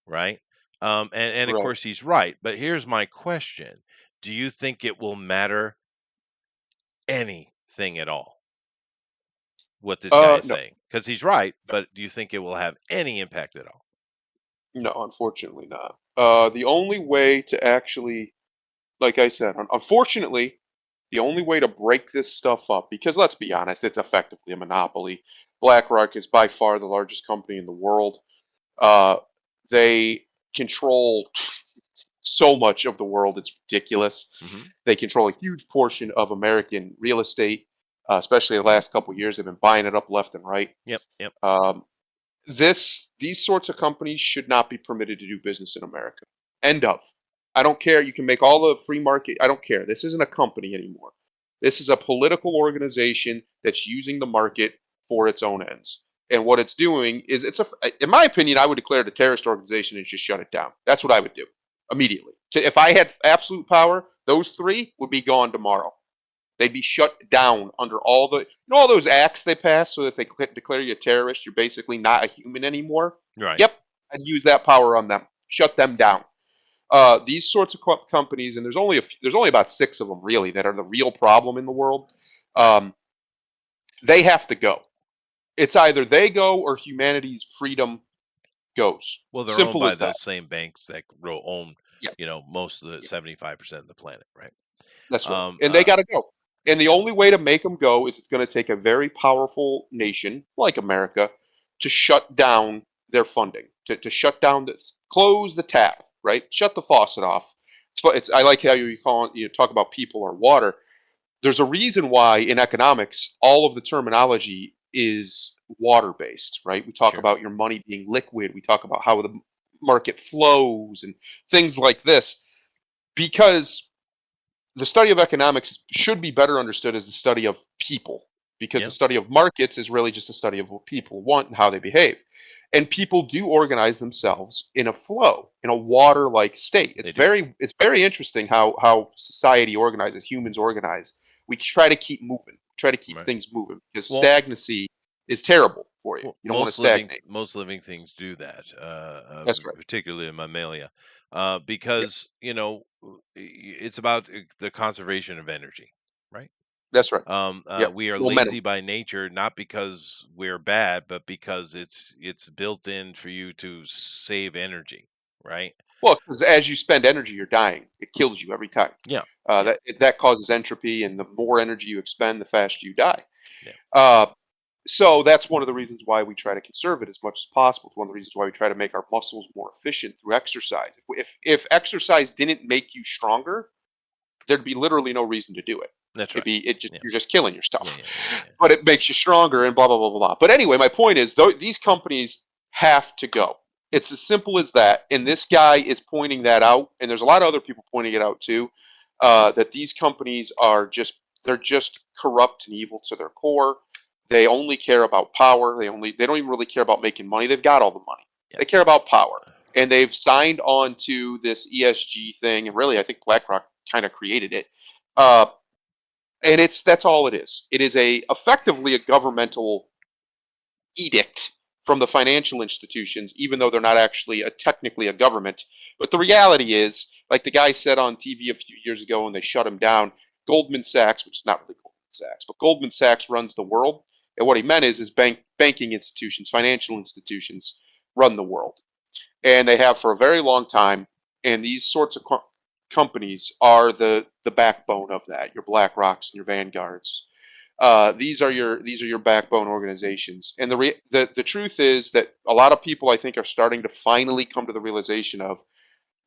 [SPEAKER 1] right? And of
[SPEAKER 3] Right.
[SPEAKER 1] course he's right. But here's my question: do you think it will matter anything at all what this guy is
[SPEAKER 3] No.
[SPEAKER 1] saying? Because he's right,
[SPEAKER 3] No.
[SPEAKER 1] but do you think it will have any impact at all?
[SPEAKER 3] No. Unfortunately, not. The only way to actually, like I said, unfortunately, the only way to break this stuff up, because let's be honest, it's effectively a monopoly. BlackRock is by far the largest company in the world. Uh, they control so much of the world, it's ridiculous.
[SPEAKER 1] Hmm.
[SPEAKER 3] They control a huge portion of American real estate, especially the last couple of years. They've been buying it up left and right.
[SPEAKER 1] Yep, yep.
[SPEAKER 3] Um, these sorts of companies should not be permitted to do business in America. End of. I don't care. You can make all the free market. I don't care. This isn't a company anymore. This is a political organization that's using the market for its own ends. And what it's doing is, in my opinion, I would declare it a terrorist organization and just shut it down. That's what I would do immediately. If I had absolute power, those three would be gone tomorrow. They'd be shut down under all those acts they pass so that they declare you a terrorist, you're basically not a human anymore.
[SPEAKER 1] Right.
[SPEAKER 3] Yep, I'd use that power on them. Shut them down. These sorts of companies, and there's only about 6 of them really that are the real problem in the world. Um, they have to go. It's either they go or humanity's freedom goes.
[SPEAKER 1] Well, they're owned
[SPEAKER 3] Simple
[SPEAKER 1] by
[SPEAKER 3] as that.
[SPEAKER 1] those same banks that own,
[SPEAKER 3] Yeah,
[SPEAKER 1] most of the
[SPEAKER 3] yeah,
[SPEAKER 1] 75% of the planet, right?
[SPEAKER 3] that's right.
[SPEAKER 1] Um,
[SPEAKER 3] And they
[SPEAKER 1] uh,
[SPEAKER 3] got to go. And the only way to make them go is it's going to take a very powerful nation like America to shut down their funding, to shut down close the tap, right? Shut the faucet off. I like how you talk about people or water. There's a reason why in economics all of the terminology is water based, right? We talk
[SPEAKER 1] sure.
[SPEAKER 3] about your money being liquid. We talk about how the market flows and things like this because the study of economics should be better understood as the study of people because the
[SPEAKER 1] Yeah,
[SPEAKER 3] study of markets is really just a study of what people want and how they behave. And people do organize themselves in a flow, in a water-like state.
[SPEAKER 1] they do.
[SPEAKER 3] It's very interesting how society organizes, humans organize. We try to keep moving, try to keep
[SPEAKER 1] Right.
[SPEAKER 3] things moving because
[SPEAKER 1] Well,
[SPEAKER 3] stagnancy is terrible for you.
[SPEAKER 1] well,
[SPEAKER 3] You don't want to stagnate.
[SPEAKER 1] most living things do that,
[SPEAKER 3] That's right.
[SPEAKER 1] particularly in mammalia,
[SPEAKER 3] Yeah,
[SPEAKER 1] because it's about the conservation of energy, right?
[SPEAKER 3] that's right. Yep.
[SPEAKER 1] We are
[SPEAKER 3] Momentum.
[SPEAKER 1] lazy by nature, not because we're bad, but because it's built in for you to save energy, right?
[SPEAKER 3] Well, because as you spend energy, you're dying. It kills you every time.
[SPEAKER 1] Yeah, yeah,
[SPEAKER 3] That causes entropy, and the more energy you expend, the faster you die.
[SPEAKER 1] yeah.
[SPEAKER 3] Uh, So that's one of the reasons why we try to conserve it as much as possible. It's one of the reasons why we try to make our muscles more efficient through exercise. If exercise didn't make you stronger, there'd be literally no reason to do it.
[SPEAKER 1] That's
[SPEAKER 3] It'd
[SPEAKER 1] right.
[SPEAKER 3] be it just
[SPEAKER 1] Yeah.
[SPEAKER 3] you're just killing yourself.
[SPEAKER 1] Yeah.
[SPEAKER 3] But it makes you stronger and blah blah blah blah blah. But anyway, my point is though these companies have to go. It's as simple as that. And this guy is pointing that out, and there's a lot of other people pointing it out too. That these companies are they're just corrupt and evil to their core. They only care about power. They don't even really care about making money. They've got all the money.
[SPEAKER 1] Yeah.
[SPEAKER 3] They care about power. And they've signed on to this ESG thing, and really I think BlackRock kind of created it. And that's all it is. It is effectively a governmental edict from the financial institutions, even though they're not actually technically a government. But the reality is, like the guy said on TV a few years ago when they shut him down, Goldman Sachs, which is not really Goldman Sachs, but Goldman Sachs runs the world. And what he meant is banking institutions, financial institutions run the world. And they have for a very long time. And these sorts of companies are the backbone of that. Your BlackRocks and your Vanguards. These are your backbone organizations. And the truth is that a lot of people I think are starting to finally come to the realization of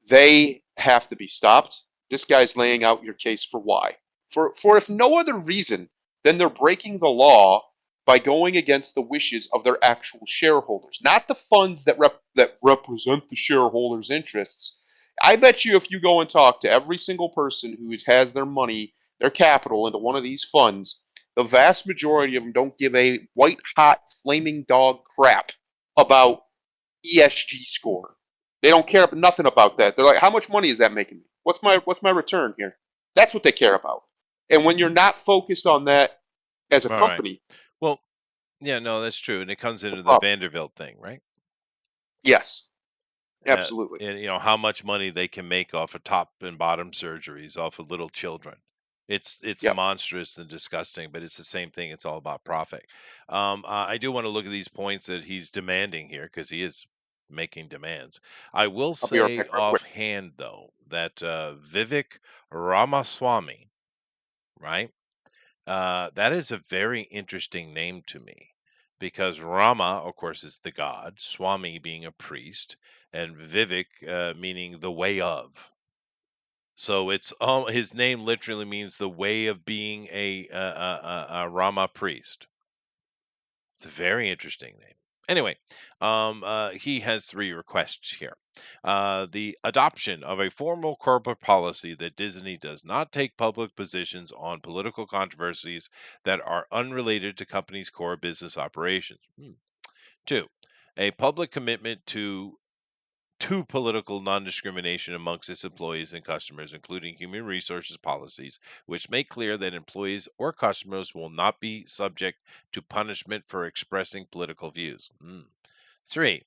[SPEAKER 3] they have to be stopped. This guy's laying out your case for why. For if no other reason than they're breaking the law by going against the wishes of their actual shareholders, not the funds that represent the shareholders' interests. I bet you if you go and talk to every single person who has their money, their capital into one of these funds, the vast majority of them don't give a white hot flaming dog crap about ESG score. They don't care nothing about that. They're like, how much money is that making me? What's my return here? That's what they care about. And when you're not focused on that as a
[SPEAKER 1] All right.
[SPEAKER 3] company,
[SPEAKER 1] Well, yeah, no, that's true, and it comes into the
[SPEAKER 3] problem.
[SPEAKER 1] Vanderbilt thing, right?
[SPEAKER 3] Yes, absolutely.
[SPEAKER 1] And how much money they can make off of top and bottom surgeries off of little children. It's
[SPEAKER 3] Yep.
[SPEAKER 1] monstrous and disgusting, but it's the same thing. It's all about profit. I do want to look at these points that he's demanding here because he is making demands. I will
[SPEAKER 3] I'll be right
[SPEAKER 1] say
[SPEAKER 3] back real quick.
[SPEAKER 1] offhand though that Vivek Ramaswamy, right? That is a very interesting name to me because Rama, of course, is the god, Swami being a priest, and Vivek meaning the way of. So it's his name literally means the way of being a Rama priest. It's a very interesting name. Anyway, he has 3 requests here. The adoption of a formal corporate policy that Disney does not take public positions on political controversies that are unrelated to company's core business operations. 2, a public commitment to political non-discrimination amongst its employees and customers, including human resources policies, which make clear that employees or customers will not be subject to punishment for expressing political views. 3,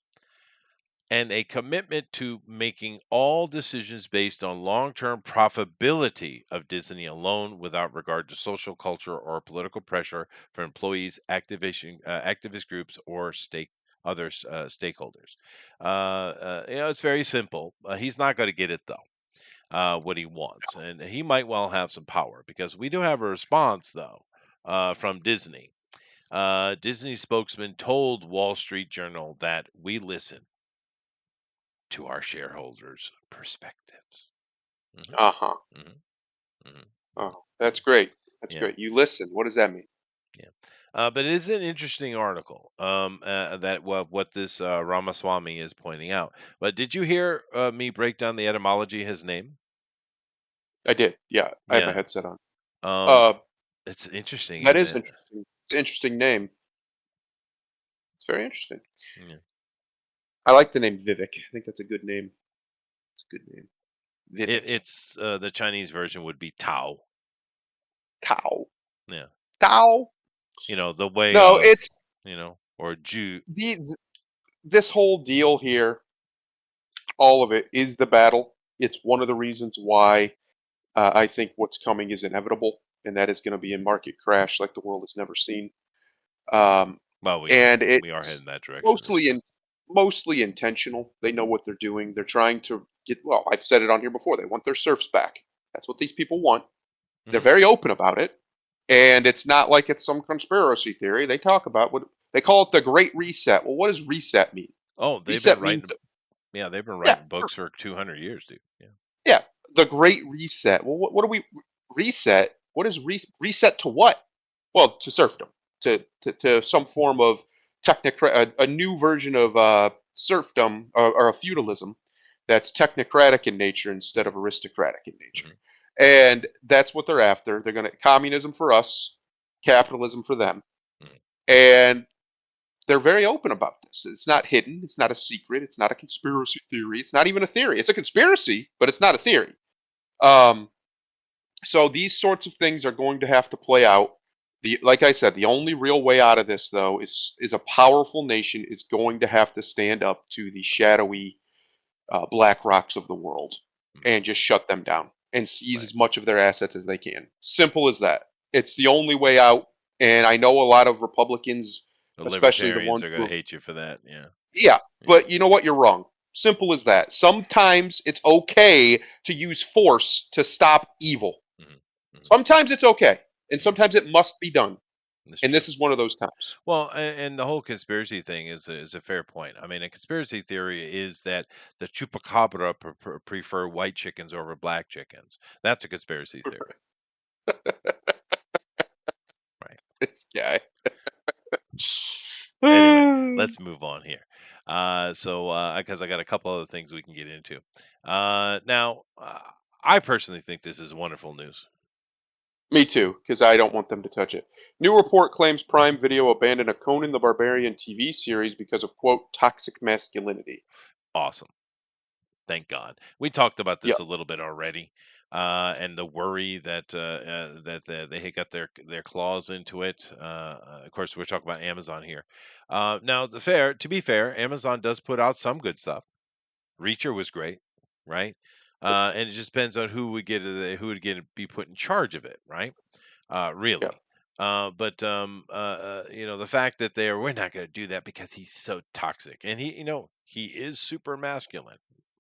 [SPEAKER 1] and a commitment to making all decisions based on long-term profitability of Disney alone without regard to social culture or political pressure for employees, activist groups, or other stakeholders. It's very simple. He's not going to get it though, what he wants, and he might well have some power because we do have a response though from Disney. Disney spokesman told Wall Street Journal that we listen to our shareholders' perspectives.
[SPEAKER 3] Uh-huh. Oh, that's great. That's
[SPEAKER 1] Yeah.
[SPEAKER 3] great. You listen. What does that mean?
[SPEAKER 1] But it is an interesting article that what this Ramaswamy is pointing out. But did you hear me break down the etymology of his name?
[SPEAKER 3] I did. Yeah, I have my
[SPEAKER 1] Yeah.
[SPEAKER 3] headset on.
[SPEAKER 1] It's interesting.
[SPEAKER 3] That
[SPEAKER 1] isn't
[SPEAKER 3] is
[SPEAKER 1] it?
[SPEAKER 3] interesting. It's an interesting name. It's very interesting.
[SPEAKER 1] Yeah.
[SPEAKER 3] I like the name Vivek. I think that's a good name. It's a good name. Vivek.
[SPEAKER 1] It's the Chinese version would be Tao.
[SPEAKER 3] Tao.
[SPEAKER 1] Yeah.
[SPEAKER 3] Tao.
[SPEAKER 1] The way
[SPEAKER 3] No,
[SPEAKER 1] of,
[SPEAKER 3] it's
[SPEAKER 1] or Jew.
[SPEAKER 3] This whole deal here, all of it is the battle. It's one of the reasons why I think what's coming is inevitable, and that is going to be a market crash like the world has never seen.
[SPEAKER 1] Well,
[SPEAKER 3] And
[SPEAKER 1] we are
[SPEAKER 3] it's
[SPEAKER 1] heading that direction.
[SPEAKER 3] mostly intentional. They know what they're doing. They're trying to get. Well, I've said it on here before. They want their serfs back. That's what these people want. They're
[SPEAKER 1] Mhm.
[SPEAKER 3] very open about it. And it's not like it's some conspiracy theory. They talk about what they call it the Great Reset. Well, what does reset mean?
[SPEAKER 1] Oh, they've been
[SPEAKER 3] Reset means,
[SPEAKER 1] writing. Yeah, they've been
[SPEAKER 3] yeah,
[SPEAKER 1] writing books for 200 years, dude. Yeah.
[SPEAKER 3] yeah, the Great Reset. Well, what do we reset? What is reset to what? Well, to serfdom, to some form of a new version of serfdom or a feudalism that's technocratic in nature instead of aristocratic in nature.
[SPEAKER 1] Mhm.
[SPEAKER 3] And that's what they're after. They're going to communism for us, capitalism for them.
[SPEAKER 1] Mhm.
[SPEAKER 3] And they're very open about this. It's not hidden. It's not a secret. It's not a conspiracy theory. It's not even a theory. It's a conspiracy, but it's not a theory. Um, so these sorts of things are going to have to play out. Like I said, the only real way out of this, though, is a powerful nation is going to have to stand up to the shadowy Black Rocks of the world
[SPEAKER 1] Mhm.
[SPEAKER 3] and just shut them down and seize
[SPEAKER 1] Right.
[SPEAKER 3] as much of their assets as they can. Simple as that. It's the only way out. And I know a lot of Republicans,
[SPEAKER 1] The
[SPEAKER 3] especially the
[SPEAKER 1] libertarians
[SPEAKER 3] ones
[SPEAKER 1] are
[SPEAKER 3] who
[SPEAKER 1] going to hate you for that. Yeah.
[SPEAKER 3] yeah,
[SPEAKER 1] Yeah.
[SPEAKER 3] but you know what? You're wrong. Simple as that. Sometimes it's okay to use force to stop evil.
[SPEAKER 1] Mhm. Mhm.
[SPEAKER 3] Sometimes it's okay, and
[SPEAKER 1] Mhm.
[SPEAKER 3] sometimes it must be done.
[SPEAKER 1] That's
[SPEAKER 3] And
[SPEAKER 1] true.
[SPEAKER 3] this is one of those times.
[SPEAKER 1] Well, and the whole conspiracy thing is a fair point. I mean, a conspiracy theory is that the chupacabra prefer white chickens over black chickens. That's a conspiracy theory, right?
[SPEAKER 3] This guy.
[SPEAKER 1] Anyway, let's move on here. Because I got a couple other things we can get into. Now, I personally think this is wonderful news.
[SPEAKER 3] Me too, because I don't want them to touch it. New report claims Prime Video abandoned a Conan the Barbarian TV series because of quote toxic masculinity.
[SPEAKER 1] Awesome. Thank God. We talked about
[SPEAKER 3] Yeah,
[SPEAKER 1] this a little bit already, and the worry that they had got their claws into it. Of course, we're talking about Amazon here. Now, to be fair, Amazon does put out some good stuff. Reacher was great, right? And it just depends on who would be put in charge of it, right?
[SPEAKER 3] yeah.
[SPEAKER 1] Really. The fact that we're not going to do that because he's so toxic, and he is super masculine.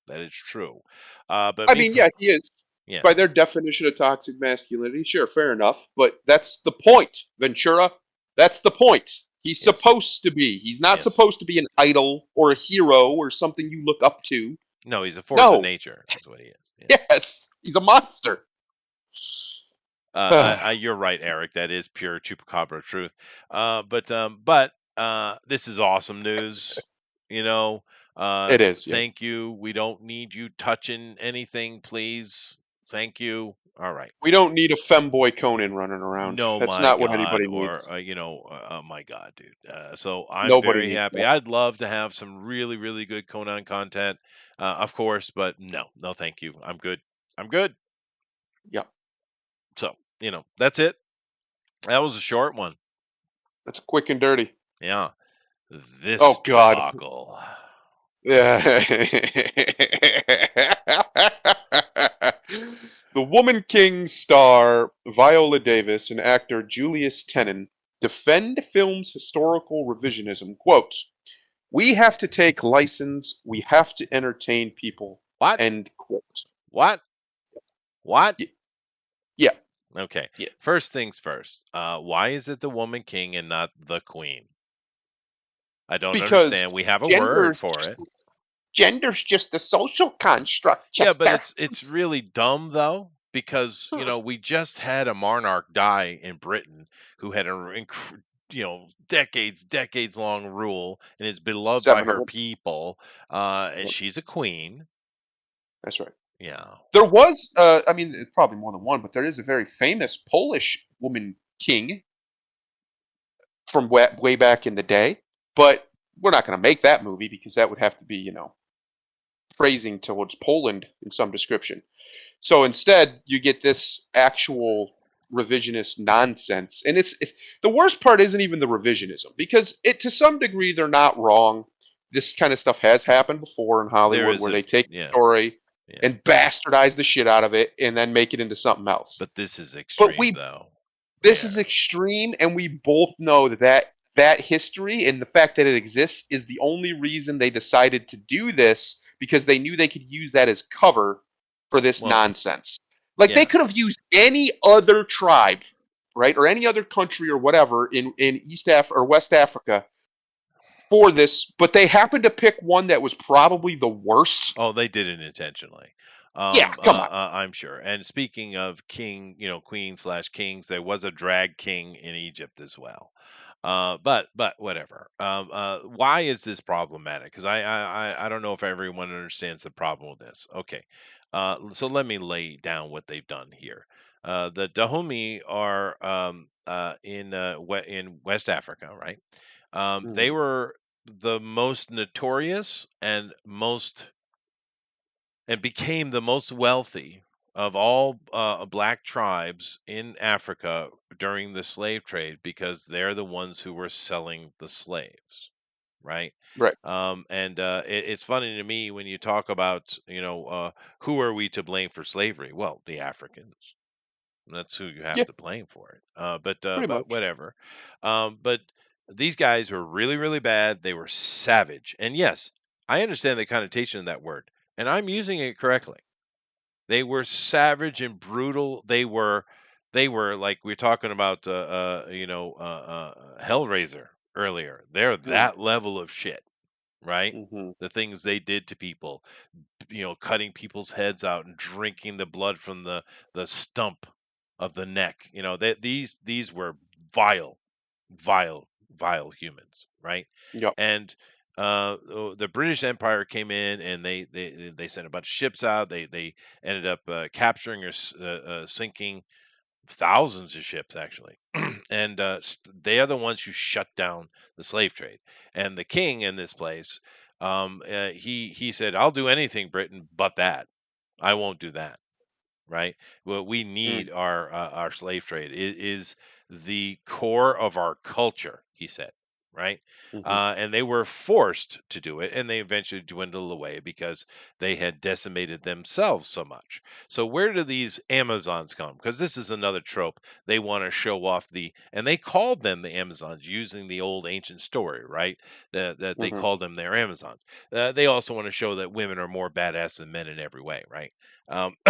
[SPEAKER 1] That is true. But
[SPEAKER 3] I
[SPEAKER 1] me,
[SPEAKER 3] mean, yeah, he is.
[SPEAKER 1] yeah,
[SPEAKER 3] By their definition of toxic masculinity, sure, fair enough. But that's the point, Ventura. That's the point. He's
[SPEAKER 1] yes,
[SPEAKER 3] supposed to be. He's not
[SPEAKER 1] yes.
[SPEAKER 3] supposed to be an idol or a hero or something you look up to.
[SPEAKER 1] No, he's a force of
[SPEAKER 3] No.
[SPEAKER 1] nature, is what he is. Yeah.
[SPEAKER 3] Yes. He's a monster.
[SPEAKER 1] You're right, Eric. That is pure chupacabra truth. But this is awesome news. You know,
[SPEAKER 3] It is, yeah.
[SPEAKER 1] thank you. We don't need you touching anything, please. Thank you. All right.
[SPEAKER 3] We don't need a femboy Conan running around.
[SPEAKER 1] No,
[SPEAKER 3] That's
[SPEAKER 1] my
[SPEAKER 3] not what
[SPEAKER 1] God,
[SPEAKER 3] anybody
[SPEAKER 1] or
[SPEAKER 3] needs.
[SPEAKER 1] oh my God, dude. So I'm
[SPEAKER 3] Nobody
[SPEAKER 1] very
[SPEAKER 3] needs
[SPEAKER 1] happy.
[SPEAKER 3] that.
[SPEAKER 1] I'd love to have some really, really good Conan content, of course, but no, thank you. I'm good. I'm good.
[SPEAKER 3] Yeah.
[SPEAKER 1] So that's it. That was a short one.
[SPEAKER 3] That's quick and dirty.
[SPEAKER 1] Yeah. This
[SPEAKER 3] Oh God.
[SPEAKER 1] debacle.
[SPEAKER 3] Yeah. The Woman King star Viola Davis and actor Julius Tenen defend film's historical revisionism. Quote, "We have to take license. We have to entertain people."
[SPEAKER 1] What?
[SPEAKER 3] End quote.
[SPEAKER 1] What? What?
[SPEAKER 3] Y- Yeah,
[SPEAKER 1] Okay.
[SPEAKER 3] yeah.
[SPEAKER 1] First things first. Why is it the woman king and not the queen? I don't
[SPEAKER 3] Because
[SPEAKER 1] understand. We have a word
[SPEAKER 3] gender's
[SPEAKER 1] for
[SPEAKER 3] just
[SPEAKER 1] it.
[SPEAKER 3] gender's just a social construct,
[SPEAKER 1] Yeah, but
[SPEAKER 3] Chester.
[SPEAKER 1] it's really dumb though, because we just had a monarch die in Britain who had decades long rule and is beloved by
[SPEAKER 3] 7 of
[SPEAKER 1] her
[SPEAKER 3] them.
[SPEAKER 1] people. And
[SPEAKER 3] Yep,
[SPEAKER 1] she's a queen.
[SPEAKER 3] that's right.
[SPEAKER 1] Yeah.
[SPEAKER 3] There was, I mean, it's probably more than one, but there is a very famous Polish woman king from way back in the day. But we're not going to make that movie because that would have to be, praising towards Poland in some description. So instead, you get this actual revisionist nonsense, and the worst part isn't even the revisionism because to some degree they're not wrong. This kind of stuff has happened before in
[SPEAKER 1] There
[SPEAKER 3] Hollywood
[SPEAKER 1] is
[SPEAKER 3] where
[SPEAKER 1] a
[SPEAKER 3] they take the
[SPEAKER 1] yeah,
[SPEAKER 3] story
[SPEAKER 1] yeah.
[SPEAKER 3] and bastardize the shit out of it and then make it into something else.
[SPEAKER 1] But this is
[SPEAKER 3] But
[SPEAKER 1] extreme though.
[SPEAKER 3] this is
[SPEAKER 1] Yeah.
[SPEAKER 3] extreme, and we both know that history and the fact that it exists is the only reason they decided to do this because they knew they could use that as cover for this
[SPEAKER 1] Well,
[SPEAKER 3] nonsense. Like they
[SPEAKER 1] yeah.
[SPEAKER 3] could have used any other tribe right, or any other country or whatever in East Af or West Africa for this, but they happened to pick one that was probably the worst.
[SPEAKER 1] Oh, they did it intentionally.
[SPEAKER 3] Yeah, come on.
[SPEAKER 1] I'm sure. And speaking of king, queen slash kings, there was a drag king in Egypt as well. But whatever. Why is this problematic? Because I don't know if everyone understands the problem with this. Okay, so let me lay down what they've done here. The Dahomey are in West Africa, right? They
[SPEAKER 3] Mhm,
[SPEAKER 1] were the most notorious and became the most wealthy of all black tribes in Africa during the slave trade because they're the ones who were selling the slaves, right?
[SPEAKER 3] right.
[SPEAKER 1] It's funny to me when you talk about, who are we to blame for slavery? Well, the Africans. That's who you have
[SPEAKER 3] Yeah,
[SPEAKER 1] to blame for it. But
[SPEAKER 3] pretty much.
[SPEAKER 1] whatever. But these guys were really, really bad. They were savage. And yes, I understand the connotation of that word, and I'm using it correctly. They were savage and brutal. They were like we are talking about, Hellraiser earlier. They're
[SPEAKER 3] Mm,
[SPEAKER 1] that level of shit, right?
[SPEAKER 3] mhm,
[SPEAKER 1] The things they did to people, cutting people's heads out and drinking the blood from the stump of the neck. These were vile, vile, vile humans, right?
[SPEAKER 3] yep,
[SPEAKER 1] And the British Empire came in and they sent a bunch of ships out. They ended up capturing or sinking thousands of ships actually, and they are the ones who shut down the slave trade. And the king in this place, he said, "I'll do anything, Britain, but that. I won't do that." Right? Well, we
[SPEAKER 3] mm,
[SPEAKER 1] need our slave trade. It is the core of our culture, he said. Right?
[SPEAKER 3] mhm,
[SPEAKER 1] And they were forced to do it, and they eventually dwindled away because they had decimated themselves so much. So where do these Amazons come? Because this is another trope. They want to show off and they called them the Amazons using the old ancient story, right? That they
[SPEAKER 3] mhm,
[SPEAKER 1] called them their Amazons. They also want to show that women are more badass than men in every way, right?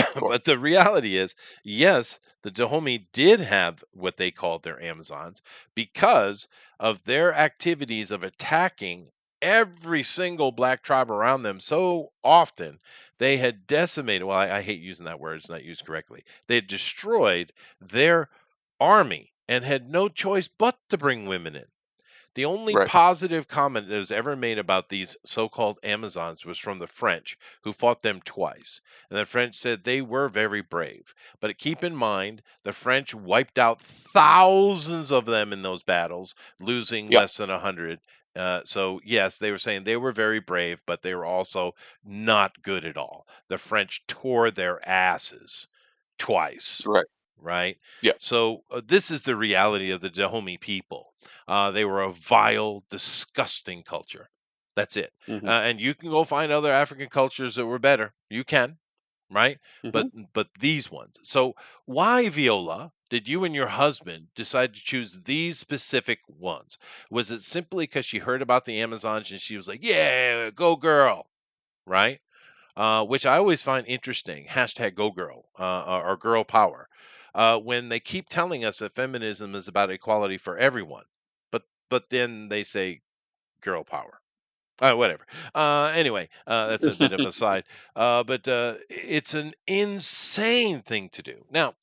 [SPEAKER 3] of course.
[SPEAKER 1] But the reality is, yes, the Dahomey did have what they called their Amazons because of their activities of attacking every single black tribe around them so often. They had decimated, well, I hate using that word, it's not used correctly. They had destroyed their army and had no choice but to bring women in. The only
[SPEAKER 3] Right.
[SPEAKER 1] positive comment that was ever made about these so-called Amazons was from the French, who fought them twice. And the French said they were very brave. But keep in mind, the French wiped out thousands of them in those battles, losing
[SPEAKER 3] Yep.
[SPEAKER 1] less than 100. So, yes, they were saying they were very brave, but they were also not good at all. The French tore their asses twice,
[SPEAKER 3] Right.
[SPEAKER 1] right?
[SPEAKER 3] Yeah.
[SPEAKER 1] So this is the reality of the Dahomey people. They were a vile, disgusting culture. That's it.
[SPEAKER 3] Mhm,
[SPEAKER 1] And you can go find other African cultures that were better. You can, right? But
[SPEAKER 3] mhm.
[SPEAKER 1] but these ones. So why, Viola, did you and your husband decide to choose these specific ones? Was it simply because she heard about the Amazons and she was like, "Yeah, go girl," right? Which I always find interesting. Hashtag Go Girl or Girl Power. When they keep telling us that feminism is about equality for everyone, but then they say girl power. Whatever. Anyway, that's a bit of a side. But it's an insane thing to do. Now,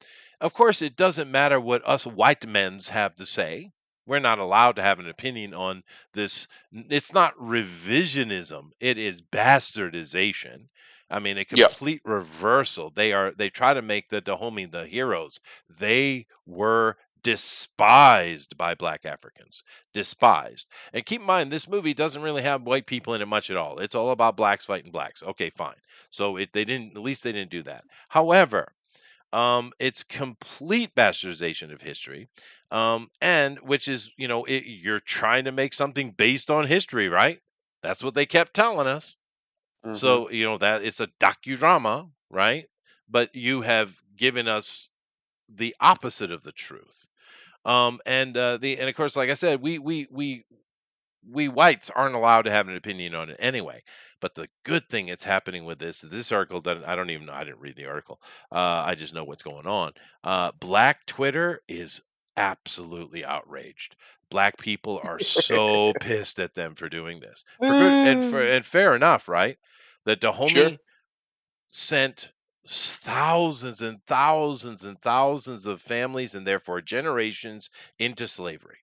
[SPEAKER 1] of course, it doesn't matter what us white men's have to say. We're not allowed to have an opinion on this. It's not revisionism. It is bastardization. I mean, a
[SPEAKER 3] Yep.
[SPEAKER 1] complete reversal. They try to make the Dahomey the heroes. They were despised by black Africans. Despised. And keep in mind, this movie doesn't really have white people in it much at all. It's all about blacks fighting blacks. Okay, fine. So they didn't. At least they didn't do that. However, it's complete bastardization of history, and which is, you're trying to make something based on history, right? That's what they kept telling us.
[SPEAKER 3] Mhm.
[SPEAKER 1] So that it's a docudrama, right? But you have given us the opposite of the truth. And of course, like I said, we whites aren't allowed to have an opinion on it anyway. But the good thing that's happening with this article, that I don't even know, I didn't read the article. I just know what's going on. Black Twitter is absolutely outraged. Black people are so pissed at them for doing this. For good and fair enough, right? That
[SPEAKER 3] Sure.
[SPEAKER 1] Dahomey sent thousands and thousands and thousands of families and therefore generations into slavery.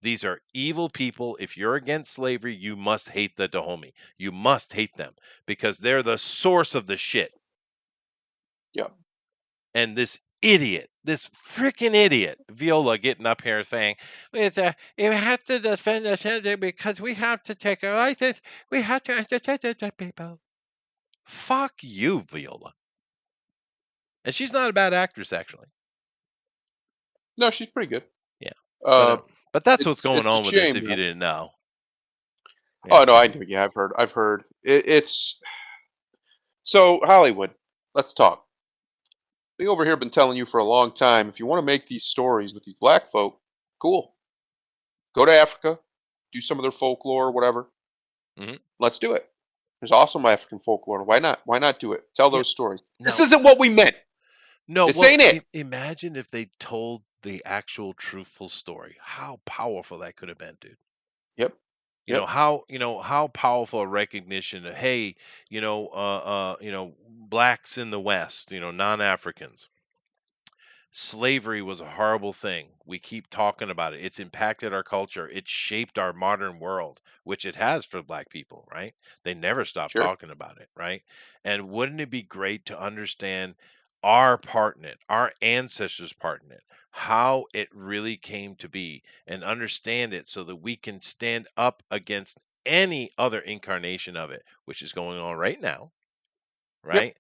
[SPEAKER 1] These are evil people. If you're against slavery, you must hate the Dahomey. You must hate them because they're the source of the shit.
[SPEAKER 3] Yeah.
[SPEAKER 1] And this idiot, this freaking idiot, Viola getting up here saying, you have to defend the because we have to take a license. We have to entertain the people. Fuck you, Viola. And she's not a bad actress, actually.
[SPEAKER 3] No, she's pretty good.
[SPEAKER 1] Yeah.
[SPEAKER 3] Uh,
[SPEAKER 1] But that's what's going
[SPEAKER 3] it's a
[SPEAKER 1] on with this,
[SPEAKER 3] shame,
[SPEAKER 1] if you
[SPEAKER 3] though.
[SPEAKER 1] didn't know.
[SPEAKER 3] Oh no, I knew. Yeah, I've heard. It's so Hollywood. Let's talk. We over here been telling you for a long time. If you want to make these stories with these black folk, cool. Go to Africa, do some of their folklore, whatever.
[SPEAKER 1] Mhm.
[SPEAKER 3] Let's do it. There's awesome African folklore. Why not? Why not do it? Tell
[SPEAKER 1] Yeah.
[SPEAKER 3] those stories. This
[SPEAKER 1] Now-
[SPEAKER 3] isn't what we meant.
[SPEAKER 1] No,
[SPEAKER 3] This
[SPEAKER 1] well,
[SPEAKER 3] ain't it.
[SPEAKER 1] imagine if they told the actual truthful story. How powerful that could have been, dude.
[SPEAKER 3] Yep.
[SPEAKER 1] You know how powerful a recognition of, hey, blacks in the West, non-Africans. Slavery was a horrible thing. We keep talking about it. It's impacted our culture. It shaped our modern world, which it has for black people, right? They never stop
[SPEAKER 3] Sure.
[SPEAKER 1] talking about it, right? And wouldn't it be great to understand our part in it, our ancestors' part in it, how it really came to be, and understand it so that we can stand up against any other incarnation of it, which is going on right now,
[SPEAKER 3] Yep.
[SPEAKER 1] right?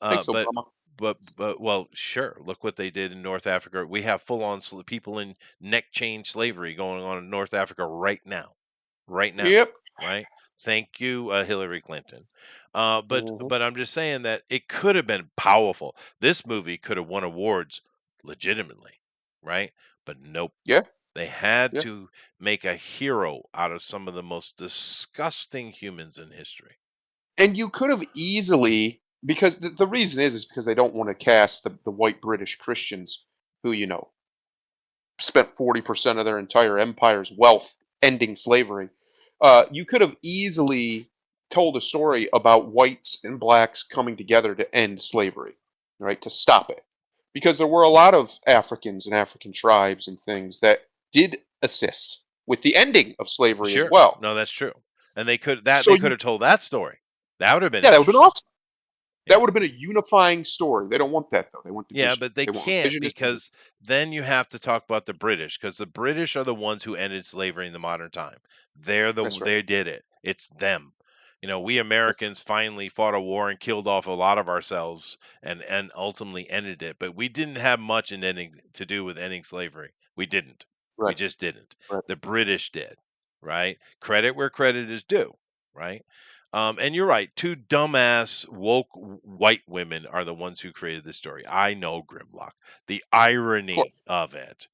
[SPEAKER 3] Thanks,
[SPEAKER 1] But
[SPEAKER 3] Obama.
[SPEAKER 1] well, sure. Look what they did in North Africa. We have full on people in neck chain slavery going on in North Africa right now,
[SPEAKER 3] Yep.
[SPEAKER 1] right? Thank you, Hillary Clinton. But
[SPEAKER 3] Mhm.
[SPEAKER 1] but I'm just saying that it could have been powerful. This movie could have won awards legitimately, right? But nope.
[SPEAKER 3] Yeah.
[SPEAKER 1] They had
[SPEAKER 3] Yeah.
[SPEAKER 1] to make a hero out of some of the most disgusting humans in history.
[SPEAKER 3] And you could have easily, because the reason is because they don't want to cast the white British Christians who, spent 40% of their entire empire's wealth ending slavery. You could have easily told a story about whites and blacks coming together to end slavery, right? To stop it. Because there were a lot of Africans and African tribes and things that did assist with the ending of slavery as
[SPEAKER 1] Sure.
[SPEAKER 3] well.
[SPEAKER 1] No, that's true. And they could
[SPEAKER 3] So
[SPEAKER 1] have told that story. That would have been
[SPEAKER 3] yeah, that would have been
[SPEAKER 1] interesting.
[SPEAKER 3] awesome.
[SPEAKER 1] Yeah.
[SPEAKER 3] That would have been a unifying story. They don't want that though. They want division.
[SPEAKER 1] Yeah, but they
[SPEAKER 3] want
[SPEAKER 1] can't
[SPEAKER 3] revisionist
[SPEAKER 1] because then you have to talk about the British because the British are the ones who ended slavery in the modern time.
[SPEAKER 3] That's right.
[SPEAKER 1] They did it. It's them. We Americans finally fought a war and killed off a lot of ourselves and ultimately ended it. But we didn't have much in ending to do with ending slavery. We didn't. We
[SPEAKER 3] Right.
[SPEAKER 1] just didn't.
[SPEAKER 3] Right.
[SPEAKER 1] The British did. Right? Credit where credit is due. Right? And you're right. Two dumbass woke white women are the ones who created this story. I know, Grimlock. The irony of it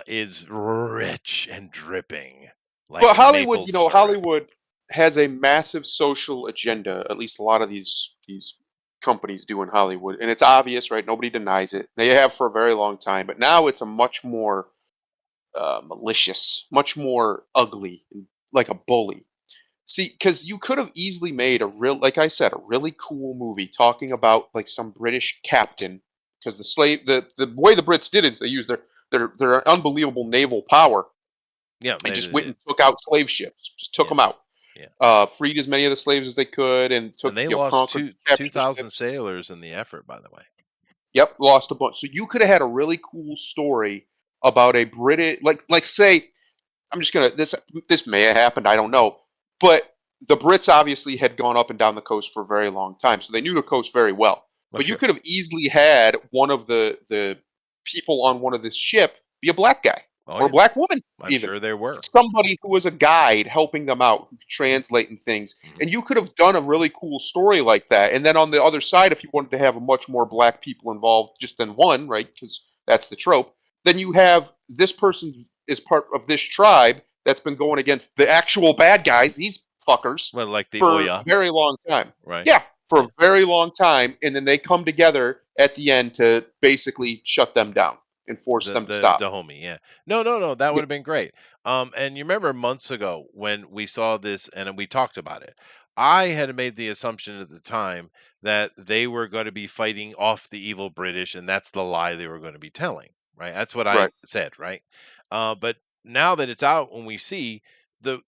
[SPEAKER 1] is rich and dripping, like
[SPEAKER 3] But
[SPEAKER 1] a
[SPEAKER 3] Hollywood,
[SPEAKER 1] maple syrup.
[SPEAKER 3] Hollywood has a massive social agenda. At least a lot of these companies do in Hollywood, and it's obvious, right? Nobody denies it. They have for a very long time, but now it's a much more malicious, much more ugly, like a bully. See, because you could have easily made like I said, a really cool movie talking about like some British captain. Because the way the Brits did it is they used their unbelievable naval power
[SPEAKER 1] Yeah,
[SPEAKER 3] and
[SPEAKER 1] they
[SPEAKER 3] just went
[SPEAKER 1] did.
[SPEAKER 3] and took out slave ships, just took
[SPEAKER 1] Yeah.
[SPEAKER 3] them out.
[SPEAKER 1] Yeah.
[SPEAKER 3] Freed as many of the slaves as they could, and took
[SPEAKER 1] And they
[SPEAKER 3] conquered
[SPEAKER 1] lost
[SPEAKER 3] captured
[SPEAKER 1] 2,000
[SPEAKER 3] ships.
[SPEAKER 1] sailors in the effort, by the way.
[SPEAKER 3] Yep, lost a bunch. So you could have had a really cool story about a British, like say, I'm just gonna this may have happened, I don't know, but the Brits obviously had gone up and down the coast for a very long time, so they knew the coast very well.
[SPEAKER 1] Well,
[SPEAKER 3] But you
[SPEAKER 1] sure.
[SPEAKER 3] could have easily had one of the people on one of this ship be a black guy
[SPEAKER 1] Oh,
[SPEAKER 3] or a
[SPEAKER 1] yeah.
[SPEAKER 3] black woman,
[SPEAKER 1] I'm
[SPEAKER 3] even
[SPEAKER 1] sure there were.
[SPEAKER 3] somebody who was a guide helping them out, who could translate and things.
[SPEAKER 1] Mhm.
[SPEAKER 3] And you could have done a really cool story like that. And then on the other side, if you wanted to have a much more black people involved just than one, right? Because that's the trope. Then you have this person is part of this tribe that's been going against the actual bad guys, these fuckers,
[SPEAKER 1] Well, like the
[SPEAKER 3] for
[SPEAKER 1] Oya,
[SPEAKER 3] a very long time.
[SPEAKER 1] right?
[SPEAKER 3] Yeah, for
[SPEAKER 1] Yeah.
[SPEAKER 3] a very long time. And then they come together at the end to basically shut them down and force them to stop.
[SPEAKER 1] Dahomey, yeah. No, that
[SPEAKER 3] Yeah,
[SPEAKER 1] would have been great. And you remember months ago when we saw this and we talked about it. I had made the assumption at the time that they were going to be fighting off the evil British, and that's the lie they were going to be telling, right? That's what I
[SPEAKER 3] right.
[SPEAKER 1] said, right? But now that it's out, when we see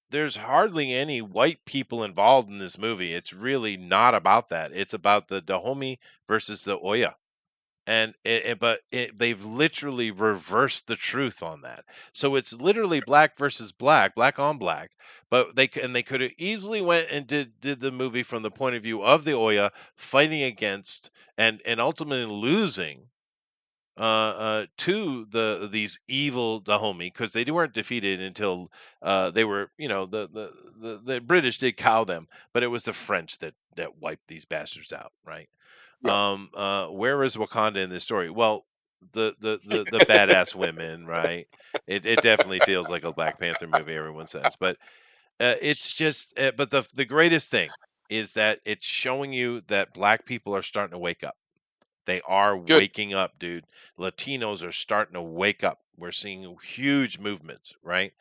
[SPEAKER 1] there's hardly any white people involved in this movie. It's really not about that. It's about the Dahomey versus the Oya, and they've literally reversed the truth on that. So it's literally black versus black, black on black. But they could have easily went and did the movie from the point of view of the Oya fighting against and ultimately losing to these evil Dahomey, because they weren't defeated until they were, the British did cow them, but it was the French that wiped these bastards out, right?
[SPEAKER 3] Yeah.
[SPEAKER 1] Where is Wakanda in this story? Well, the badass women, right? It definitely feels like a Black Panther movie, everyone says, but it's just, but the greatest thing is that it's showing you that black people are starting to wake up. They are
[SPEAKER 3] Good.
[SPEAKER 1] waking up, dude. Latinos are starting to wake up. We're seeing huge movements, right?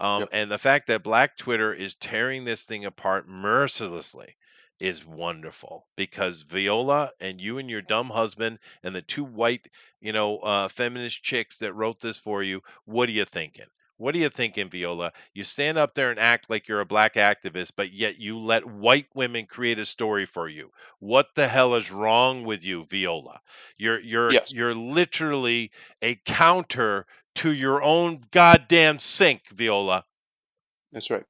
[SPEAKER 3] Yep.
[SPEAKER 1] And the fact that Black Twitter is tearing this thing apart mercilessly is wonderful, because Viola and you and your dumb husband and the two white, feminist chicks that wrote this for you, what are you thinking? What are you thinking, Viola? You stand up there and act like you're a black activist, but yet you let white women create a story for you. What the hell is wrong with you, Viola?
[SPEAKER 3] Yes,
[SPEAKER 1] You're literally a counter to your own goddamn sink, Viola.
[SPEAKER 3] that's right.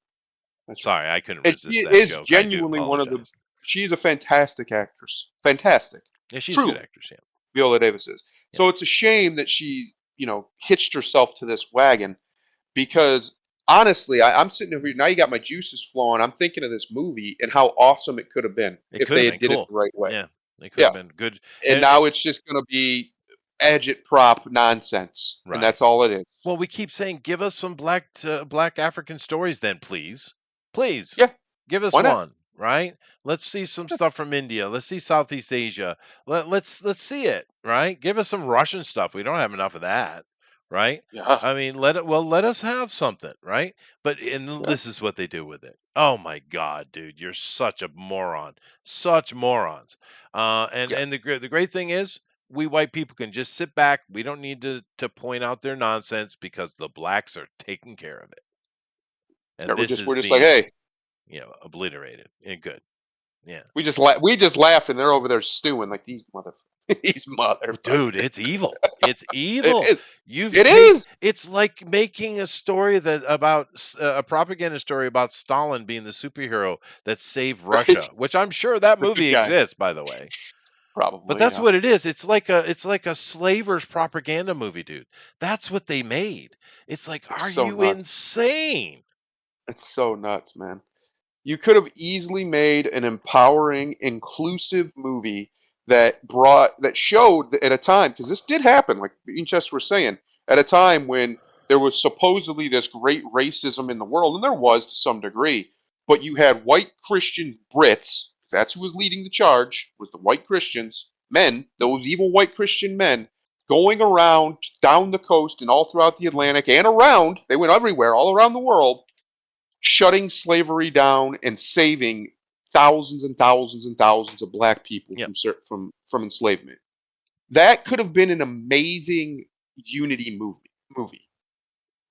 [SPEAKER 3] That's right.
[SPEAKER 1] Sorry, I couldn't
[SPEAKER 3] And she
[SPEAKER 1] resist that
[SPEAKER 3] is
[SPEAKER 1] joke. I do
[SPEAKER 3] genuinely one of the.
[SPEAKER 1] apologize.
[SPEAKER 3] She's a fantastic actress. Fantastic.
[SPEAKER 1] Yeah, she's a good
[SPEAKER 3] Truly,
[SPEAKER 1] actress. Yeah,
[SPEAKER 3] Viola Davis is.
[SPEAKER 1] yeah.
[SPEAKER 3] So it's a shame that she, hitched herself to this wagon because honestly, I'm sitting over here now. You got my juices flowing. I'm thinking of this movie and how awesome it could have been
[SPEAKER 1] It
[SPEAKER 3] if
[SPEAKER 1] could
[SPEAKER 3] they
[SPEAKER 1] have
[SPEAKER 3] had
[SPEAKER 1] been
[SPEAKER 3] did it
[SPEAKER 1] cool.
[SPEAKER 3] the right way.
[SPEAKER 1] Yeah, it could
[SPEAKER 3] Yeah,
[SPEAKER 1] have been good.
[SPEAKER 3] and now it's just going to be agitprop nonsense, and
[SPEAKER 1] Right.
[SPEAKER 3] that's all it is.
[SPEAKER 1] Well, we keep saying, give us some black African stories, then, please, please,
[SPEAKER 3] Yeah,
[SPEAKER 1] give us
[SPEAKER 3] why not?
[SPEAKER 1] one. Right? Let's see some stuff from India. Let's see Southeast Asia. Let's see it. Right? Give us some Russian stuff. We don't have enough of that. Right?
[SPEAKER 3] Yeah,
[SPEAKER 1] I mean, let us have something. Right? But
[SPEAKER 3] yeah,
[SPEAKER 1] this is what they do with it. Oh my God, dude, you're such a moron. Such morons. And
[SPEAKER 3] yeah.
[SPEAKER 1] and the great thing is, we white people can just sit back. We don't need to point out their nonsense, because the blacks are taking care of it. And
[SPEAKER 3] Yeah,
[SPEAKER 1] this
[SPEAKER 3] we're
[SPEAKER 1] is
[SPEAKER 3] just like,
[SPEAKER 1] being,
[SPEAKER 3] hey,
[SPEAKER 1] obliterated. And good. Yeah.
[SPEAKER 3] we just laugh, and they're over there stewing like these these
[SPEAKER 1] Dude,
[SPEAKER 3] motherfuckers.
[SPEAKER 1] it's evil. It's
[SPEAKER 3] It
[SPEAKER 1] evil.
[SPEAKER 3] is.
[SPEAKER 1] You've
[SPEAKER 3] It
[SPEAKER 1] take
[SPEAKER 3] is.
[SPEAKER 1] It's like making a story that about a propaganda story about Stalin being the superhero that saved
[SPEAKER 3] Right.
[SPEAKER 1] Russia, which I'm sure that
[SPEAKER 3] The good
[SPEAKER 1] movie
[SPEAKER 3] guy,
[SPEAKER 1] exists, by the way. But
[SPEAKER 3] probably.
[SPEAKER 1] that's
[SPEAKER 3] Yeah.
[SPEAKER 1] what it is. It's like a slaver's propaganda movie, dude. That's what they made. It's like,
[SPEAKER 3] It's
[SPEAKER 1] are
[SPEAKER 3] so
[SPEAKER 1] you
[SPEAKER 3] nuts.
[SPEAKER 1] insane?
[SPEAKER 3] It's so nuts, man. You could have easily made an empowering, inclusive movie that showed at a time, because this did happen, like me and Chester were saying, at a time when there was supposedly this great racism in the world, and there was to some degree, but you had white Christian Brits. That's who was leading the charge, was the white Christians, men, those evil white Christian men, going around down the coast and all throughout the Atlantic and around. They went everywhere, all around the world, shutting slavery down and saving thousands and thousands and thousands of black people
[SPEAKER 1] Yep.
[SPEAKER 3] from enslavement. That could have been an amazing unity movie.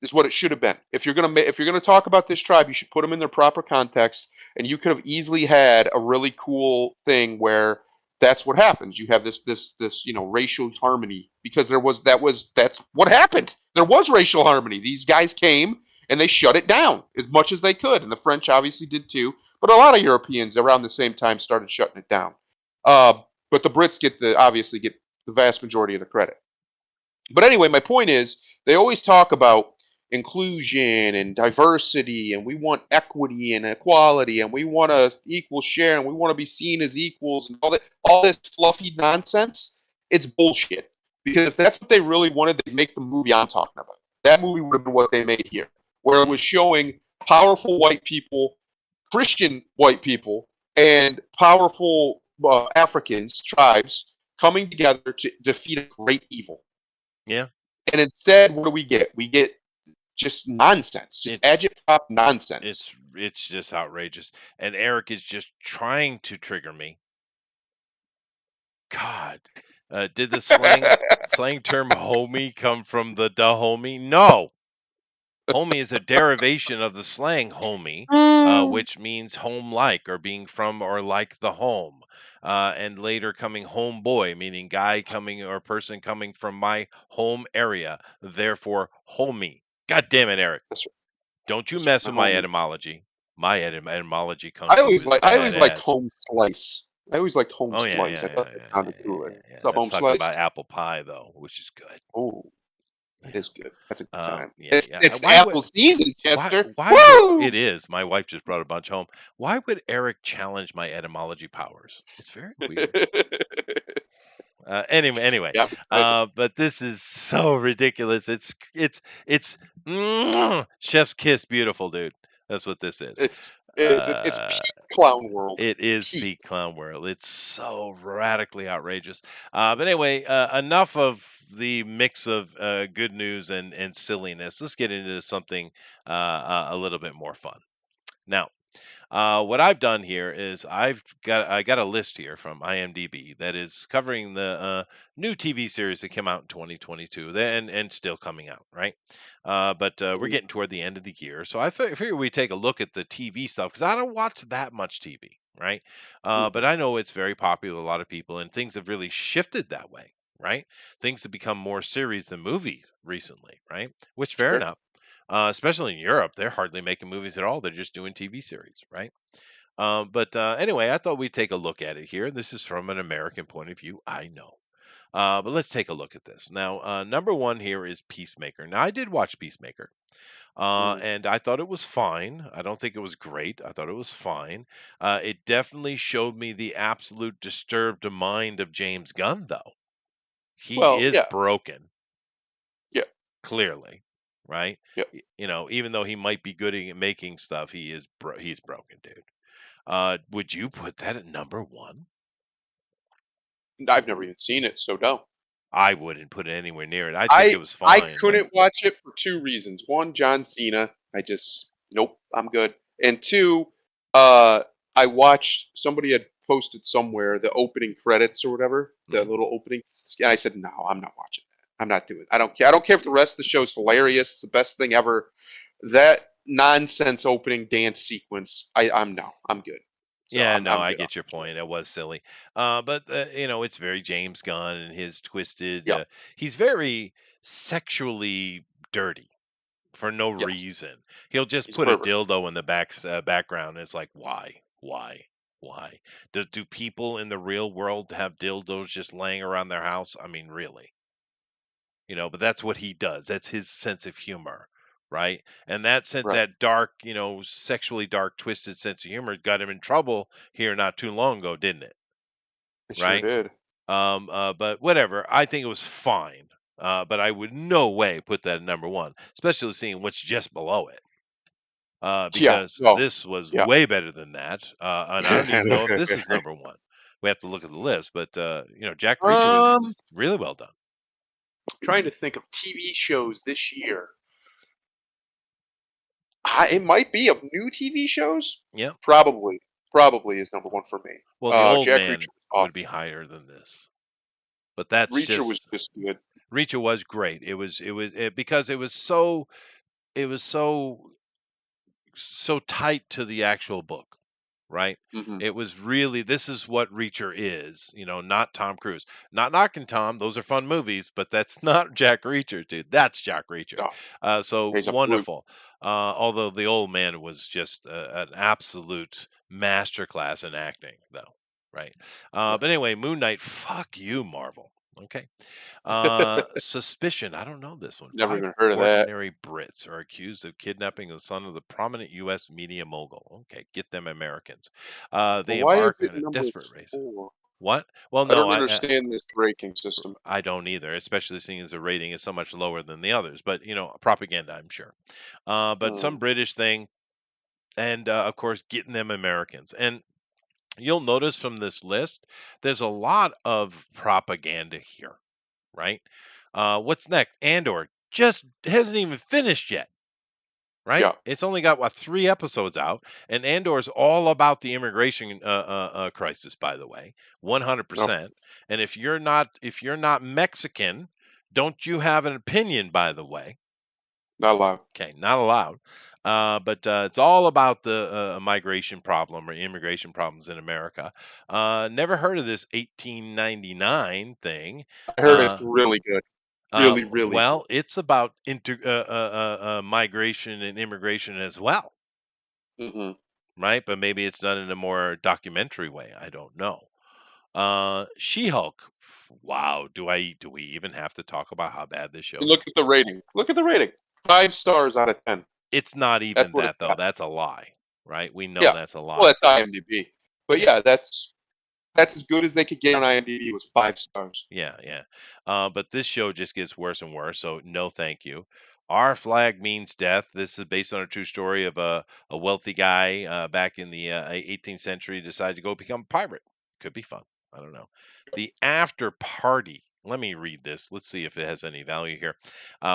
[SPEAKER 3] Is what it should have been. If you're gonna talk about this tribe, you should put them in their proper context, and you could have easily had a really cool thing where that's what happens. You have this racial harmony, because that's what happened. There was racial harmony. These guys came and they shut it down as much as they could, and the French obviously did too. But a lot of Europeans around the same time started shutting it down. But the Brits obviously get the vast majority of the credit. But anyway, my point is, they always talk about inclusion and diversity, and we want equity and equality, and we want a equal share, and we want to be seen as equals, and all this fluffy nonsense. It's bullshit. Because if that's what they really wanted, they'd make the movie I'm talking about. That movie would have been what they made here, where it was showing powerful white people, Christian white people, and powerful Africans, tribes, coming together to defeat a great evil.
[SPEAKER 1] Yeah.
[SPEAKER 3] And instead, what do we get? We get just nonsense, just
[SPEAKER 1] It's
[SPEAKER 3] agitprop nonsense.
[SPEAKER 1] it's just outrageous. And Eric is just trying to trigger me. God, did the slang term "homie" come from the homie? No. Homie is a derivation of the slang homie, which means home-like or being from or like the home. And later coming homeboy, meaning guy coming or person coming from my home area. Therefore, homie. God damn it, Eric.
[SPEAKER 3] That's
[SPEAKER 1] Don't you
[SPEAKER 3] that's
[SPEAKER 1] mess
[SPEAKER 3] my
[SPEAKER 1] with my
[SPEAKER 3] homie.
[SPEAKER 1] etymology. My etymology kung fu is
[SPEAKER 3] I always liked
[SPEAKER 1] badass.
[SPEAKER 3] home slice. I always liked home
[SPEAKER 1] Oh yeah,
[SPEAKER 3] slice.
[SPEAKER 1] yeah,
[SPEAKER 3] I thought
[SPEAKER 1] yeah,
[SPEAKER 3] that
[SPEAKER 1] yeah, yeah,
[SPEAKER 3] sounded
[SPEAKER 1] yeah,
[SPEAKER 3] cooler.
[SPEAKER 1] yeah, yeah.
[SPEAKER 3] What's up,
[SPEAKER 1] Let's
[SPEAKER 3] home
[SPEAKER 1] talk
[SPEAKER 3] slice?
[SPEAKER 1] about apple pie though, which is good.
[SPEAKER 3] Oh, that
[SPEAKER 1] Yeah.
[SPEAKER 3] is good. That's a good time.
[SPEAKER 1] Yeah, yeah.
[SPEAKER 3] It's
[SPEAKER 1] Why would
[SPEAKER 3] apple season, Chester.
[SPEAKER 1] why would
[SPEAKER 3] Woo!
[SPEAKER 1] it is? My wife just brought a bunch home. Why would Eric challenge my etymology powers? It's very weird. Anyway,
[SPEAKER 3] Yeah, I'm excited.
[SPEAKER 1] but this is so ridiculous. It's chef's kiss, beautiful dude. That's what this is.
[SPEAKER 3] It's
[SPEAKER 1] Uh,
[SPEAKER 3] peak clown world.
[SPEAKER 1] it is
[SPEAKER 3] Peak.
[SPEAKER 1] peak clown world. It's so radically outrageous. But anyway, enough of the mix of good news and silliness. Let's get into something a little bit more fun. Now, what I've done here is I got a list here from IMDb that is covering the new TV series that came out in 2022 and still coming out, right? But we're
[SPEAKER 3] Mhm.
[SPEAKER 1] getting toward the end of the year, so I figure we take a look at the TV stuff because I don't watch that much TV, right? But I know it's very popular, with a lot of people, and things have really shifted that way, right? Things have become more series than movies recently, right? Which fair
[SPEAKER 3] Sure.
[SPEAKER 1] enough. Especially in Europe, they're hardly making movies at all. They're just doing TV series, right? But anyway, I thought we'd take a look at it here. This is from an American point of view, I know. But let's take a look at this. Now, number one here is Peacemaker. Now, I did watch Peacemaker,
[SPEAKER 3] Mm.
[SPEAKER 1] and I thought it was fine. I don't think it was great. I thought it was fine. It definitely showed me the absolute disturbed mind of James Gunn, though. He
[SPEAKER 3] Well,
[SPEAKER 1] is
[SPEAKER 3] yeah,
[SPEAKER 1] broken,
[SPEAKER 3] yeah,
[SPEAKER 1] clearly, right?
[SPEAKER 3] yeah.
[SPEAKER 1] You know, even though he might be good at making stuff, he's broken, dude. Would you put that at number one?
[SPEAKER 3] I've never even seen it, so no.
[SPEAKER 1] I wouldn't put it anywhere near it. I think
[SPEAKER 3] I
[SPEAKER 1] it was
[SPEAKER 3] I
[SPEAKER 1] fine, but
[SPEAKER 3] couldn't watch it for two reasons. One, John Cena. I just nope, I'm good. And two, uh, I watched somebody had posted somewhere the opening credits or whatever, the
[SPEAKER 1] mhm.
[SPEAKER 3] little opening. And I said, no, I'm not watching that. I'm not doing it. I don't care. I don't care if the rest of the show's hilarious. It's the best thing ever. That nonsense opening dance sequence. I'm no. I'm good. So
[SPEAKER 1] Yeah, no,
[SPEAKER 3] I'm
[SPEAKER 1] I
[SPEAKER 3] good on
[SPEAKER 1] get your
[SPEAKER 3] that show.
[SPEAKER 1] point. It was silly. But you know, it's very James Gunn and his twisted.
[SPEAKER 3] Yep.
[SPEAKER 1] He's very sexually dirty for no
[SPEAKER 3] Yes.
[SPEAKER 1] reason. He'll just
[SPEAKER 3] He's a
[SPEAKER 1] put a
[SPEAKER 3] pervert.
[SPEAKER 1] dildo in the background. And it's like, why, why? Do people in the real world have dildos just laying around their house? I mean, really? You know, but that's what he does. That's his sense of humor, right? And
[SPEAKER 3] Right.
[SPEAKER 1] that dark, sexually dark, twisted sense of humor got him in trouble here not too long ago, didn't it?
[SPEAKER 3] It sure
[SPEAKER 1] Right?
[SPEAKER 3] did.
[SPEAKER 1] But whatever. I think it was fine. But I would no way put that at number one, especially seeing what's just below it.
[SPEAKER 3] Yeah.
[SPEAKER 1] Because
[SPEAKER 3] Well.
[SPEAKER 1] this was
[SPEAKER 3] Yeah.
[SPEAKER 1] way better than that. And I don't even know if this is number one. We have to look at the list, but Jack Reacher was
[SPEAKER 3] um.
[SPEAKER 1] really well done.
[SPEAKER 3] Trying to think of TV shows this year. It might be of new TV shows.
[SPEAKER 1] Yeah.
[SPEAKER 3] Probably is number one for me.
[SPEAKER 1] Well, the old
[SPEAKER 3] Jack Reacher
[SPEAKER 1] man
[SPEAKER 3] was
[SPEAKER 1] would
[SPEAKER 3] awesome.
[SPEAKER 1] be higher than this, but that's
[SPEAKER 3] Reacher was
[SPEAKER 1] just
[SPEAKER 3] just good.
[SPEAKER 1] Reacher was great. Because it was so tight to the actual book, right?
[SPEAKER 3] Hmm.
[SPEAKER 1] It was really this is what Reacher is, not Tom Cruise. Not knocking Tom; those are fun movies, but that's not Jack Reacher, dude. That's Jack Reacher.
[SPEAKER 3] Oh,
[SPEAKER 1] So
[SPEAKER 3] he's a brute.
[SPEAKER 1] wonderful. Although the old man was just an absolute masterclass in acting, though, right?
[SPEAKER 3] Yeah.
[SPEAKER 1] But anyway, Moon Knight. Fuck you, Marvel. Okay. Suspicion. I don't know this one.
[SPEAKER 3] Never
[SPEAKER 1] Five
[SPEAKER 3] even heard of that.
[SPEAKER 1] ordinary Brits are accused of kidnapping the son of the prominent U.S. media mogul. Okay, get them Americans.
[SPEAKER 3] Well,
[SPEAKER 1] They
[SPEAKER 3] why is
[SPEAKER 1] embark
[SPEAKER 3] it
[SPEAKER 1] on a
[SPEAKER 3] number
[SPEAKER 1] desperate race.
[SPEAKER 3] 4?
[SPEAKER 1] What? Well,
[SPEAKER 3] I
[SPEAKER 1] no,
[SPEAKER 3] don't understand this ranking system.
[SPEAKER 1] I don't either. Especially seeing as the rating is so much lower than the others. But propaganda, I'm sure. But
[SPEAKER 3] Hmm.
[SPEAKER 1] some British thing, and of course, getting them Americans. And you'll notice from this list, there's a lot of propaganda here, right? What's next? Andor just hasn't even finished yet. Right?
[SPEAKER 3] Yeah.
[SPEAKER 1] It's only got what 3 episodes out, and Andor's all about the immigration crisis. By the way,
[SPEAKER 3] No,
[SPEAKER 1] 100%. And if you're not Mexican, don't you have an opinion? By the way,
[SPEAKER 3] not allowed.
[SPEAKER 1] okay, not allowed. But it's all about the migration problem or immigration problems in America. Never heard of this 1899 thing.
[SPEAKER 3] I heard it's really good. Really, really good.
[SPEAKER 1] Well, it's about migration and immigration as well,
[SPEAKER 3] hmm
[SPEAKER 1] right? But maybe it's done in a more documentary way. I don't know. She-Hulk. Wow, do we even have to talk about how bad this show is?
[SPEAKER 3] Look at the rating. Look at the rating. 5 stars out of 10.
[SPEAKER 1] It's not
[SPEAKER 3] That's
[SPEAKER 1] even
[SPEAKER 3] what
[SPEAKER 1] that
[SPEAKER 3] it's
[SPEAKER 1] though.
[SPEAKER 3] got.
[SPEAKER 1] That's a lie, right? We know
[SPEAKER 3] Yeah.
[SPEAKER 1] that's a
[SPEAKER 3] Well,
[SPEAKER 1] lie.
[SPEAKER 3] that's IMDb. But
[SPEAKER 1] Yeah.
[SPEAKER 3] yeah, that's as good as they could get on IMDb was 5 stars.
[SPEAKER 1] Yeah, yeah. But this show just gets worse and worse. So no, thank you. Our flag means death. This is based on a true story of a wealthy guy back in the 18th century decided to go become a pirate. Could be fun. I don't know. The after party. Let me read this. Let's see if it has any value here.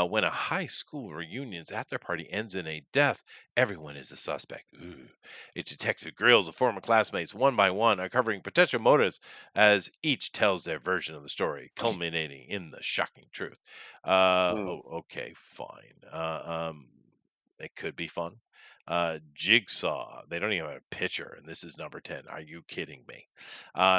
[SPEAKER 1] When a high school reunion's after party ends in a death, everyone is a suspect. Ooh. A detective grills the former classmates one by one, uncovering potential motives as each tells their version of the story, culminating in the shocking truth. Okay, fine. It could be fun. Jigsaw. They don't even have a picture, and this is number 10. Are you kidding me?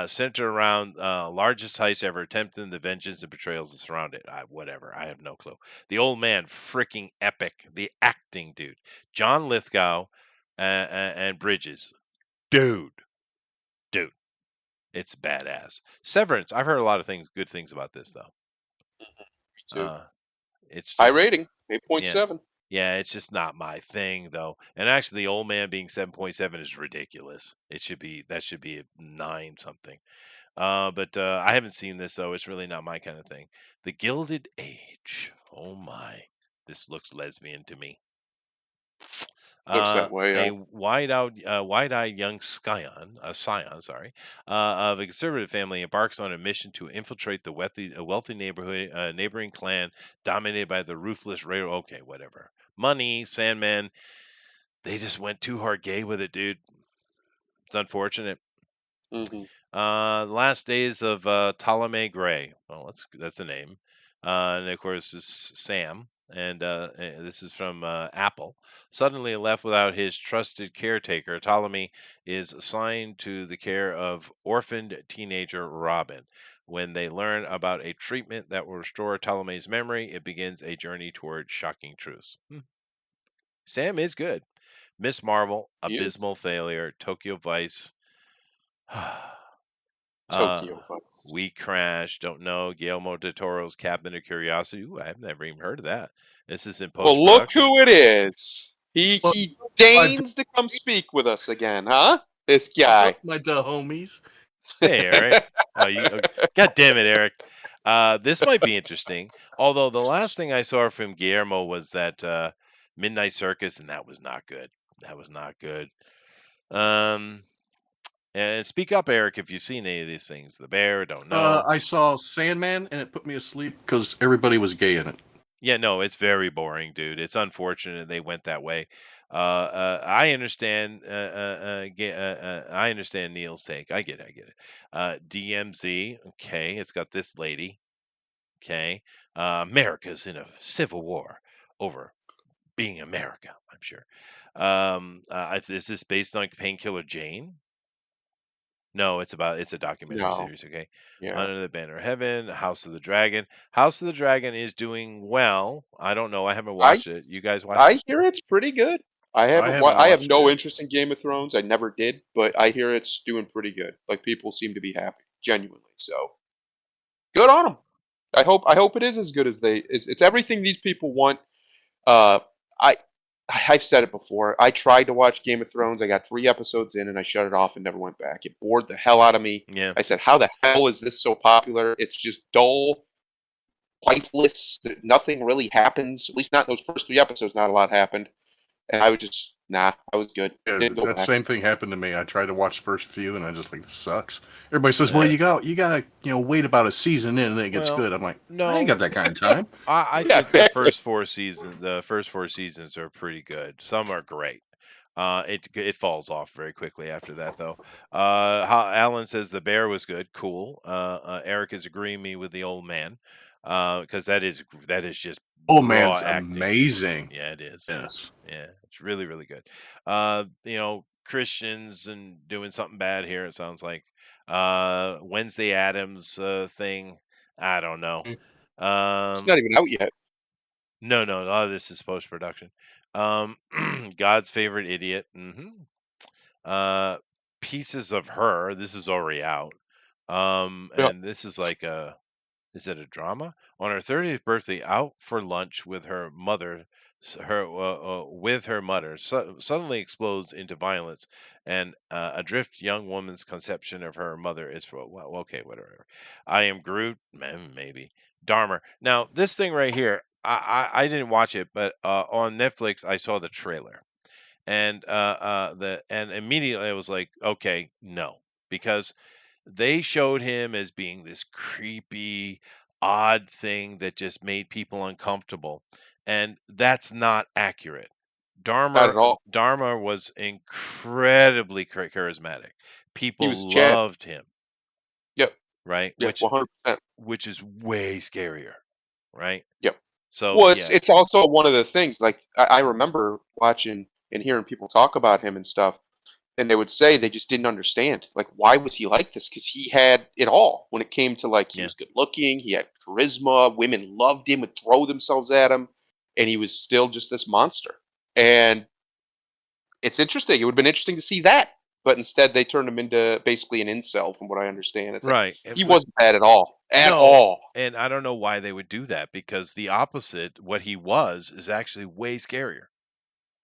[SPEAKER 1] Centered around largest heist ever attempted, the vengeance and betrayals that surround it. Whatever. I have no clue. The Old Man, freaking epic. The acting, dude. John Lithgow and Bridges. Dude. It's badass. Severance. I've heard a lot of good things about this though.
[SPEAKER 3] Me too.
[SPEAKER 1] It's
[SPEAKER 3] High
[SPEAKER 1] just
[SPEAKER 3] rating,
[SPEAKER 1] yeah,
[SPEAKER 3] 8.7.
[SPEAKER 1] yeah. It's just not my thing though. And actually, the Old Man being 7.7 is ridiculous. That should be a 9 something. But I haven't seen this though. It's really not my kind of thing. The Gilded Age. Oh my, this looks lesbian to me.
[SPEAKER 3] Looks that way.
[SPEAKER 1] A wide-eyed young scion, of a conservative family embarks on a mission to infiltrate the wealthy neighboring clan dominated by the ruthless railroad. Okay, whatever. Money, Sandman. They just went too hard gay with it, dude. It's unfortunate.
[SPEAKER 3] hmm
[SPEAKER 1] Last days of Ptolemy Gray. Well, that's a name. And of course, this is Sam, and this is from Apple. Suddenly left without his trusted caretaker, Ptolemy is assigned to the care of orphaned teenager Robin. When they learn about a treatment that will restore Ptolemy's memory, it begins a journey toward shocking truths. Sam is good. Miss Marvel,
[SPEAKER 3] He is.
[SPEAKER 1] abysmal failure. Tokyo Vice.
[SPEAKER 3] Tokyo Vice.
[SPEAKER 1] We Crash, don't know. Guillermo del Toro's Cabinet of Curiosity. Ooh, I've never even heard of that. This is in post
[SPEAKER 3] Well, look
[SPEAKER 1] production.
[SPEAKER 3] who it is.
[SPEAKER 4] Well,
[SPEAKER 3] He deigns to come speak with us again, huh? This guy.
[SPEAKER 4] My duh homies.
[SPEAKER 1] Hey, Eric. God damn it, Eric. This might be interesting. Although the last thing I saw from Guillermo was that Midnight Circus, and that was not good. That was not good. And speak up, Eric, if you've seen any of these things. The Bear, don't know.
[SPEAKER 4] I saw Sandman, and it put me asleep because everybody was gay in it.
[SPEAKER 1] Yeah, no, it's very boring, dude. It's unfortunate they went that way. I understand. I understand Neil's take. I get it. DMZ. Okay, it's got this lady. Okay, America's in a civil war over being America. I'm sure. Is this based on Painkiller Jane? No, it's a documentary
[SPEAKER 3] No.
[SPEAKER 1] series. Okay.
[SPEAKER 3] Yeah.
[SPEAKER 1] Under the Banner of Heaven, House of the Dragon. House of the Dragon is doing well. I don't know. I haven't watched it. You guys watch
[SPEAKER 3] I
[SPEAKER 1] it?
[SPEAKER 3] hear it's pretty good. I
[SPEAKER 4] haven't
[SPEAKER 3] I have
[SPEAKER 4] watched
[SPEAKER 3] no
[SPEAKER 4] it.
[SPEAKER 3] interest in Game of Thrones. I never did, but I hear it's doing pretty good. Like people seem to be happy, genuinely. So good on them. I hope it is as good as it's everything these people want. I I've said it before. I tried to watch Game of Thrones. I got 3 episodes in and I shut it off and never went back. It bored the hell out of me.
[SPEAKER 1] Yeah.
[SPEAKER 3] I said, "How the hell is this so popular? It's just dull, lifeless. Nothing really happens. At least not in those first 3 episodes. Not a lot happened." And I was just Nah, I was good.
[SPEAKER 4] Yeah,
[SPEAKER 3] Didn't go
[SPEAKER 4] that
[SPEAKER 3] back.
[SPEAKER 4] same thing happened to me. I tried to watch the first few, and I just like, this sucks. Everybody says, "Well,
[SPEAKER 1] Yeah.
[SPEAKER 4] you gotta, wait about a season in, and then it gets
[SPEAKER 1] Well,
[SPEAKER 4] good." I'm like, I
[SPEAKER 1] no,
[SPEAKER 4] ain't got that kind of time.
[SPEAKER 1] I
[SPEAKER 3] Yeah,
[SPEAKER 1] think the
[SPEAKER 3] exactly.
[SPEAKER 1] first four seasons are pretty good. Some are great. It falls off very quickly after that, though. Alan says the bear was good, cool. Eric is agreeing me with the old man, because that is just
[SPEAKER 4] Oh,
[SPEAKER 1] raw
[SPEAKER 4] man's
[SPEAKER 1] acting.
[SPEAKER 4] amazing.
[SPEAKER 1] Yeah, it is.
[SPEAKER 4] Yes.
[SPEAKER 1] Yeah, it's really, really good. Christians and doing something bad here. It sounds like Wednesday Adams thing. I don't know.
[SPEAKER 4] Mm.
[SPEAKER 3] It's not even out yet.
[SPEAKER 1] No, no, this is post production. God's favorite idiot. Uh, Pieces of Her. This is already out.
[SPEAKER 3] Yeah.
[SPEAKER 1] And this is like is it a drama? On her 30th birthday, out for lunch with her mother, suddenly explodes into violence, and adrift young woman's conception of her mother is for well, okay, whatever. I am Groot, maybe Dharma. Now this thing right here, I didn't watch it, but on Netflix I saw the trailer, and immediately I was like, okay, no, because they showed him as being this creepy, odd thing that just made people uncomfortable, and that's not accurate.
[SPEAKER 3] Not at all.
[SPEAKER 1] Dharma was incredibly charismatic.
[SPEAKER 3] He
[SPEAKER 1] People
[SPEAKER 3] was Chad.
[SPEAKER 1] loved him,
[SPEAKER 3] Yep.
[SPEAKER 1] right?
[SPEAKER 3] Yeah. 100%.
[SPEAKER 1] Which is way scarier, right?
[SPEAKER 3] Yep.
[SPEAKER 1] So
[SPEAKER 3] Well,
[SPEAKER 1] yeah,
[SPEAKER 3] it's also one of the things. Like I remember watching and hearing people talk about him and stuff, and they would say they just didn't understand. Like, why was he like this? Because he had it all. When it came to like, he
[SPEAKER 1] yeah,
[SPEAKER 3] was good looking, he had charisma, women loved him, would throw themselves at him, and he was still just this monster. And it's interesting. It would have been interesting to see that, but instead they turned him into basically an incel, from what I understand. It's like
[SPEAKER 1] right.
[SPEAKER 3] he wasn't bad at all, at
[SPEAKER 1] No,
[SPEAKER 3] all.
[SPEAKER 1] and I don't know why they would do that, because the opposite, what he was, is actually way scarier.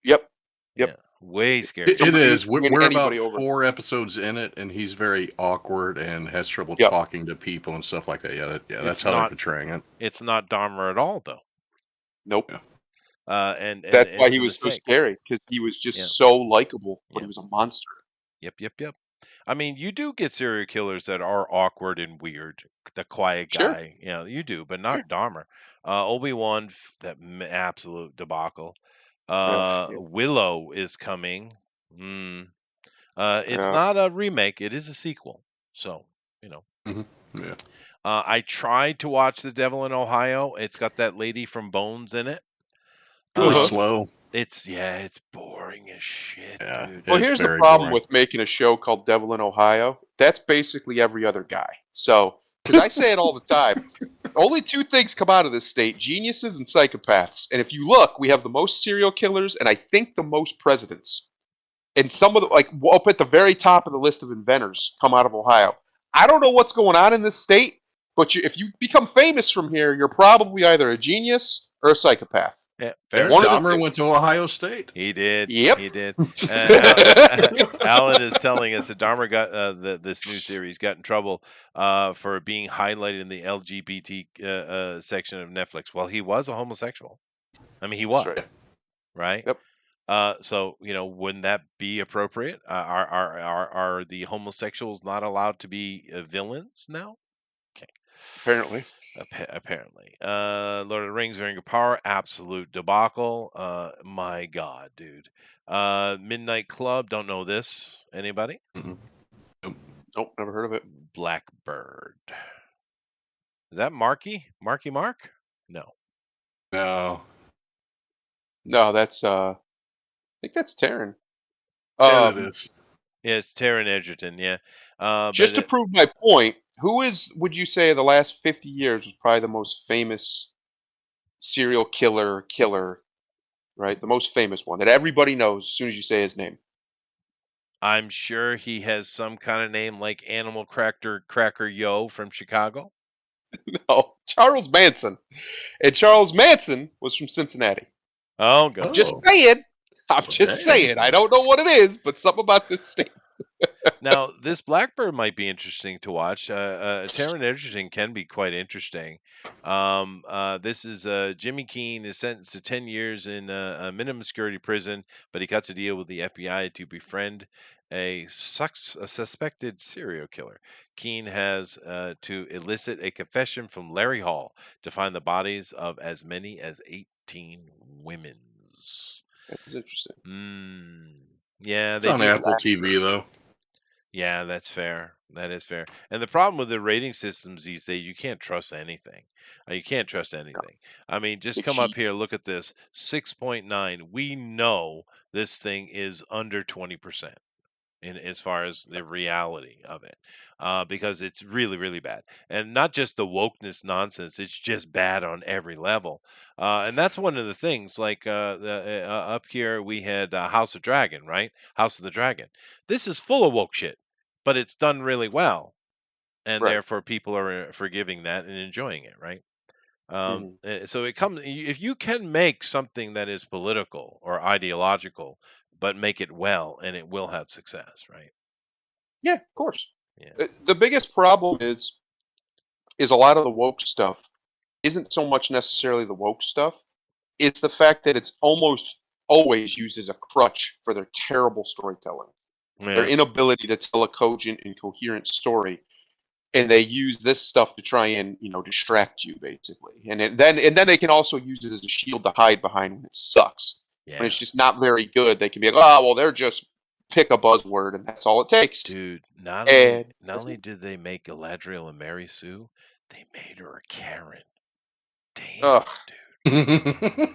[SPEAKER 3] Yep.
[SPEAKER 1] Yeah,
[SPEAKER 3] Yep.
[SPEAKER 1] way
[SPEAKER 4] It,
[SPEAKER 1] scarier.
[SPEAKER 4] it
[SPEAKER 3] Somebody
[SPEAKER 4] is.
[SPEAKER 3] who's win
[SPEAKER 4] We're about
[SPEAKER 3] anybody over.
[SPEAKER 4] 4 episodes in it, and he's very awkward and has trouble
[SPEAKER 3] Yep.
[SPEAKER 4] talking to people and stuff like that. Yeah, that's
[SPEAKER 1] It's
[SPEAKER 4] how they're
[SPEAKER 1] not
[SPEAKER 4] portraying it.
[SPEAKER 1] it's not Dahmer at all, though.
[SPEAKER 3] Nope.
[SPEAKER 4] Yeah.
[SPEAKER 1] And
[SPEAKER 3] That's why
[SPEAKER 1] it's
[SPEAKER 3] he
[SPEAKER 1] a
[SPEAKER 3] was so
[SPEAKER 1] mistake.
[SPEAKER 3] scary, because he was just
[SPEAKER 1] Yeah.
[SPEAKER 3] so likable, but
[SPEAKER 1] Yeah.
[SPEAKER 3] he was a monster.
[SPEAKER 1] Yep. I mean, you do get serial killers that are awkward and weird. The quiet
[SPEAKER 3] Sure.
[SPEAKER 1] guy, you do, but not Dahmer. Obi-Wan, absolute debacle.
[SPEAKER 3] Yeah.
[SPEAKER 1] Willow is coming. It's
[SPEAKER 3] Yeah.
[SPEAKER 1] not a remake; it is a sequel. So,
[SPEAKER 4] Yeah.
[SPEAKER 1] I tried to watch The Devil in Ohio. It's got that lady from Bones in it.
[SPEAKER 4] Really
[SPEAKER 3] Uh-huh.
[SPEAKER 4] slow.
[SPEAKER 1] It's boring as shit,
[SPEAKER 4] Yeah.
[SPEAKER 1] dude.
[SPEAKER 3] Well,
[SPEAKER 4] It's
[SPEAKER 3] here's the
[SPEAKER 4] very
[SPEAKER 3] problem
[SPEAKER 4] boring.
[SPEAKER 3] with making a show called Devil in Ohio. That's basically every other guy. So, because I say it all the time, only 2 things come out of this state: geniuses and psychopaths. And if you look, we have the most serial killers, and I think the most presidents. And some of the, like, up at the very top of the list of inventors come out of Ohio. I don't know what's going on in this state, but if you become famous from here, you're probably either a genius or a psychopath.
[SPEAKER 1] Yeah, fair
[SPEAKER 3] One of
[SPEAKER 1] enough.
[SPEAKER 3] the
[SPEAKER 4] Dahmer
[SPEAKER 3] two.
[SPEAKER 4] went to Ohio State.
[SPEAKER 1] He did.
[SPEAKER 3] Yep.
[SPEAKER 1] He did. Alan is telling us that Dahmer got this new series got in trouble for being highlighted in the LGBT section of Netflix. Well, he was a homosexual. I mean, he was,
[SPEAKER 3] That's
[SPEAKER 1] right?
[SPEAKER 3] Yep.
[SPEAKER 1] So wouldn't that be appropriate? Are the homosexuals not allowed to be villains now? Okay.
[SPEAKER 3] Apparently.
[SPEAKER 1] Apparently. Lord of the Rings, Ring of Power, absolute debacle. My God, dude. Midnight Club, don't know this. Anybody?
[SPEAKER 3] Nope, never heard of it.
[SPEAKER 1] Blackbird. Is that Marky? Marky Mark? No.
[SPEAKER 4] No.
[SPEAKER 3] No, that's I think that's Taryn.
[SPEAKER 4] Yeah, it is.
[SPEAKER 1] Yeah, it's Taron Egerton, yeah.
[SPEAKER 3] Just
[SPEAKER 1] but
[SPEAKER 3] to prove my point, who would you say, the last 50 years was probably the most famous serial killer, right? The most famous one that everybody knows as soon as you say his name.
[SPEAKER 1] I'm sure he has some kind of name like Animal Cracker Yo from Chicago.
[SPEAKER 3] No, Charles Manson. And Charles Manson was from Cincinnati.
[SPEAKER 1] Oh, God.
[SPEAKER 3] Just saying. I'm just
[SPEAKER 4] Okay.
[SPEAKER 3] saying. I don't know what it is, but something about this state.
[SPEAKER 1] Now, this Blackbird might be interesting to watch. Taron Egerton can be quite interesting. This is Jimmy Keene is sentenced to 10 years in a minimum security prison, but he cuts a deal with the FBI to befriend a suspected serial killer. Keene has to elicit a confession from Larry Hall to find the bodies of as many as 18 women's.
[SPEAKER 3] That's interesting.
[SPEAKER 1] Yeah,
[SPEAKER 4] It's
[SPEAKER 1] they
[SPEAKER 4] on
[SPEAKER 1] do.
[SPEAKER 4] Apple TV though.
[SPEAKER 1] Yeah, that's fair. That is fair. And the problem with the rating systems these days, you can't trust anything. You can't trust anything. I mean, just
[SPEAKER 3] They
[SPEAKER 1] come up
[SPEAKER 3] cheat.
[SPEAKER 1] here, look at this 6.9. We know this thing is under 20% in as far as the reality of it, because it's really, really bad. And not just the wokeness nonsense, it's just bad on every level. And that's one of the things. Like up here, we had House of Dragon, right? House of the Dragon. This is full of woke shit, but it's done really well, and
[SPEAKER 3] Right.
[SPEAKER 1] therefore people are forgiving that and enjoying it, right?
[SPEAKER 3] Mhm.
[SPEAKER 1] So it comes if you can make something that is political or ideological, but make it well, and it will have success, right?
[SPEAKER 3] Yeah, of course.
[SPEAKER 1] Yeah.
[SPEAKER 3] The biggest problem is a lot of the woke stuff isn't so much necessarily the woke stuff. It's the fact that it's almost always used as a crutch for their terrible storytelling. Their
[SPEAKER 1] Yeah.
[SPEAKER 3] inability to tell a cogent and coherent story, and they use this stuff to try and distract you basically. And then they can also use it as a shield to hide behind when it sucks. When
[SPEAKER 1] Yeah.
[SPEAKER 3] it's just not very good, they can be like, oh well, they're just pick a buzzword and that's all it takes.
[SPEAKER 1] Dude, not only
[SPEAKER 3] And
[SPEAKER 1] not only did they make Galadriel and Mary Sue, they made her a Karen. Damn,
[SPEAKER 3] ugh,
[SPEAKER 1] dude.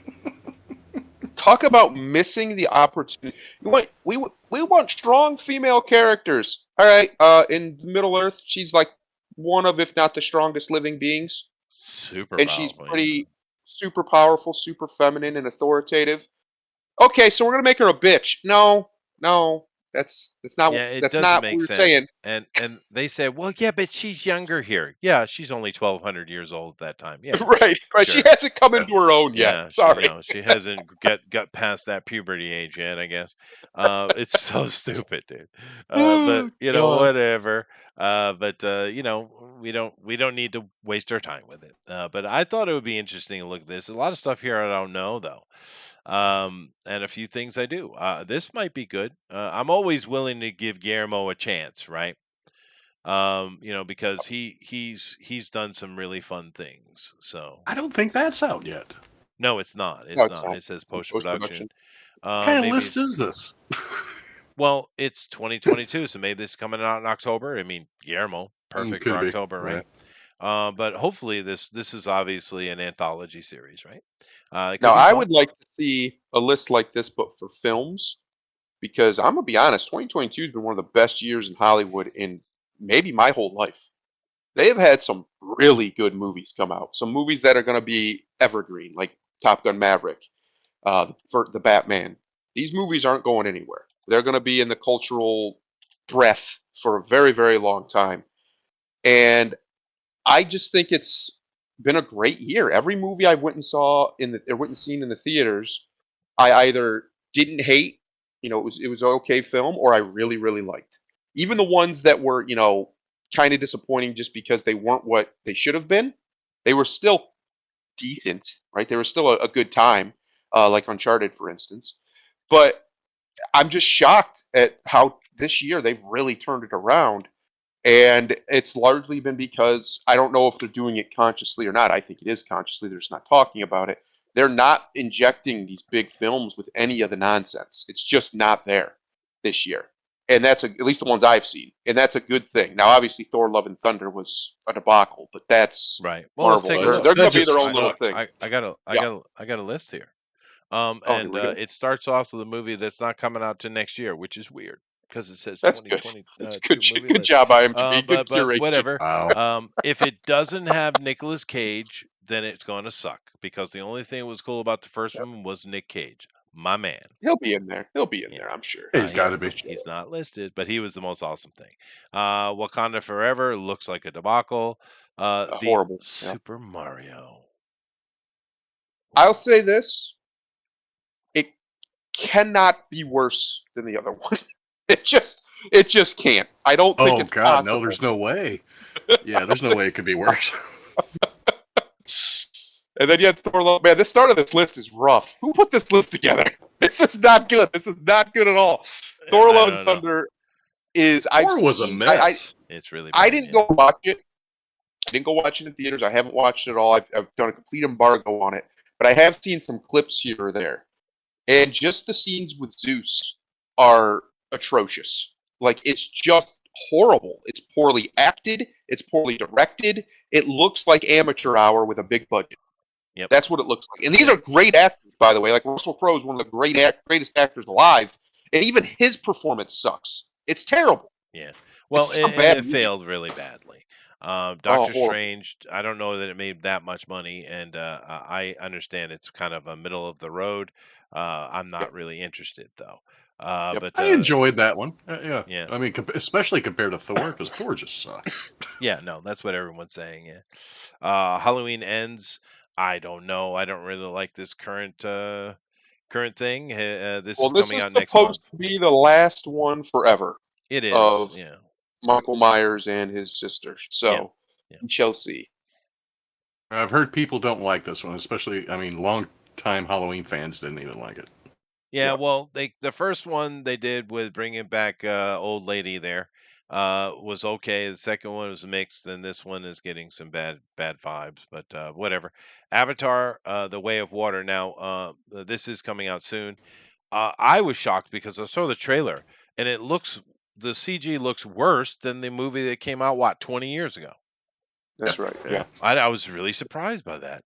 [SPEAKER 3] talk about missing the opportunity. We want strong female characters. All right, in Middle Earth, she's like one of, if not the strongest living beings,
[SPEAKER 1] Super
[SPEAKER 3] and she's
[SPEAKER 1] powerful, yeah.
[SPEAKER 3] pretty super powerful, super feminine, and authoritative. Okay, so we're gonna make her a bitch. No, no,
[SPEAKER 1] Yeah, it
[SPEAKER 3] that's
[SPEAKER 1] doesn't
[SPEAKER 3] not what
[SPEAKER 1] make
[SPEAKER 3] we were
[SPEAKER 1] sense.
[SPEAKER 3] saying.
[SPEAKER 1] And they said, well, yeah, but she's younger here. Yeah, she's only 1,200 years old at that time. Yeah,
[SPEAKER 3] Right, right. She
[SPEAKER 1] sure.
[SPEAKER 3] hasn't come into her own yet.
[SPEAKER 1] Yeah,
[SPEAKER 3] Sorry.
[SPEAKER 1] she hasn't got past that puberty age yet, I guess. It's so stupid, dude. But
[SPEAKER 3] Oh God.
[SPEAKER 1] whatever. But we don't need to waste our time with it. But I thought it would be interesting to look at this. A lot of stuff here I don't know though. And a few things I do. This might be good. I'm always willing to give Guillermo a chance, right? Because he's done some really fun things. So
[SPEAKER 4] I don't think that's out yet.
[SPEAKER 1] no, it's not.
[SPEAKER 3] No,
[SPEAKER 1] It's
[SPEAKER 3] it's
[SPEAKER 1] not.
[SPEAKER 3] not.
[SPEAKER 1] It says
[SPEAKER 3] In
[SPEAKER 1] post
[SPEAKER 3] post
[SPEAKER 1] production.
[SPEAKER 3] production.
[SPEAKER 4] What kind of
[SPEAKER 1] Maybe
[SPEAKER 4] list is this?
[SPEAKER 1] well, it's 2022, so maybe this is coming out in October. I mean, Guillermo, perfect for
[SPEAKER 4] Could be.
[SPEAKER 1] October, right? But hopefully this is obviously an anthology series, right? It
[SPEAKER 3] Now,
[SPEAKER 1] could be
[SPEAKER 3] I
[SPEAKER 1] fun.
[SPEAKER 3] would like to see a list like this, but for films, because I'm gonna be honest, 2022 has been one of the best years in Hollywood in maybe my whole life. They have had some really good movies come out. Some movies that are gonna be evergreen, like Top Gun Maverick, for the Batman. These movies aren't going anywhere. They're gonna be in the cultural breath for a very, very long time. And I just think it's been a great year. Every movie I went and saw or went and seen in the theaters, I either didn't hate, it was an okay film, or I really, really liked. Even the ones that were, kind of disappointing just because they weren't what they should have been, they were still decent, right? They were still a good time, like Uncharted, for instance. But I'm just shocked at how this year they've really turned it around, and it's largely been because I don't know if they're doing it consciously or not. I think it is consciously. They're just not talking about it. They're not injecting these big films with any of the nonsense. It's just not there this year. And at least the ones I've seen. And that's a good thing. Now, obviously, Thor: Love and Thunder was a debacle, but that's
[SPEAKER 1] Right. Well, let's
[SPEAKER 3] Marvel.
[SPEAKER 1] take a
[SPEAKER 3] They're,
[SPEAKER 1] look.
[SPEAKER 3] they're going
[SPEAKER 4] That
[SPEAKER 3] to be
[SPEAKER 4] just
[SPEAKER 3] their own little
[SPEAKER 4] sucked.
[SPEAKER 3] thing. Yeah.
[SPEAKER 1] I got a list here.
[SPEAKER 3] Oh, here
[SPEAKER 1] And
[SPEAKER 3] we go.
[SPEAKER 1] it starts off with a movie that's not coming out to next year, which is weird because it says
[SPEAKER 3] That's good.
[SPEAKER 1] 2022 movie
[SPEAKER 3] Good
[SPEAKER 1] list.
[SPEAKER 3] job, IMDb. Good
[SPEAKER 1] But
[SPEAKER 3] curation.
[SPEAKER 1] whatever.
[SPEAKER 4] Wow.
[SPEAKER 1] If it doesn't have Nicolas Cage, then it's going to suck because the only thing that was cool about the first
[SPEAKER 3] Yep.
[SPEAKER 1] one was Nick Cage, my man.
[SPEAKER 3] He'll be in there. He'll be in
[SPEAKER 1] Yeah.
[SPEAKER 3] there, I'm sure.
[SPEAKER 4] He's got to be.
[SPEAKER 1] He's not listed, but he was the most awesome thing. Wakanda Forever looks like a debacle. The
[SPEAKER 3] Horrible. Yeah.
[SPEAKER 1] Super Mario.
[SPEAKER 3] I'll say this. It cannot be worse than the other one. It just It just can't. I don't think
[SPEAKER 4] Oh
[SPEAKER 3] it's
[SPEAKER 4] God,
[SPEAKER 3] possible.
[SPEAKER 4] no! There's no way. Yeah, there's no way it could be worse.
[SPEAKER 3] And then you have Thor Love. Man, the start of this list is rough. Who put this list together? This is not good. This is not good at all. Thor
[SPEAKER 1] I
[SPEAKER 3] Love and
[SPEAKER 1] don't know.
[SPEAKER 3] Thunder is. I've
[SPEAKER 4] Thor was a
[SPEAKER 3] seen.
[SPEAKER 4] mess.
[SPEAKER 1] It's really
[SPEAKER 3] I
[SPEAKER 1] bad.
[SPEAKER 3] didn't
[SPEAKER 1] Yeah.
[SPEAKER 3] go watch it. I didn't go watch it in theaters. I haven't watched it at all. I've done a complete embargo on it. But I have seen some clips here or there. And just the scenes with Zeus are atrocious. Like, it's just horrible. It's poorly acted. It's poorly directed. It looks like Amateur Hour with a big budget.
[SPEAKER 1] Yep.
[SPEAKER 3] That's what it looks like. And these are great actors, by the way. Like, Russell Crowe is one of the greatest actors alive. And even his performance sucks. It's terrible.
[SPEAKER 1] Yeah. Well,
[SPEAKER 3] just a
[SPEAKER 1] and
[SPEAKER 3] bad
[SPEAKER 1] it
[SPEAKER 3] movie.
[SPEAKER 1] failed really badly. Doctor
[SPEAKER 3] horrible.
[SPEAKER 1] Strange, I don't know that it made that much money, and I understand it's kind of a middle of the road. I'm not really interested though.
[SPEAKER 3] Yep.
[SPEAKER 1] But
[SPEAKER 4] I enjoyed that one. Yeah.
[SPEAKER 1] Yeah.
[SPEAKER 4] I mean, especially compared to Thor, because Thor just sucked.
[SPEAKER 1] yeah, no, that's what everyone's saying. Yeah. Halloween Ends. I don't know. I don't really like this current thing. This
[SPEAKER 3] Well,
[SPEAKER 1] is
[SPEAKER 3] this
[SPEAKER 1] coming
[SPEAKER 3] is
[SPEAKER 1] out next month.
[SPEAKER 3] supposed to be the last one forever
[SPEAKER 1] It is.
[SPEAKER 3] of
[SPEAKER 1] Yeah.
[SPEAKER 3] Michael Myers and his sister. So,
[SPEAKER 1] Yeah.
[SPEAKER 3] we shall see.
[SPEAKER 4] I've heard people don't like this one, especially. I mean, long-time Halloween fans didn't even like it.
[SPEAKER 1] Yeah,
[SPEAKER 3] Yeah.
[SPEAKER 1] well, the first one they did with bringing back old lady there was okay. The second one was mixed, and this one is getting some bad vibes. But whatever. Avatar: The Way of Water. Now, this is coming out soon. I was shocked because I saw the trailer, and the CG looks worse than the movie that came out 20 years ago.
[SPEAKER 3] That's right. Yeah.
[SPEAKER 1] I was really surprised by that.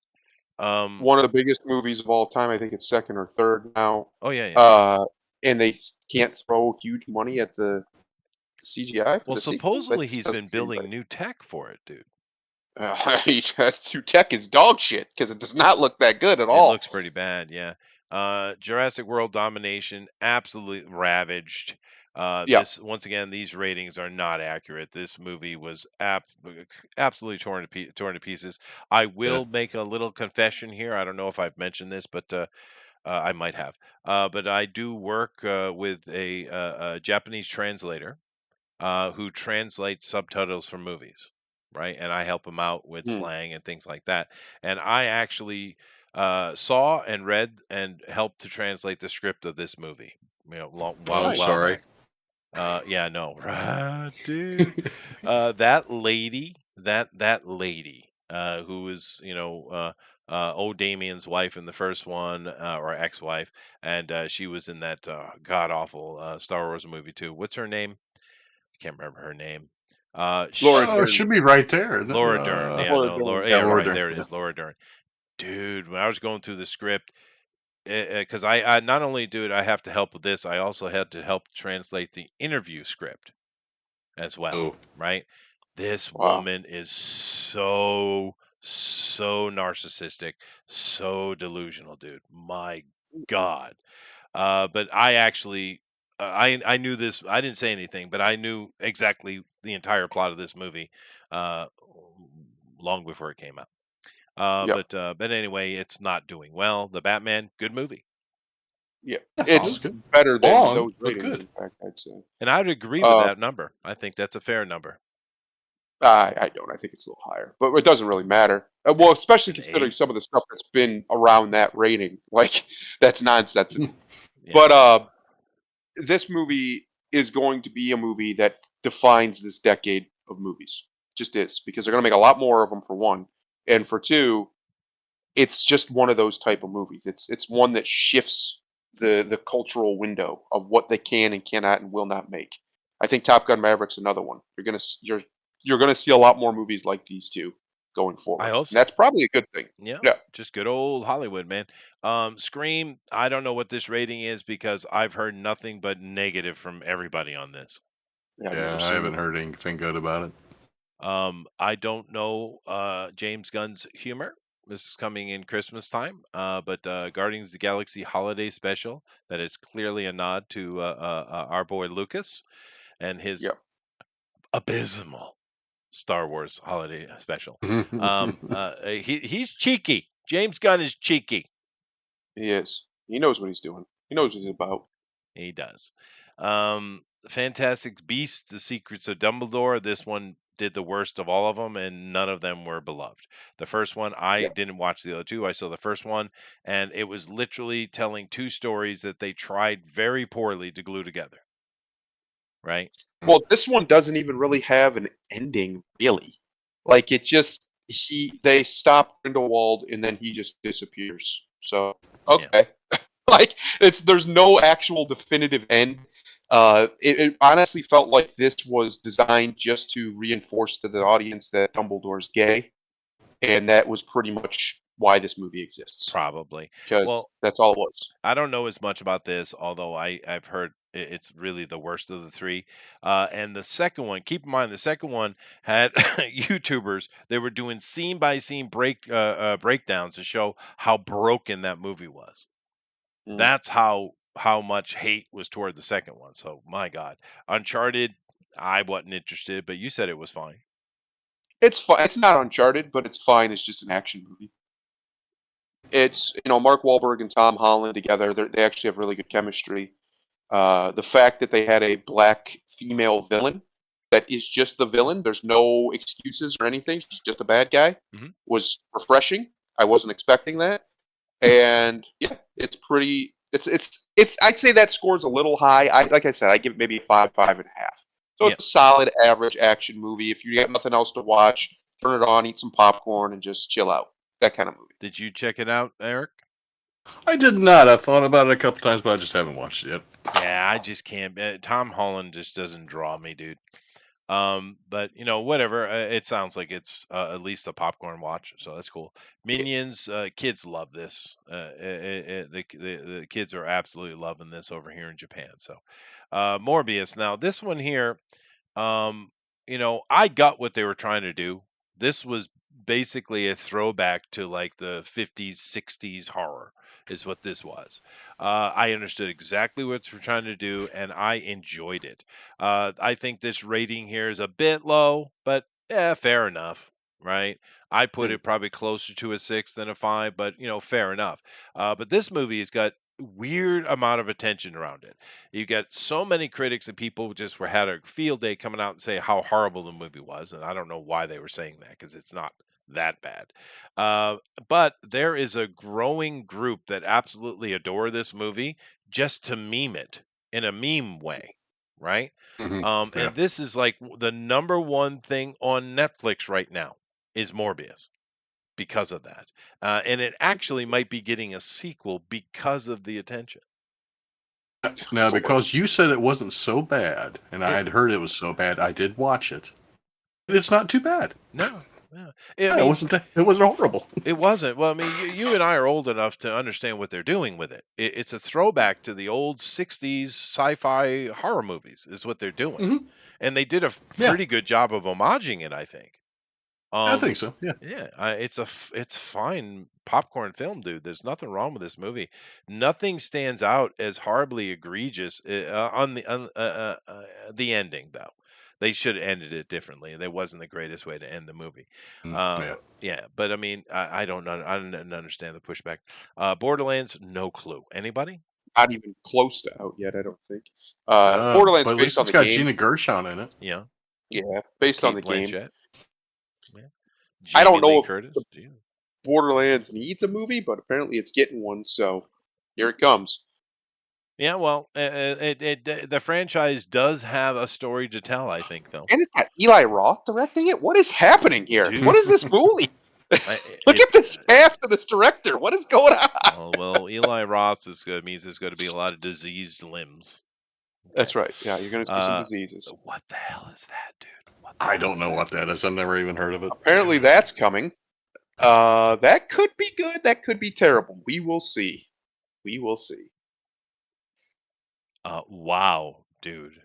[SPEAKER 3] One of the biggest movies of all time. I think it's second or third now.
[SPEAKER 1] Oh yeah.
[SPEAKER 3] And they can't throw huge money at the CGI.
[SPEAKER 1] Well, supposedly he's been building new tech for it, dude.
[SPEAKER 3] New tech is dog shit because it does not look that good at all.
[SPEAKER 1] It looks pretty bad, yeah. Jurassic World Domination, absolutely ravaged.
[SPEAKER 3] Yeah.
[SPEAKER 1] This once again, these ratings are not accurate. This movie was absolutely torn to pieces. I will make a little confession here. I don't know if I've mentioned this, but I might have. But I do work with a Japanese translator who translates subtitles for movies, right? And I help him out with slang and things like that. And I actually saw and read and helped to translate the script of this movie.
[SPEAKER 4] I'm sorry.
[SPEAKER 1] Back. Yeah, no, right, dude. That lady, who is, old Damien's wife in the first one, or ex-wife, and she was in that god awful Star Wars movie too. What's her name? I can't remember her name.
[SPEAKER 3] Laura
[SPEAKER 4] It should be right there.
[SPEAKER 1] Laura Dern. Yeah,
[SPEAKER 3] Laura
[SPEAKER 1] no,
[SPEAKER 3] Dern.
[SPEAKER 1] Laura.
[SPEAKER 4] Yeah,
[SPEAKER 1] Yeah,
[SPEAKER 4] Laura
[SPEAKER 1] right
[SPEAKER 4] Dern,
[SPEAKER 1] there it is, Laura Dern. Dude, when I was going through the script, because I not only do it, I have to help with this. I also had to help translate the interview script as well.
[SPEAKER 4] Oh.
[SPEAKER 1] Right? This
[SPEAKER 3] Wow.
[SPEAKER 1] woman is so narcissistic, so delusional, dude. My God. But I actually, I knew this. I didn't say anything, but I knew exactly the entire plot of this movie long before it came out.
[SPEAKER 3] Yep.
[SPEAKER 1] But anyway, it's not doing well. The Batman, good movie,
[SPEAKER 3] Yeah.
[SPEAKER 4] It's
[SPEAKER 3] It's
[SPEAKER 4] good.
[SPEAKER 3] better than
[SPEAKER 4] Long,
[SPEAKER 3] those
[SPEAKER 4] but
[SPEAKER 3] ratings,
[SPEAKER 4] good.
[SPEAKER 3] in fact, I'd say.
[SPEAKER 1] and I would agree with that number. I think that's a fair number.
[SPEAKER 3] I don't. I think it's a little higher, but it doesn't really matter. Well, especially
[SPEAKER 1] An
[SPEAKER 3] considering
[SPEAKER 1] 8.
[SPEAKER 3] some of the stuff that's been around that rating. Like, that's nonsensical.
[SPEAKER 1] Yeah.
[SPEAKER 3] But this movie is going to be a movie that defines this decade of movies. Just is, because they're going to make a lot more of them, for one, and for two, it's just one of those type of movies. It's one that shifts the cultural window of what they can and cannot and will not make. I think Top Gun Maverick's another one. You're gonna see a lot more movies like these two going forward.
[SPEAKER 1] I hope
[SPEAKER 3] And
[SPEAKER 1] so.
[SPEAKER 3] that's probably a good thing.
[SPEAKER 1] Yeah,
[SPEAKER 3] Yeah.
[SPEAKER 1] just good old Hollywood, man. Scream, I don't know what this rating is because I've heard nothing but negative from everybody on this.
[SPEAKER 3] Yeah, I've
[SPEAKER 4] Yeah,
[SPEAKER 3] never
[SPEAKER 4] I
[SPEAKER 3] seen
[SPEAKER 4] haven't
[SPEAKER 3] it.
[SPEAKER 4] heard anything good about it.
[SPEAKER 1] I don't know James Gunn's humor. This is coming in Christmas time, but Guardians of the Galaxy Holiday Special, that is clearly a nod to our boy Lucas and his
[SPEAKER 3] Yep.
[SPEAKER 1] abysmal Star Wars Holiday Special. He's cheeky. James Gunn is cheeky.
[SPEAKER 3] He is. He knows what he's doing. He knows what he's about.
[SPEAKER 1] He does. Fantastic Beasts: The Secrets of Dumbledore. This one did the worst of all of them, and none of them were beloved. The first one, I
[SPEAKER 3] Yeah.
[SPEAKER 1] didn't watch the other two. I saw the first one, and it was literally telling two stories that they tried very poorly to glue together. Right?
[SPEAKER 3] Well, this one doesn't even really have an ending, really. Like it just they stop Grindelwald and then he just disappears. So okay, like there's no actual definitive end. It honestly felt like this was designed just to reinforce to the audience that Dumbledore's gay, and that was pretty much why this movie exists.
[SPEAKER 1] Probably.
[SPEAKER 3] Because
[SPEAKER 1] Well,
[SPEAKER 3] that's all it was.
[SPEAKER 1] I don't know as much about this, although I've heard it's really the worst of the three. And the second one, keep in mind, the second one had YouTubers. They were doing scene by scene breakdowns to show how broken that movie was.
[SPEAKER 3] Mm.
[SPEAKER 1] That's how much hate was toward the second one. So my God, Uncharted, I wasn't interested, but you said it was fine.
[SPEAKER 3] It's fine. It's not Uncharted, but it's fine. It's just an action movie. It's Mark Wahlberg and Tom Holland together. They actually have really good chemistry. The fact that they had a black female villain that is just the villain, there's no excuses or anything, she's just a bad guy,
[SPEAKER 1] Mhm.
[SPEAKER 3] was refreshing. I wasn't expecting that. And yeah, it's pretty it's I'd say that score's a little high. Like I said, I give it maybe 5.5. So it's a solid average action movie. If you have nothing else to watch, turn it on, eat some popcorn, and just chill out. That kind of movie.
[SPEAKER 1] Did you check it out, Eric?
[SPEAKER 4] I did not. I've thought about it a couple times, but I just haven't watched it yet.
[SPEAKER 1] Yeah, I just can't. Tom Holland just doesn't draw me, dude. But whatever. It sounds like it's at least a popcorn watch, so that's cool. Minions, kids love this. The kids are absolutely loving this over here in Japan. So, Morbius. Now, this one here, I got what they were trying to do. This was basically a throwback to like the 50s, 60s horror, is what this was. I understood exactly what they were trying to do, and I enjoyed it. I think this rating here is a bit low, but fair enough, right? I put
[SPEAKER 3] Hmm.
[SPEAKER 1] it probably closer to a 6 than a 5, but fair enough. But this movie has got weird amount of attention around it. You get so many critics and people just had a field day coming out and say how horrible the movie was, and I don't know why they were saying that because it's not that bad. But there is a growing group that absolutely adore this movie just to meme it in a meme way, right?
[SPEAKER 4] Yeah.
[SPEAKER 1] And this is like the number one thing on Netflix right now is Morbius because of that. And it actually might be getting a sequel because of the attention.
[SPEAKER 4] Now, because you said it wasn't so bad, and I had heard it was so bad, I did watch it. It's not too bad.
[SPEAKER 1] No. Yeah.
[SPEAKER 4] It wasn't horrible.
[SPEAKER 1] It wasn't. Well, I mean, you and I are old enough to understand what they're doing with it. It's a throwback to the old 60s sci-fi horror movies is what they're doing.
[SPEAKER 4] Mhm.
[SPEAKER 1] And they did a pretty good job of homaging it, I think.
[SPEAKER 4] I think so. Yeah.
[SPEAKER 1] Yeah, it's fine popcorn film, dude. There's nothing wrong with this movie. Nothing stands out as horribly egregious on the ending, though. They should have ended it differently. That wasn't the greatest way to end the movie. Yeah, but I mean, I don't know. I didn't understand the pushback. Borderlands, no clue. Anybody?
[SPEAKER 3] Not even close to out yet, I don't think. Borderlands
[SPEAKER 4] but at
[SPEAKER 3] based
[SPEAKER 4] least
[SPEAKER 3] on
[SPEAKER 4] it's
[SPEAKER 3] the
[SPEAKER 4] got
[SPEAKER 3] game.
[SPEAKER 4] Gina Gershon in it.
[SPEAKER 1] Yeah,
[SPEAKER 3] Yeah, based on the game.
[SPEAKER 1] Blanchett. Yeah.
[SPEAKER 3] I don't
[SPEAKER 1] Jamie
[SPEAKER 3] know
[SPEAKER 1] Lee
[SPEAKER 3] if
[SPEAKER 1] Curtis.
[SPEAKER 3] the
[SPEAKER 1] Gee.
[SPEAKER 3] Borderlands needs a movie, but apparently it's getting one, so here it comes.
[SPEAKER 1] Yeah, well, the franchise does have a story to tell, I think, though.
[SPEAKER 3] And it's got Eli Roth directing it? What is happening here?
[SPEAKER 1] Dude.
[SPEAKER 3] What is this movie? Look at this cast of this director. What is going on?
[SPEAKER 1] Oh, well, Eli Roth means there's going to be a lot of diseased limbs.
[SPEAKER 3] That's right. Yeah, you're going to see some diseases.
[SPEAKER 1] What the hell is that, dude?
[SPEAKER 4] I don't know what that is. I've never even heard of it.
[SPEAKER 3] Apparently that's coming. That could be good. That could be terrible. We will see. We will see.
[SPEAKER 1] Wow, dude.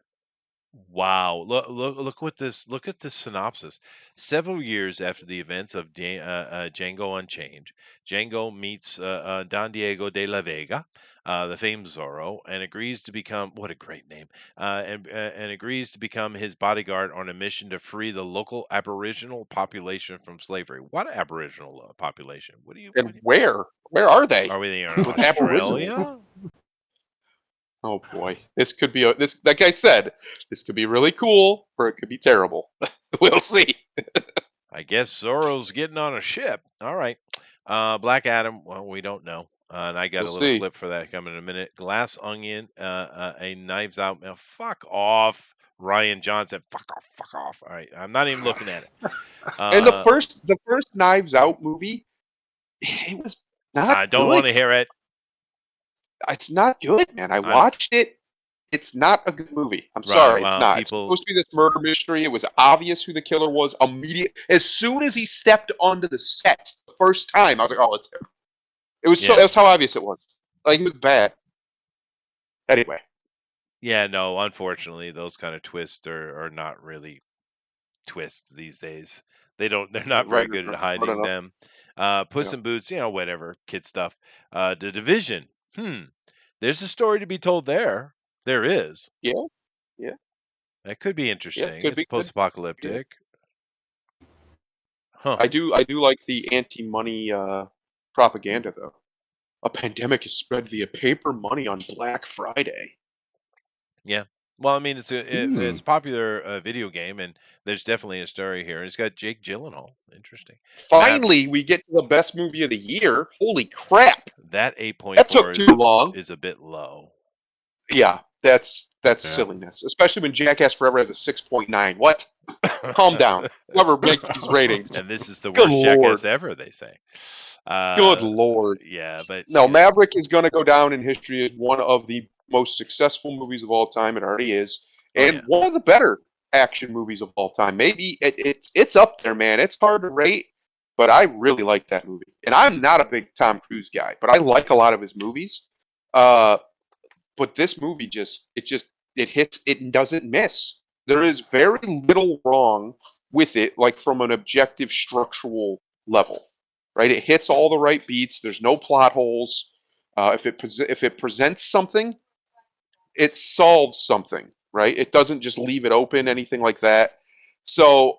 [SPEAKER 1] Wow. Look at this synopsis. Several years after the events of Django Unchained, Django meets Don Diego de la Vega, the famed Zorro, and agrees to become what a great name, and agrees to become his bodyguard on a mission to free the local Aboriginal population from slavery. What Aboriginal population?
[SPEAKER 3] And where? Where are they?
[SPEAKER 1] Are we in
[SPEAKER 3] With Aboriginal.
[SPEAKER 1] Australia?
[SPEAKER 3] Oh boy, this could be this. Like I said, this could be really cool, or it could be terrible. We'll see.
[SPEAKER 1] I guess Zorro's getting on a ship. All right. Black Adam. Well, we don't know. And I got
[SPEAKER 3] We'll
[SPEAKER 1] a little
[SPEAKER 3] see.
[SPEAKER 1] clip for that coming in a minute. Glass Onion. A Knives Out. Fuck off, Ryan Johnson. Fuck off. Fuck off. All right. I'm not even looking at it.
[SPEAKER 3] And the first Knives Out movie, it was not
[SPEAKER 1] I don't want to
[SPEAKER 3] good.
[SPEAKER 1] hear it.
[SPEAKER 3] It's not good, man. I watched it. It's not a good movie. I'm sorry, it's not. It's supposed to be this murder mystery. It was obvious who the killer was immediately. As soon as he stepped onto the set the first time, I was like, "Oh, it's him." It was so. That's how obvious it was. Like, it was bad. Anyway.
[SPEAKER 1] Yeah, no. Unfortunately, those kind of twists are not really twists these days. They're not very good at hiding them. Puss in Boots, whatever, kid stuff. The Division. There's a story to be told there. There is.
[SPEAKER 3] Yeah.
[SPEAKER 1] That could be interesting.
[SPEAKER 3] Yeah, could
[SPEAKER 1] it's
[SPEAKER 3] be
[SPEAKER 1] post-apocalyptic.
[SPEAKER 3] Yeah.
[SPEAKER 1] Huh.
[SPEAKER 3] I do like the anti-money propaganda, though. A pandemic is spread via paper money on Black Friday.
[SPEAKER 1] Yeah. Well, I mean, it's a popular video game, and there's definitely a story here. It's got Jake Gyllenhaal. Interesting.
[SPEAKER 3] Finally, we get to the best movie of the year. Holy crap!
[SPEAKER 1] That 8.4
[SPEAKER 3] that took too long.
[SPEAKER 1] Is a bit low.
[SPEAKER 3] Yeah, that's silliness, especially when Jackass Forever has a 6.9. What? Calm down. Whoever makes these ratings.
[SPEAKER 1] And this is the worst Jackass ever, they say.
[SPEAKER 3] Good Lord.
[SPEAKER 1] Yeah, but
[SPEAKER 3] no, Maverick is going to go down in history as one of the most successful movies of all time. It already is, and one of the better action movies of all time. Maybe it's up there, man. It's hard to rate, but I really like that movie. And I'm not a big Tom Cruise guy, but I like a lot of his movies. But this movie it hits, it doesn't miss. There is very little wrong with it, like from an objective structural level, right? It hits all the right beats. There's no plot holes. If it presents something, it solves something, right? It doesn't just leave it open, anything like that. So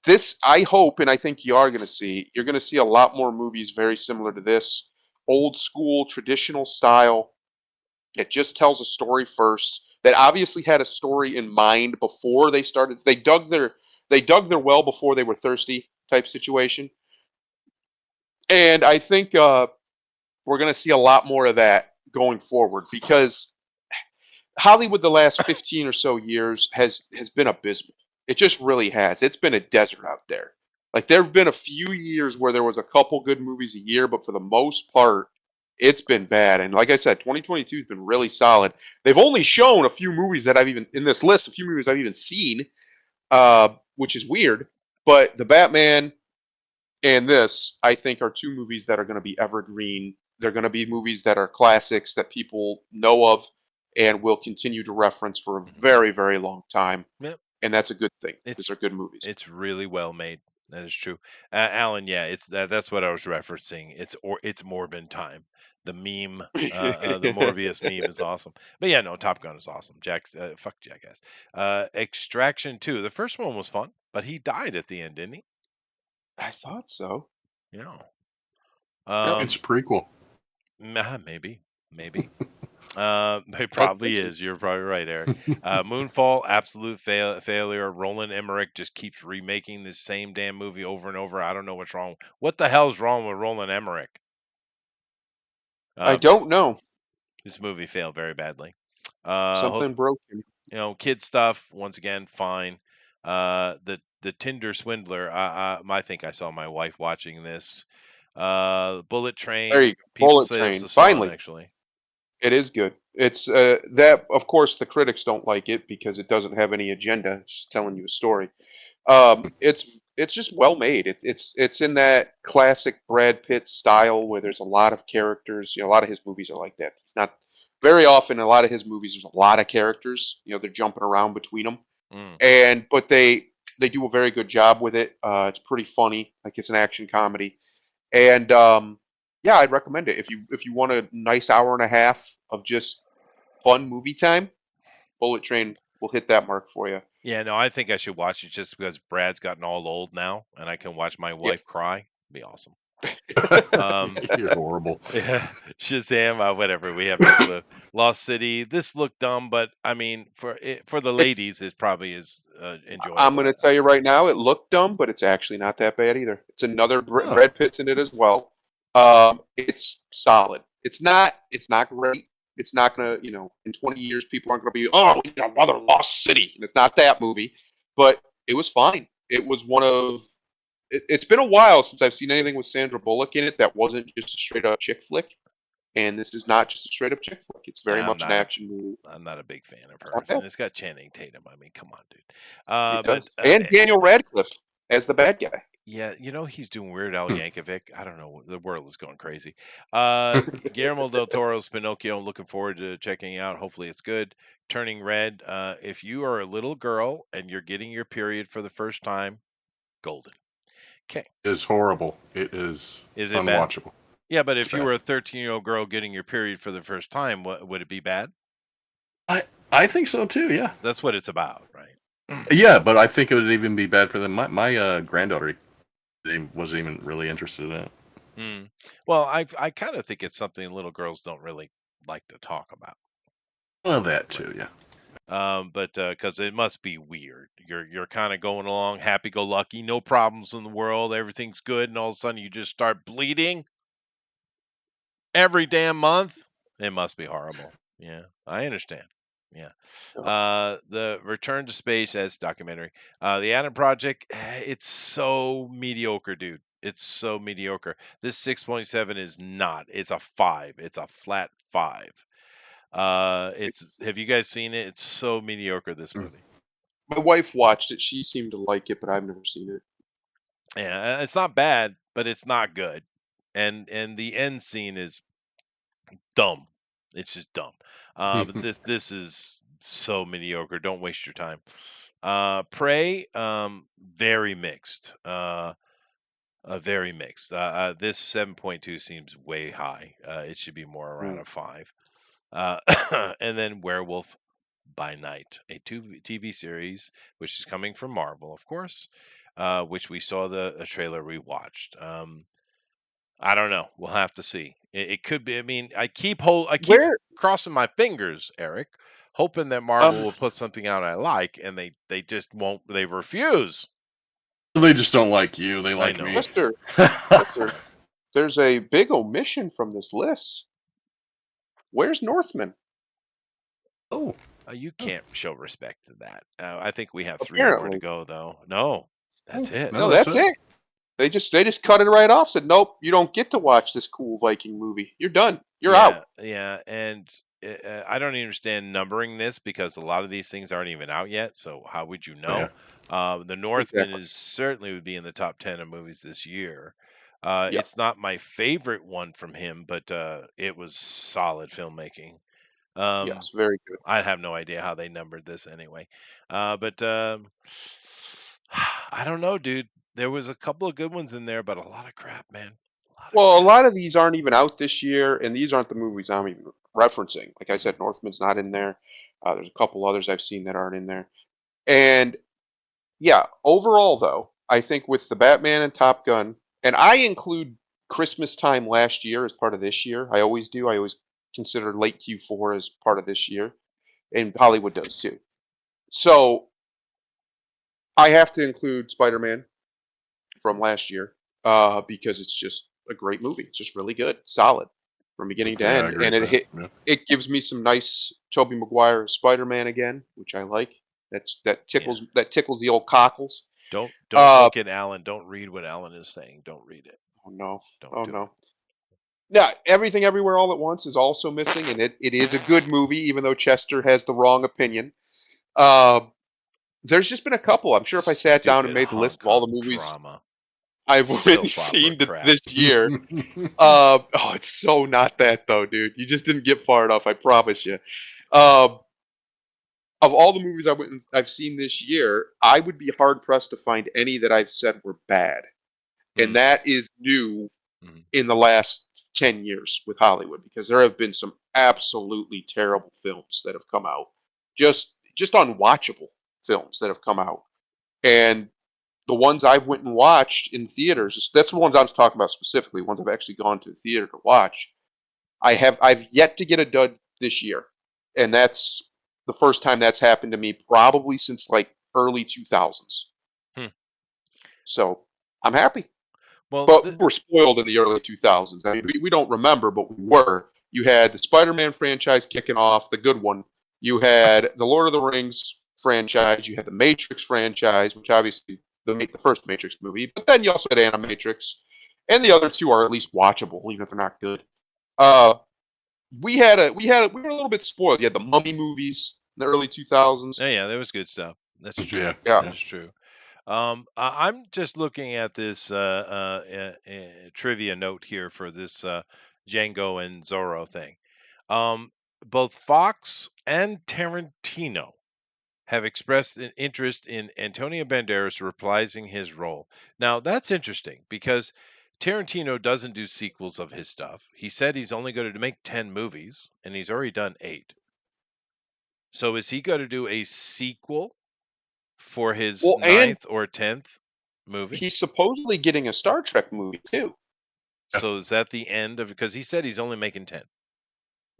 [SPEAKER 3] this, I hope, and I think you're going to see a lot more movies very similar to this, old school, traditional style. It just tells a story first. That obviously had a story in mind before they started. They dug their well before they were thirsty type situation. And I think we're going to see a lot more of that going forward, because Hollywood the last 15 or so years has been abysmal. It just really has. It's been a desert out there. Like, there have been a few years where there was a couple good movies a year, but for the most part, it's been bad. And like I said, 2022 has been really solid. They've only shown a few movies that I've even, in this list, a few movies I've even seen, which is weird. But The Batman and this, I think, are two movies that are going to be evergreen. They're going to be movies that are classics that people know of and will continue to reference for a very, very long time.
[SPEAKER 1] Yep.
[SPEAKER 3] And that's a good thing. These are good movies.
[SPEAKER 1] It's really well made. That is true. Alan, yeah, it's that's what I was referencing. It's Morbin time. The meme, the Morbius meme is awesome. But yeah, no, Top Gun is awesome. Fuck Jackass. Extraction 2. The first one was fun, but he died at the end, didn't he?
[SPEAKER 3] I thought so.
[SPEAKER 1] Yeah.
[SPEAKER 4] It's a prequel.
[SPEAKER 1] Maybe. It probably is. You're probably right, Eric. Moonfall, absolute failure. Roland Emmerich just keeps remaking this same damn movie over and over. I don't know what's wrong. What the hell's wrong with Roland Emmerich?
[SPEAKER 3] I don't know.
[SPEAKER 1] This movie failed very badly.
[SPEAKER 3] Something broken.
[SPEAKER 1] Kid stuff, once again, fine. The Tinder Swindler. I think I saw my wife watching this. Bullet Train.
[SPEAKER 3] There you go. Bullet Train. Finally, actually. It is good. It's that, of course, the critics don't like it because it doesn't have any agenda. It's just telling you a story. It's just well made. It's in that classic Brad Pitt style where there's a lot of characters. A lot of his movies are like that. It's not very often. In a lot of his movies, there's a lot of characters. They're jumping around between them, but they do a very good job with it. It's pretty funny. Like, it's an action comedy, and yeah, I'd recommend it if you want a nice hour and a half of just fun movie time. Bullet Train will hit that mark for you.
[SPEAKER 1] Yeah, no, I think I should watch it just because Brad's gotten all old now, and I can watch my wife cry. It'd be awesome.
[SPEAKER 4] You're horrible.
[SPEAKER 1] Yeah, Shazam, whatever. We have no clue. Lost City. This looked dumb, but I mean, for the
[SPEAKER 3] It's
[SPEAKER 1] ladies, it probably is
[SPEAKER 3] I'm
[SPEAKER 1] enjoyable.
[SPEAKER 3] gonna tell you right now, it looked dumb, but it's actually not that bad either. It's another
[SPEAKER 4] Oh,
[SPEAKER 3] Brad Pitt's in it as well. It's solid. It's not great. It's not gonna, in 20 years, people aren't gonna be, oh, we need another Lost City. And it's not that movie, but it was fine. It was one of. It's been a while since I've seen anything with Sandra Bullock in it that wasn't just a straight up chick flick. And this is not just a straight up chick flick. It's very
[SPEAKER 1] Yeah,
[SPEAKER 3] much an action movie.
[SPEAKER 1] I'm not a big fan of
[SPEAKER 3] It's not
[SPEAKER 1] hers,
[SPEAKER 3] bad.
[SPEAKER 1] and it's got Channing Tatum. I mean, come on, dude.
[SPEAKER 3] It
[SPEAKER 1] But
[SPEAKER 3] does. And Daniel Radcliffe as the bad guy.
[SPEAKER 1] yeah, he's doing Weird Al
[SPEAKER 4] Hmm.
[SPEAKER 1] Yankovic. I don't know. The world is going crazy. Guillermo del Toro's Pinocchio. I'm looking forward to checking out. Hopefully, it's good. Turning Red. If you are a little girl and you're getting your period for the first time, golden. Okay.
[SPEAKER 4] It's horrible. It is
[SPEAKER 1] Is it bad?
[SPEAKER 4] unwatchable.
[SPEAKER 1] Yeah, but
[SPEAKER 4] It's
[SPEAKER 1] if you
[SPEAKER 4] bad.
[SPEAKER 1] were a 13-year-old girl getting your period for the first time, would it be bad?
[SPEAKER 4] I think so too. Yeah.
[SPEAKER 1] That's what it's about, right?
[SPEAKER 4] Yeah, but I think it would even be bad for them. My granddaughter wasn't even really interested in it.
[SPEAKER 1] Hmm. Well, I kind of think it's something little girls don't really like to talk about.
[SPEAKER 4] Well, that too. Yeah.
[SPEAKER 1] But because it must be weird. You're kind of going along happy-go-lucky, no problems in the world, everything's good, and all of a sudden you just start bleeding every damn month. It must be horrible. Yeah, I understand. Yeah. The Return to Space as documentary. The Adam Project, it's so mediocre, dude. It's so mediocre. This 6.7 is not. It's a 5. It's a flat 5. Have you guys seen it? It's so mediocre, this
[SPEAKER 4] Mm.
[SPEAKER 1] movie.
[SPEAKER 3] My wife watched it. She seemed to like it, but I've never seen it.
[SPEAKER 1] Yeah, it's not bad, but it's not good. And the end scene is dumb. It's just dumb. But this is so mediocre. Don't waste your time. Prey, very mixed. Very mixed. This 7.2 seems way high. It should be more around a 5. And then Werewolf by Night, a TV series which is coming from Marvel, of course, which we saw the trailer we watched. I don't know. We'll have to see. It could be. I mean, I keep
[SPEAKER 3] Where
[SPEAKER 1] crossing my fingers, Eric, hoping that Marvel will put something out I like, and they just won't. They refuse.
[SPEAKER 4] They just don't like you. They like
[SPEAKER 1] know.
[SPEAKER 4] me.
[SPEAKER 3] Mister, there's a big omission from this list. Where's Northman?
[SPEAKER 4] Oh,
[SPEAKER 1] You can't show respect to that. I think we have 3 more to
[SPEAKER 3] Apparently.
[SPEAKER 1] go, though. No, that's it.
[SPEAKER 4] No,
[SPEAKER 3] No,
[SPEAKER 4] that's
[SPEAKER 3] that's it. They just cut it right off. Said, nope, you don't get to watch this cool Viking movie. You're done. You're out.
[SPEAKER 1] Yeah, and I don't understand numbering this because a lot of these things aren't even out yet. So how would you know? The Northman
[SPEAKER 3] Exactly.
[SPEAKER 1] is certainly would be in the top 10 of movies this year.
[SPEAKER 3] Yeah.
[SPEAKER 1] It's not my favorite one from him, but it was solid filmmaking.
[SPEAKER 3] Yes, very good.
[SPEAKER 1] I have no idea how they numbered this anyway. But I don't know, dude. There was a couple of good ones in there, but a lot of crap, man.
[SPEAKER 3] Well, a lot of these aren't even out this year, and these aren't the movies I'm even referencing. Like I said, Northman's not in there. There's a couple others I've seen that aren't in there. And yeah, overall though, I think with the Batman and Top Gun, and I include Christmas time last year as part of this year. I always do. I always consider late Q4 as part of this year, and Hollywood does too. So I have to include Spider-Man from last year because it's just a great movie. It's just really good, solid from beginning to
[SPEAKER 4] Yeah, I
[SPEAKER 3] end,
[SPEAKER 4] agree
[SPEAKER 3] and
[SPEAKER 4] with
[SPEAKER 3] it
[SPEAKER 4] that.
[SPEAKER 3] hit.
[SPEAKER 4] Yeah.
[SPEAKER 3] It gives me some nice Tobey Maguire Spider-Man again, which I like. That tickles the old cockles.
[SPEAKER 1] Don't
[SPEAKER 3] Uh,
[SPEAKER 1] look at Alan. Don't read what Alan is saying. Don't read it.
[SPEAKER 3] oh no,
[SPEAKER 1] Don't
[SPEAKER 3] oh
[SPEAKER 1] do
[SPEAKER 3] no. Yeah, Everything Everywhere All at Once is also missing, and it is a good movie, even though Chester has the wrong opinion. There's just been a couple. I'm sure if I sat down and
[SPEAKER 1] Stupid
[SPEAKER 3] made the list of
[SPEAKER 1] Hong
[SPEAKER 3] all the
[SPEAKER 1] Kong
[SPEAKER 3] movies
[SPEAKER 1] drama.
[SPEAKER 3] I've
[SPEAKER 1] Soap
[SPEAKER 3] seen
[SPEAKER 1] opera crap.
[SPEAKER 3] this year, it's so not that though, dude. You just didn't get far enough. I promise you. Of all the movies I've seen this year, I would be hard pressed to find any that I've said were bad,
[SPEAKER 1] Mm.
[SPEAKER 3] and that is new
[SPEAKER 1] Mhm.
[SPEAKER 3] in the last 10 years with Hollywood because there have been some absolutely terrible films that have come out, just unwatchable films that have come out, and the ones I've went and watched in theaters, that's the ones I'm talking about specifically, ones I've actually gone to the theater to watch. I've yet to get a dud this year, and that's the first time that's happened to me probably since like early 2000s.
[SPEAKER 1] Hmm.
[SPEAKER 3] So I'm happy,
[SPEAKER 1] Well,
[SPEAKER 3] but we were spoiled in the early 2000s. I mean, we don't remember, but we were. You had the Spider-Man franchise kicking off, the good one. You had the Lord of the Rings franchise. You had the Matrix franchise, which obviously the first Matrix movie, but then you also had Animatrix, and the other two are at least watchable, even if they're not good. We were a little bit spoiled. You had the Mummy movies in the early 2000s.
[SPEAKER 1] yeah, there was good stuff. That's true.
[SPEAKER 4] Yeah.
[SPEAKER 3] Yeah.
[SPEAKER 1] That's true. I'm just looking at this trivia note here for this Django and Zorro thing. Both Fox and Tarantino have expressed an interest in Antonio Banderas reprising his role. Now, that's interesting because Tarantino doesn't do sequels of his stuff. He said he's only going to make 10 movies, and he's already done 8. So is he going to do a sequel for his
[SPEAKER 3] Well, and
[SPEAKER 1] 9th or 10th movie?
[SPEAKER 3] he's supposedly getting a Star Trek movie too.
[SPEAKER 1] So is that the end of, because he said he's only making 10.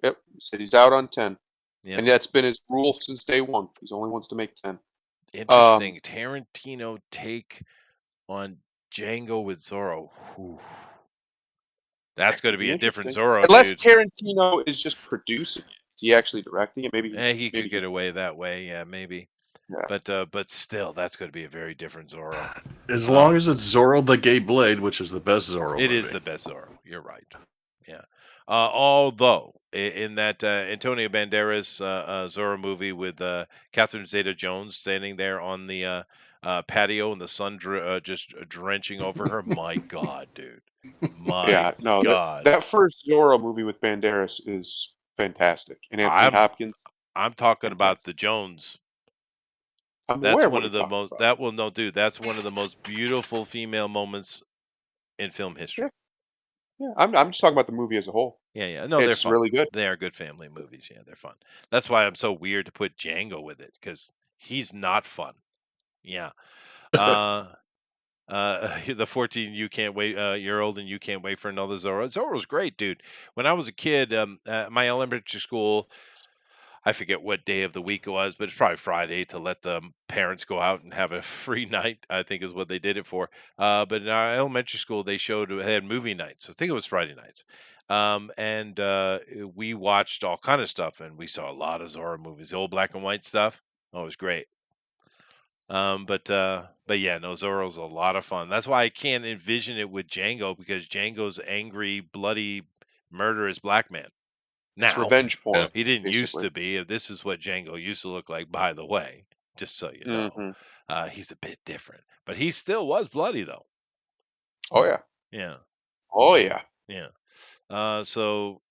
[SPEAKER 3] Yep, he said he's out on 10.
[SPEAKER 1] Yeah.
[SPEAKER 3] And that's been his rule since day one. He's only wants to make 10.
[SPEAKER 1] Interesting. Tarantino take on Django with Zorro. Whew. That's going to be a different Zorro,
[SPEAKER 3] Unless
[SPEAKER 1] dude.
[SPEAKER 3] Tarantino is just producing it. Is he actually directing it? Maybe
[SPEAKER 1] He could get away that way. Yeah, maybe.
[SPEAKER 3] Yeah.
[SPEAKER 1] But still, that's going to be a very different Zorro.
[SPEAKER 4] As long as it's Zorro the Gay Blade, which is the best Zorro.
[SPEAKER 1] It is the best Zorro. You're right. Yeah. Although in that Antonio Banderas Zorro movie with Catherine Zeta-Jones standing there on the patio and the sun just drenching over her, my God, dude. My God.
[SPEAKER 3] That first Zorro movie with Banderas is fantastic. And Anthony Hopkins.
[SPEAKER 1] I'm talking about the Jones. That's one of the most. That's one of the most beautiful female moments in film history.
[SPEAKER 3] Yeah, I'm just talking about the movie as a whole.
[SPEAKER 1] Yeah. No,
[SPEAKER 3] it's
[SPEAKER 1] they're fun.
[SPEAKER 3] really good.
[SPEAKER 1] They are good family movies. Yeah, they're fun. That's why I'm so weird to put Django with it, because he's not fun. Yeah. The 14 you can't wait year old and you can't wait for another Zorro. Zorro's great, dude. When I was a kid, my elementary school, I forget what day of the week it was, but it's probably Friday to let the parents go out and have a free night, I think is what they did it for. But in our elementary school, they had movie nights. I think it was Friday nights. And we watched all kind of stuff, and we saw a lot of Zorro movies, the old black and white stuff. Oh, it was great. But yeah, no, Zorro's a lot of fun. That's why I can't envision it with Django, because Django's angry, bloody, murderous black man. Now,
[SPEAKER 3] it's revenge porn.
[SPEAKER 1] He didn't used to be. This is what Django used to look like, by the way, just so you know.
[SPEAKER 3] Mm-hmm.
[SPEAKER 1] He's a bit different, but he still was bloody, though.
[SPEAKER 3] Oh, yeah.
[SPEAKER 1] Yeah.
[SPEAKER 3] Oh, yeah.
[SPEAKER 1] Yeah. So,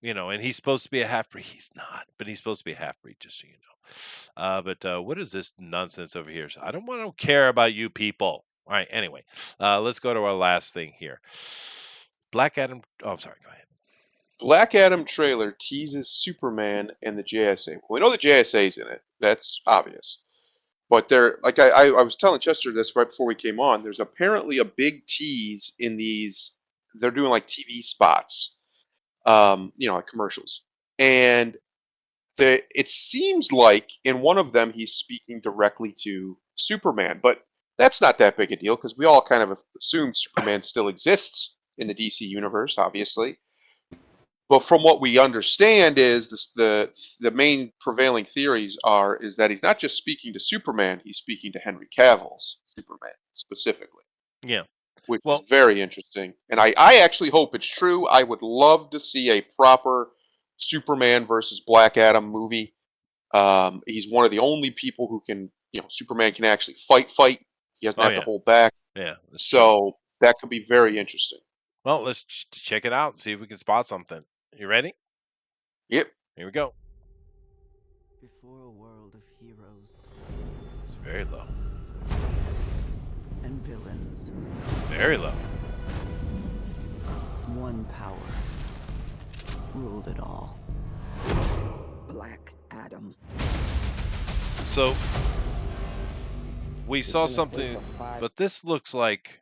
[SPEAKER 1] and he's supposed to be a half-breed. He's not, but he's supposed to be a half-breed, just so you know. But what is this nonsense over here? So I don't care about you people. All right, anyway, let's go to our last thing here. Black Adam. Oh, I'm sorry. Go ahead.
[SPEAKER 3] Black Adam trailer teases Superman and the JSA. Well, we know the JSA's in it. That's obvious. But like I was telling Chester this right before we came on, there's apparently a big tease in these. They're doing like TV spots, like commercials. And it seems like in one of them he's speaking directly to Superman. But that's not that big a deal, because we all kind of assume Superman still exists in the DC universe, obviously. But from what we understand is the main prevailing theories is that he's not just speaking to Superman, he's speaking to Henry Cavill's Superman specifically.
[SPEAKER 1] Yeah.
[SPEAKER 3] Which is very interesting. And I actually hope it's true. I would love to see a proper Superman versus Black Adam movie. He's one of the only people who can, Superman can actually fight. He doesn't have to hold back.
[SPEAKER 1] Yeah.
[SPEAKER 3] So that could be very interesting.
[SPEAKER 1] Well, let's check it out and see if we can spot something. You ready?
[SPEAKER 3] Yep.
[SPEAKER 1] Here we go.
[SPEAKER 5] Before a world of heroes.
[SPEAKER 1] It's very low.
[SPEAKER 5] And villains.
[SPEAKER 1] It's very low.
[SPEAKER 5] One power ruled it all. Black Adam.
[SPEAKER 1] So, we saw something, but this looks like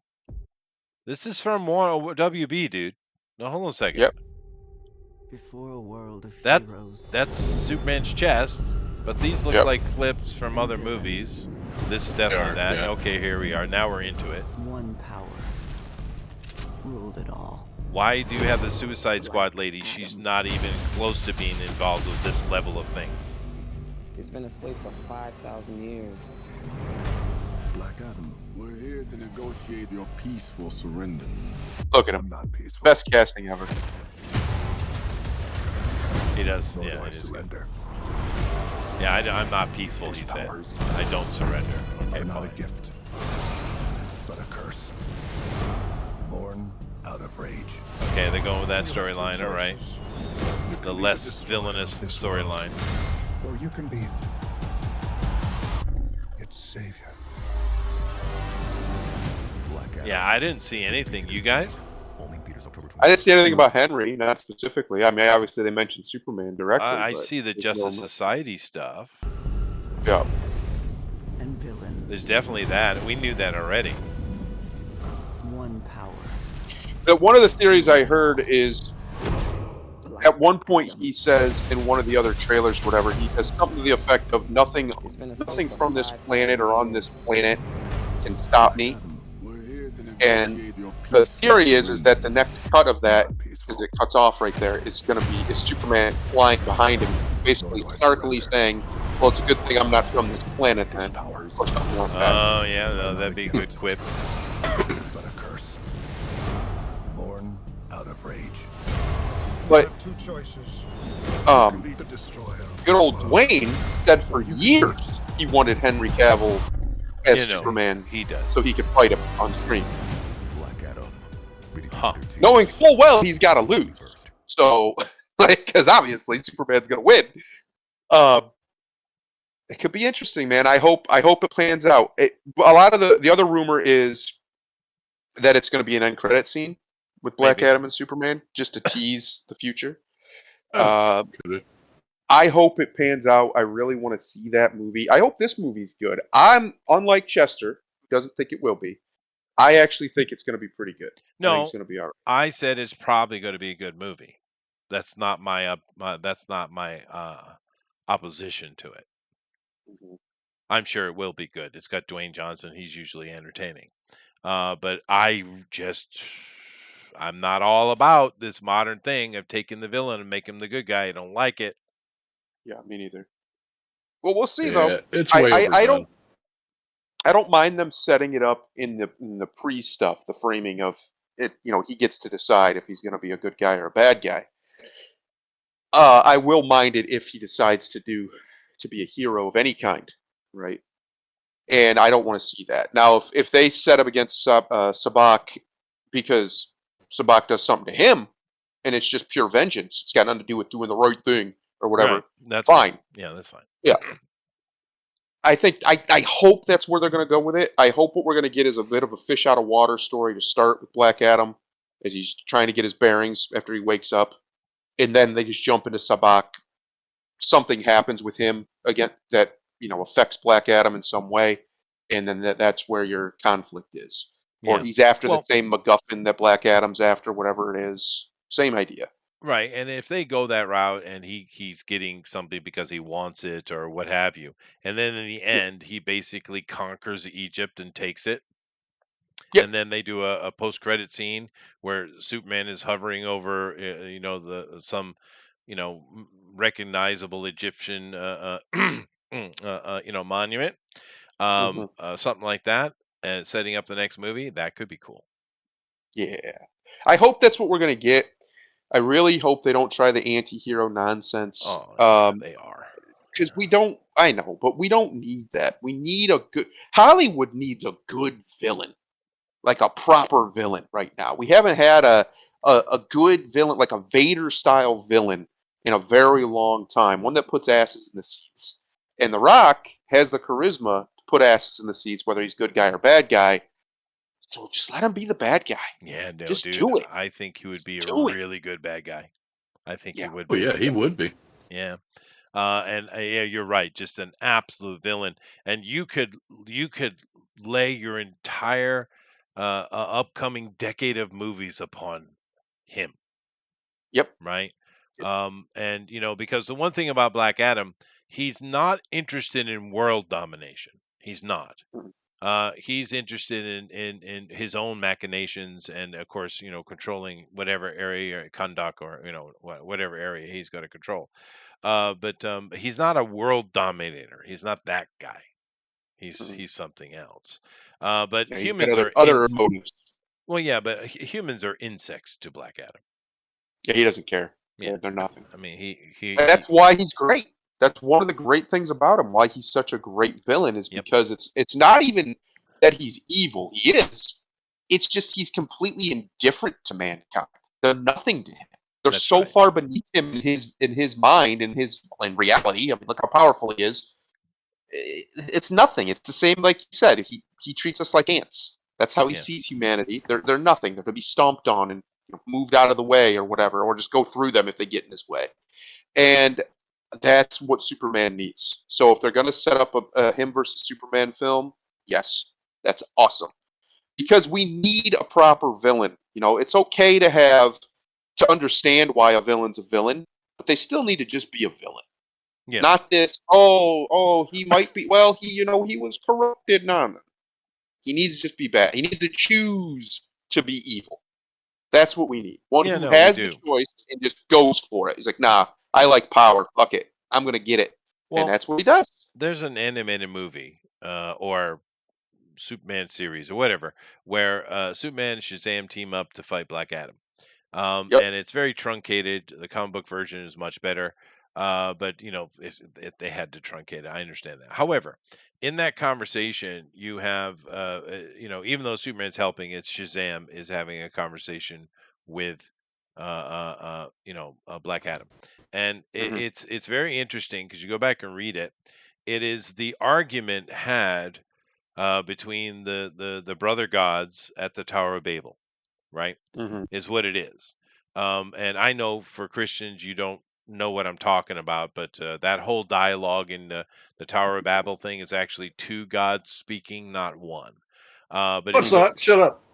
[SPEAKER 1] this is from WB, dude. No, hold on a second.
[SPEAKER 3] Yep.
[SPEAKER 5] Before a world of
[SPEAKER 1] That's
[SPEAKER 5] heroes.
[SPEAKER 1] that's Superman's chest, but these look
[SPEAKER 3] Yep.
[SPEAKER 1] like clips from other movies. This is definitely
[SPEAKER 4] are,
[SPEAKER 1] that.
[SPEAKER 4] yeah.
[SPEAKER 1] Okay, here we are. Now we're into it.
[SPEAKER 5] One power ruled it all.
[SPEAKER 1] Why do you have the Suicide Squad lady? She's not even close to being involved with this level of thing.
[SPEAKER 6] He's been asleep for 5,000 years.
[SPEAKER 7] Black Adam, we're here to negotiate your peaceful surrender.
[SPEAKER 3] Look at
[SPEAKER 7] I'm
[SPEAKER 3] him.
[SPEAKER 7] not peaceful.
[SPEAKER 3] Best casting ever.
[SPEAKER 1] He does.
[SPEAKER 7] Nor do
[SPEAKER 1] Yeah,
[SPEAKER 7] I
[SPEAKER 1] it is good.
[SPEAKER 7] surrender.
[SPEAKER 1] Yeah, I'm not peaceful, he said. I don't surrender. Okay,
[SPEAKER 7] Are not a
[SPEAKER 1] fine.
[SPEAKER 7] gift, but a curse. Born out of rage.
[SPEAKER 1] Okay, they're going with that
[SPEAKER 7] You have two
[SPEAKER 1] storyline, all right.
[SPEAKER 7] choices. You
[SPEAKER 1] The
[SPEAKER 7] can be
[SPEAKER 1] less
[SPEAKER 7] destroyer
[SPEAKER 1] villainous
[SPEAKER 7] of this world,
[SPEAKER 1] storyline.
[SPEAKER 7] or you can be its savior. Black Adam.
[SPEAKER 1] Yeah, I didn't see anything. You guys?
[SPEAKER 7] Only Peter's October
[SPEAKER 3] I didn't see anything about Henry, not specifically. I mean, obviously they mentioned Superman directly.
[SPEAKER 1] I
[SPEAKER 3] but
[SPEAKER 1] see the
[SPEAKER 3] there's
[SPEAKER 1] Justice
[SPEAKER 3] no-
[SPEAKER 1] Society stuff.
[SPEAKER 3] Yeah.
[SPEAKER 5] And villains.
[SPEAKER 1] There's definitely that. We knew that already.
[SPEAKER 5] One power.
[SPEAKER 3] But one of the theories I heard is at one point he says in one of the other trailers, whatever, he has something to the effect of nothing from this planet or on this planet can stop me. And the theory is that the next cut of that, as it cuts off right there, is going to be Superman flying behind him, basically snarkily saying, "Well, it's a good thing I'm not from this planet then," or something like that.
[SPEAKER 1] Oh, yeah, no, that'd be a good quip.
[SPEAKER 7] but a curse. Born out of rage.
[SPEAKER 3] But
[SPEAKER 7] Two choices.
[SPEAKER 3] um,
[SPEAKER 7] The destroyer.
[SPEAKER 3] good old Dwayne said for years he wanted Henry Cavill as
[SPEAKER 1] You know,
[SPEAKER 3] Superman
[SPEAKER 1] he does.
[SPEAKER 3] so he could fight him on screen,
[SPEAKER 7] Black Adam.
[SPEAKER 1] Huh.
[SPEAKER 3] knowing full well he's got to lose. So, like, because obviously Superman's gonna win. It could be interesting, man. I hope it plans out. A lot of the other rumor is that it's going to be an end credit scene with Black
[SPEAKER 1] Maybe.
[SPEAKER 3] Adam and Superman, just to tease the future.
[SPEAKER 4] Oh, could it?
[SPEAKER 3] I hope it pans out. I really want to see that movie. I hope this movie's good. I'm unlike Chester, who doesn't think it will be. I actually think it's going to be pretty good. I think
[SPEAKER 1] No,
[SPEAKER 3] it's going to be all right.
[SPEAKER 1] I said it's probably going to be a good movie. That's not my opposition to it.
[SPEAKER 3] Mhm.
[SPEAKER 1] I'm sure it will be good. It's got Dwayne Johnson. He's usually entertaining. But I'm not all about this modern thing of taking the villain and making him the good guy. I don't like it.
[SPEAKER 3] Yeah, me neither. Well, we'll see
[SPEAKER 4] Yeah,
[SPEAKER 3] though.
[SPEAKER 4] it's way overdone.
[SPEAKER 3] I don't mind them setting it up in the pre stuff, the framing of it. You know, he gets to decide if he's going to be a good guy or a bad guy. I will mind it if he decides to be a hero of any kind, right? And I don't want to see that. Now, if they set up against Sabak because Sabak does something to him, and it's just pure vengeance, it's got nothing to do with doing the right thing or whatever.
[SPEAKER 1] Right. That's
[SPEAKER 3] Fine.
[SPEAKER 1] Yeah, that's fine.
[SPEAKER 3] I think I hope that's where they're going to go with it. I hope what we're going to get is a bit of a fish out of water story to start with Black Adam as he's trying to get his bearings after he wakes up, and then they just jump into Sabak. Something happens with him again that affects Black Adam in some way, and then that's where your conflict is. Or
[SPEAKER 1] Yeah.
[SPEAKER 3] he's after
[SPEAKER 1] Well-
[SPEAKER 3] the same MacGuffin that Black Adam's after, whatever it is. Same idea.
[SPEAKER 1] Right, and if they go that route and he's getting something because he wants it or what have you, and then in the end he basically conquers Egypt and takes it,
[SPEAKER 3] Yep.
[SPEAKER 1] and then they do a post-credit scene where Superman is hovering over, some recognizable Egyptian monument, something like that, and setting up the next movie. That could be cool.
[SPEAKER 3] Yeah. I hope that's what we're going to get. I really hope they don't try the anti-hero nonsense.
[SPEAKER 1] Oh, yeah, they are.
[SPEAKER 3] Because we don't, I know, but we don't need that. We need Hollywood needs a good villain, like a proper villain right now. We haven't had a good villain, like a Vader-style villain, in a very long time. One that puts asses in the seats. And The Rock has the charisma to put asses in the seats, whether he's good guy or bad guy. So just let him be the bad guy.
[SPEAKER 1] Yeah, no,
[SPEAKER 3] Just
[SPEAKER 1] dude.
[SPEAKER 3] do it.
[SPEAKER 1] I think he would be a
[SPEAKER 3] Do it.
[SPEAKER 1] really good bad guy. I think he
[SPEAKER 3] Yeah.
[SPEAKER 1] would
[SPEAKER 4] Oh
[SPEAKER 1] be.
[SPEAKER 4] yeah, he would be.
[SPEAKER 1] Yeah. Yeah, you're right. Just an absolute villain. And you could lay your entire upcoming decade of movies upon him,
[SPEAKER 3] Yep.
[SPEAKER 1] right? And because the one thing about Black Adam, he's not interested in world domination. He's not.
[SPEAKER 3] Mhm.
[SPEAKER 1] He's interested in his own machinations, and of course, controlling whatever area or Kahndaq, or whatever area he's going to control. But he's not a world dominator. He's not that guy. He's
[SPEAKER 3] Mhm.
[SPEAKER 1] he's something else. But
[SPEAKER 3] Yeah, he's got
[SPEAKER 1] humans are
[SPEAKER 3] other motives.
[SPEAKER 1] well, yeah, but humans are insects to Black Adam.
[SPEAKER 3] Yeah, he doesn't care.
[SPEAKER 1] Yeah,
[SPEAKER 3] They're nothing.
[SPEAKER 1] I mean, he
[SPEAKER 3] And that's why he's great. That's one of the great things about him. Why he's such a great villain is
[SPEAKER 1] Yep.
[SPEAKER 3] because it's not even that he's evil. He is. It's just he's completely indifferent to mankind. They're nothing to him. They're
[SPEAKER 1] That's
[SPEAKER 3] so
[SPEAKER 1] right.
[SPEAKER 3] far beneath him in his mind, in reality. I mean, look how powerful he is. It's nothing. It's the same, like you said. He treats us like ants. That's how he
[SPEAKER 1] Yeah.
[SPEAKER 3] sees humanity. They're nothing. They're to be stomped on and moved out of the way or whatever, or just go through them if they get in his way. And that's what Superman needs. So if they're going to set up a him versus Superman film, yes, that's awesome. Because we need a proper villain. It's okay to understand why a villain's a villain, but they still need to just be a villain.
[SPEAKER 1] Yeah.
[SPEAKER 3] Not this, he might be, well, he was corrupted. No. He needs to just be bad. He needs to choose to be evil. That's what we need. One who has the choice and just goes for it. He's like, nah, I like power. Fuck it. I'm going to get it.
[SPEAKER 1] Well,
[SPEAKER 3] and that's what he does.
[SPEAKER 1] There's an animated movie or Superman series or whatever where Superman and Shazam team up to fight Black Adam.
[SPEAKER 3] Yep.
[SPEAKER 1] And it's very truncated. The comic book version is much better. But if they had to truncate it, I understand that. However, in that conversation, you have, even though Superman's helping, it's Shazam is having a conversation with, Black Adam, and it's very interesting because you go back and read it. It is the argument had between the brother gods at the Tower of Babel, right? Is what it is. And I know for Christians, you don't know what I'm talking about, but that whole dialogue in the Tower of Babel thing is actually two gods speaking, not one. But
[SPEAKER 4] What's that? Shut up.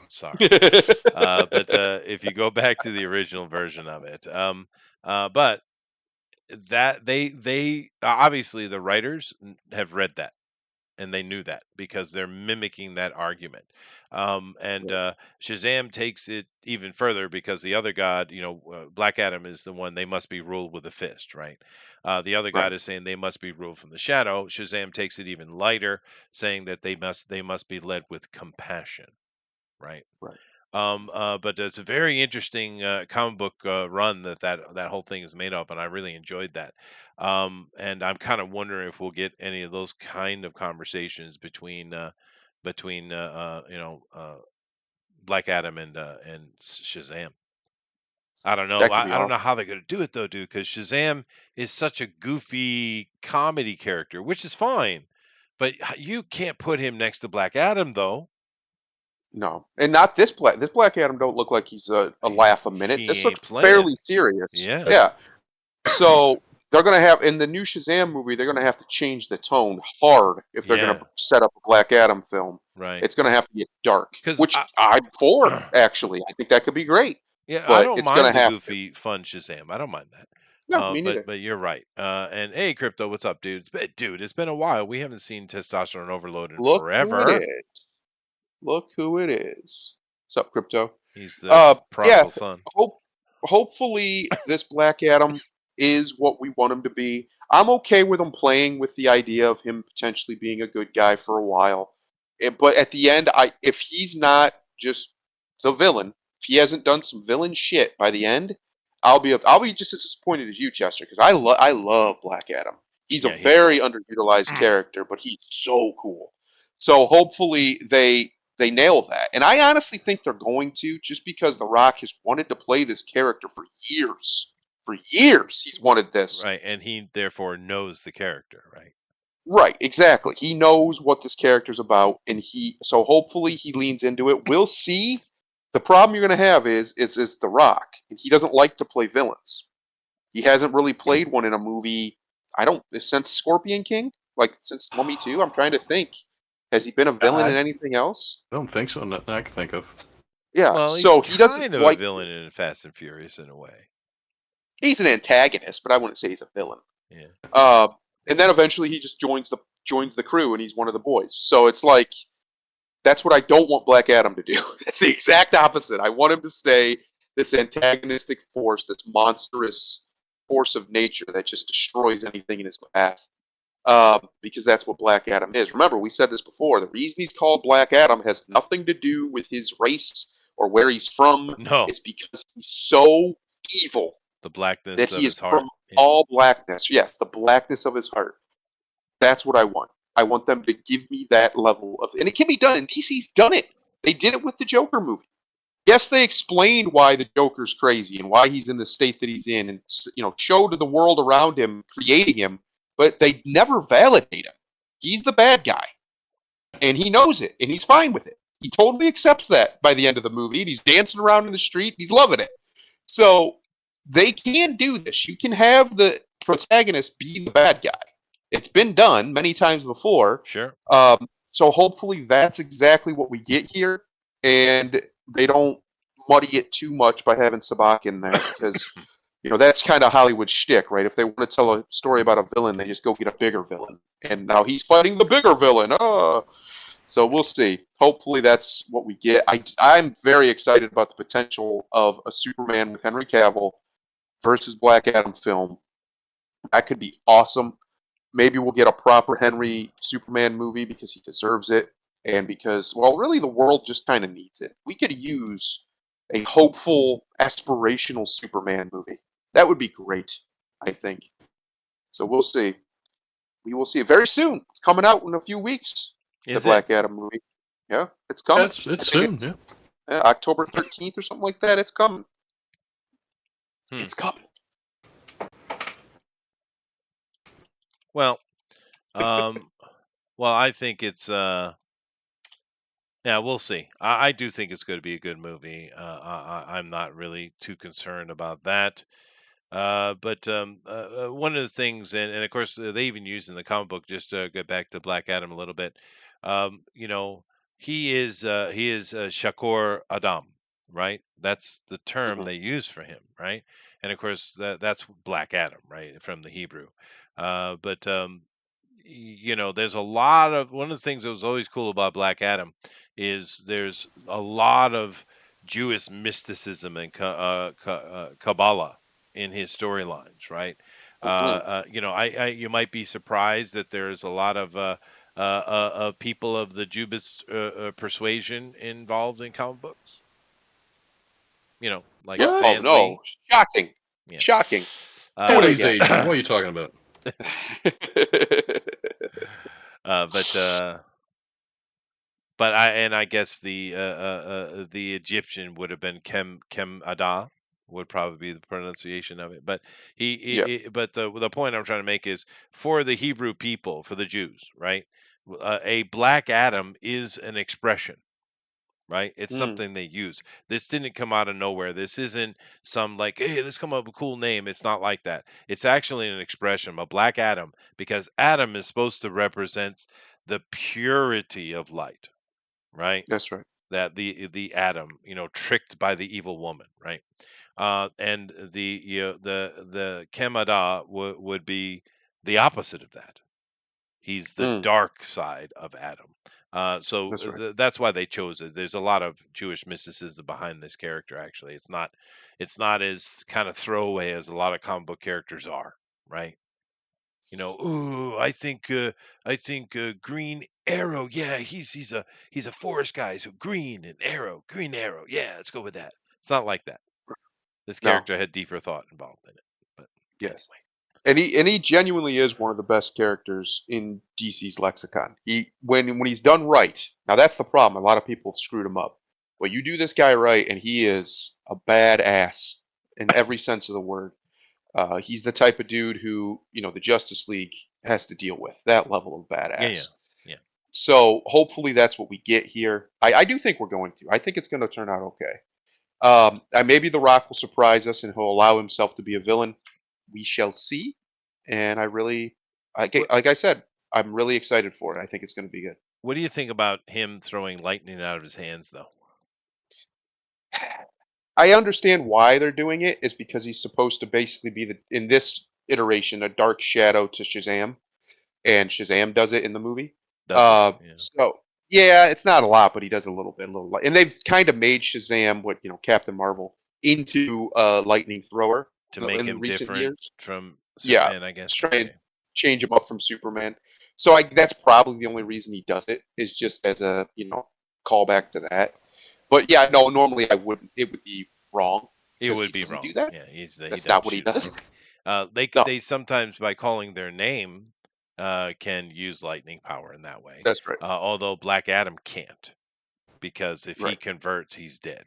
[SPEAKER 1] Sorry. But if you go back to the original version of it, but that they obviously the writers have read that and they knew that because they're mimicking that argument. And Shazam takes it even further because the other god, Black Adam is the one they must be ruled with a fist, right? The other god is saying they must be ruled from the shadow. Shazam takes it even lighter, saying that they must be led with compassion, right?
[SPEAKER 3] Right.
[SPEAKER 1] But it's a very interesting comic book run that whole thing is made up, and I really enjoyed that. And I'm kind of wondering if we'll get any of those kind of conversations between Black Adam and Shazam. I don't know. I don't know how they're gonna do it though, dude, because Shazam is such a goofy comedy character, which is fine, but you can't put him next to Black Adam though.
[SPEAKER 3] No, and not this Black. This Black Adam don't look like he's a laugh a minute. This looks fairly serious. Yeah. So they're gonna have in the new Shazam movie, they're gonna have to change the tone hard if they're gonna set up a Black Adam film.
[SPEAKER 1] Right.
[SPEAKER 3] It's gonna have to get dark, which I'm for. Actually, I think that could be great.
[SPEAKER 1] Yeah,
[SPEAKER 3] but
[SPEAKER 1] I don't mind the goofy, fun Shazam. I don't mind that.
[SPEAKER 3] No, me neither.
[SPEAKER 1] But you're right. And hey, Crypto, what's up, dude? It's been a while. We haven't seen Testosterone Overload in forever.
[SPEAKER 3] Look who it is. What's up, Crypto?
[SPEAKER 1] He's the prodigal son.
[SPEAKER 3] Hopefully, this Black Adam is what we want him to be. I'm okay with him playing with the idea of him potentially being a good guy for a while. But at the end, if he's not just the villain, if he hasn't done some villain shit by the end, I'll be just as disappointed as you, Chester, because I love Black Adam. He's a very underutilized character, but he's so cool. So hopefully they nail that. And I honestly think they're going to, just because The Rock has wanted to play this character for years. For years, he's wanted this.
[SPEAKER 1] Right, and he therefore knows the character, right?
[SPEAKER 3] Right, exactly. He knows what this character's about, and so hopefully he leans into it. We'll see. The problem you're going to have is The Rock, and he doesn't like to play villains. He hasn't really played one in a movie. Since Scorpion King, like since Mummy 2. I'm trying to think. Has he been a villain in
[SPEAKER 4] I
[SPEAKER 3] anything else?
[SPEAKER 4] don't think so. Nothing I can think of.
[SPEAKER 3] Yeah,
[SPEAKER 1] Well, he's
[SPEAKER 3] so he doesn't
[SPEAKER 1] kind of a
[SPEAKER 3] quite.
[SPEAKER 1] villain in Fast and Furious in a way.
[SPEAKER 3] He's an antagonist, but I wouldn't say he's a villain.
[SPEAKER 1] Yeah.
[SPEAKER 3] And then eventually he just joins the crew, and he's one of the boys. So it's like that's what I don't want Black Adam to do. It's the exact opposite. I want him to stay this antagonistic force, this monstrous force of nature that just destroys anything in his path. Because that's what Black Adam is. Remember, we said this before. The reason he's called Black Adam has nothing to do with his race or where he's from.
[SPEAKER 1] No,
[SPEAKER 3] It's because he's so evil
[SPEAKER 1] the blackness
[SPEAKER 3] that
[SPEAKER 1] of
[SPEAKER 3] he is
[SPEAKER 1] his heart.
[SPEAKER 3] from
[SPEAKER 1] Yeah.
[SPEAKER 3] all blackness. Yes, the blackness of his heart. That's what I want. I want them to give me that level of, and it can be done. And DC's done it. They did it with the Joker movie. Yes, they explained why the Joker's crazy and why he's in the state that he's in, and showed the world around him, creating him. But they never validate him. He's the bad guy, and he knows it, and he's fine with it. He totally accepts that by the end of the movie, and he's dancing around in the street. He's loving it. So they can do this. You can have the protagonist be the bad guy. It's been done many times before.
[SPEAKER 1] Sure.
[SPEAKER 3] So hopefully that's exactly what we get here, and they don't muddy it too much by having Sabak in there, because that's kind of Hollywood shtick, right? If they want to tell a story about a villain, they just go get a bigger villain, and now he's fighting the bigger villain. So we'll see. Hopefully that's what we get. I'm very excited about the potential of a Superman with Henry Cavill versus Black Adam film. That could be awesome. Maybe we'll get a proper Henry Superman movie because he deserves it, and because, well, really the world just kind of needs it. We could use a hopeful, aspirational Superman movie. That would be great, I think. So we'll see. We will see it very soon. It's coming out in a few weeks.
[SPEAKER 1] Is
[SPEAKER 3] the Black Adam movie. Yeah, it's coming.
[SPEAKER 4] It's soon. Yeah.
[SPEAKER 3] October 13th or something like that. It's coming.
[SPEAKER 1] Hmm.
[SPEAKER 3] It's coming.
[SPEAKER 1] Well, I think it's yeah, we'll see. I do think it's going to be a good movie. I'm not really too concerned about that. But one of the things, and of course, they even use in the comic book, just to get back to Black Adam a little bit. He is Shakur Adam, right? That's the term they use for him, right? And of course, that's Black Adam, right, from the Hebrew. But there's a lot of, one of the things that was always cool about Black Adam is there's a lot of Jewish mysticism and Kabbalah in his storylines, right? You might be surprised that there's a lot of people of the Jewish persuasion involved in comic books. Like
[SPEAKER 3] Yeah.
[SPEAKER 1] Stan
[SPEAKER 3] Oh no!
[SPEAKER 1] Lee.
[SPEAKER 3] Shocking!
[SPEAKER 1] Yeah.
[SPEAKER 3] Shocking!
[SPEAKER 4] What is
[SPEAKER 3] yeah.
[SPEAKER 4] Asian? What are you talking about?
[SPEAKER 1] But I guess the Egyptian would have been Kem Ada, would probably be the pronunciation of it. But but the point I'm trying to make is, for the Hebrew people, for the Jews, right? A Black Adam is an expression, right? It's something they use. This didn't come out of nowhere. This isn't some like, hey, let's come up with a cool name. It's not like that. It's actually an expression, a Black Adam, because Adam is supposed to represent the purity of light, right?
[SPEAKER 3] That's right.
[SPEAKER 1] That the Adam, tricked by the evil woman, right? And the Kemada would be the opposite of that. He's the dark side of Adam. So
[SPEAKER 3] That's right.
[SPEAKER 1] that's why they chose it. There's a lot of Jewish mysticism behind this character. Actually, it's not as kind of throwaway as a lot of comic book characters are, right? Ooh, I think Green Arrow. Yeah, he's a forest guy, so Green Arrow. Yeah, let's go with that. It's not like that. This
[SPEAKER 3] No.
[SPEAKER 1] character had deeper thought involved in it. But
[SPEAKER 3] Yes. And he genuinely is one of the best characters in DC's lexicon. When he's done right. Now that's the problem. A lot of people have screwed him up. Well, you do this guy right, and he is a badass in every sense of the word. He's the type of dude who the Justice League has to deal with, that level of badass.
[SPEAKER 1] Yeah.
[SPEAKER 3] So hopefully that's what we get here. I do think we're going to. I think it's going to turn out okay. And maybe The Rock will surprise us and he'll allow himself to be a villain. We shall see. And like I said, I'm really excited for it. I think it's going to be good.
[SPEAKER 1] What do you think about him throwing lightning out of his hands, though?
[SPEAKER 3] I understand why they're doing it is because he's supposed to basically be in this iteration a dark shadow to Shazam, and Shazam does it in the movie.
[SPEAKER 1] Does he? Yeah.
[SPEAKER 3] So yeah, it's not a lot, but he does a little bit, and they've kind of made Shazam what Captain Marvel into a lightning thrower
[SPEAKER 1] To make
[SPEAKER 3] in
[SPEAKER 1] him
[SPEAKER 3] recent
[SPEAKER 1] different
[SPEAKER 3] years.
[SPEAKER 1] from
[SPEAKER 3] Yeah,
[SPEAKER 1] Superman, I guess.
[SPEAKER 3] try and
[SPEAKER 1] Okay.
[SPEAKER 3] change him up from Superman. So that's probably the only reason he does it is just as a callback to that. But yeah, no, normally I wouldn't. It would be wrong.
[SPEAKER 1] It
[SPEAKER 3] Because
[SPEAKER 1] would
[SPEAKER 3] he
[SPEAKER 1] be
[SPEAKER 3] doesn't
[SPEAKER 1] wrong.
[SPEAKER 3] do that.
[SPEAKER 1] Yeah, he
[SPEAKER 3] That's
[SPEAKER 1] doesn't
[SPEAKER 3] not what he
[SPEAKER 1] shoot
[SPEAKER 3] does.
[SPEAKER 1] lightning.
[SPEAKER 3] No,
[SPEAKER 1] They sometimes, by calling their name, can use lightning power in that way.
[SPEAKER 3] that's right.
[SPEAKER 1] Although Black Adam can't, because if he
[SPEAKER 3] Right.
[SPEAKER 1] converts, he's dead.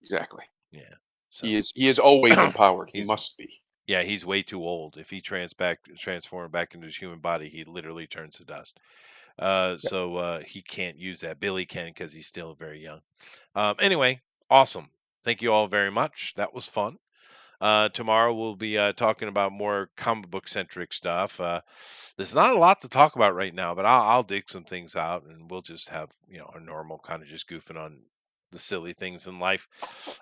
[SPEAKER 3] Exactly.
[SPEAKER 1] Yeah. So
[SPEAKER 3] He is always empowered. He
[SPEAKER 1] He's-
[SPEAKER 3] must be.
[SPEAKER 1] yeah, he's way too old. If he transform back into his human body, he literally turns to dust. So he can't use that. Billy can because he's still very young. Anyway, awesome. Thank you all very much. That was fun. Tomorrow we'll be talking about more comic book centric stuff. There's not a lot to talk about right now, but I'll dig some things out, and we'll just have our normal kind of just goofing on the silly things in life.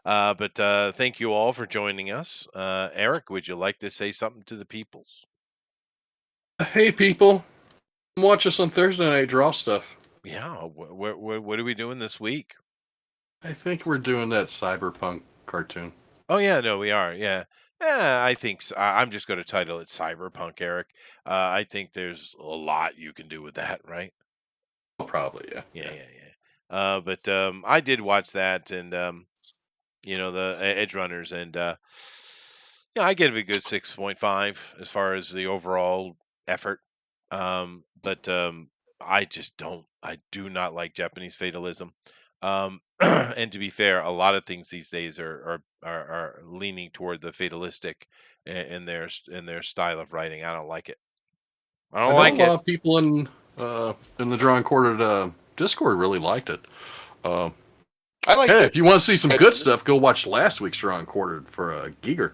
[SPEAKER 1] But thank you all for joining us. Eric, would you like to say something to the peoples?
[SPEAKER 4] Hey, people. Watch us on Thursday night draw stuff.
[SPEAKER 1] Yeah. What are we doing this week?
[SPEAKER 4] I think we're doing that cyberpunk cartoon.
[SPEAKER 1] Oh yeah, no, we are. Yeah. I think so. I'm just going to title it Cyberpunk, Eric. I think there's a lot you can do with that, right?
[SPEAKER 4] Oh, probably, yeah.
[SPEAKER 1] Yeah. But I did watch that, and the Edge Runners, and I give it a good 6.5 as far as the overall effort. But I do not like Japanese fatalism. And to be fair, a lot of things these days are leaning toward the fatalistic in their style of writing. I don't like it. I don't
[SPEAKER 4] know
[SPEAKER 1] like
[SPEAKER 4] a
[SPEAKER 1] it.
[SPEAKER 4] lot of people in the Drawing Quartered Discord really liked it.
[SPEAKER 3] I like
[SPEAKER 4] Hey,
[SPEAKER 3] it.
[SPEAKER 4] if you want to see some
[SPEAKER 3] I-
[SPEAKER 4] good stuff, go watch last week's Drawing Quartered for Giger.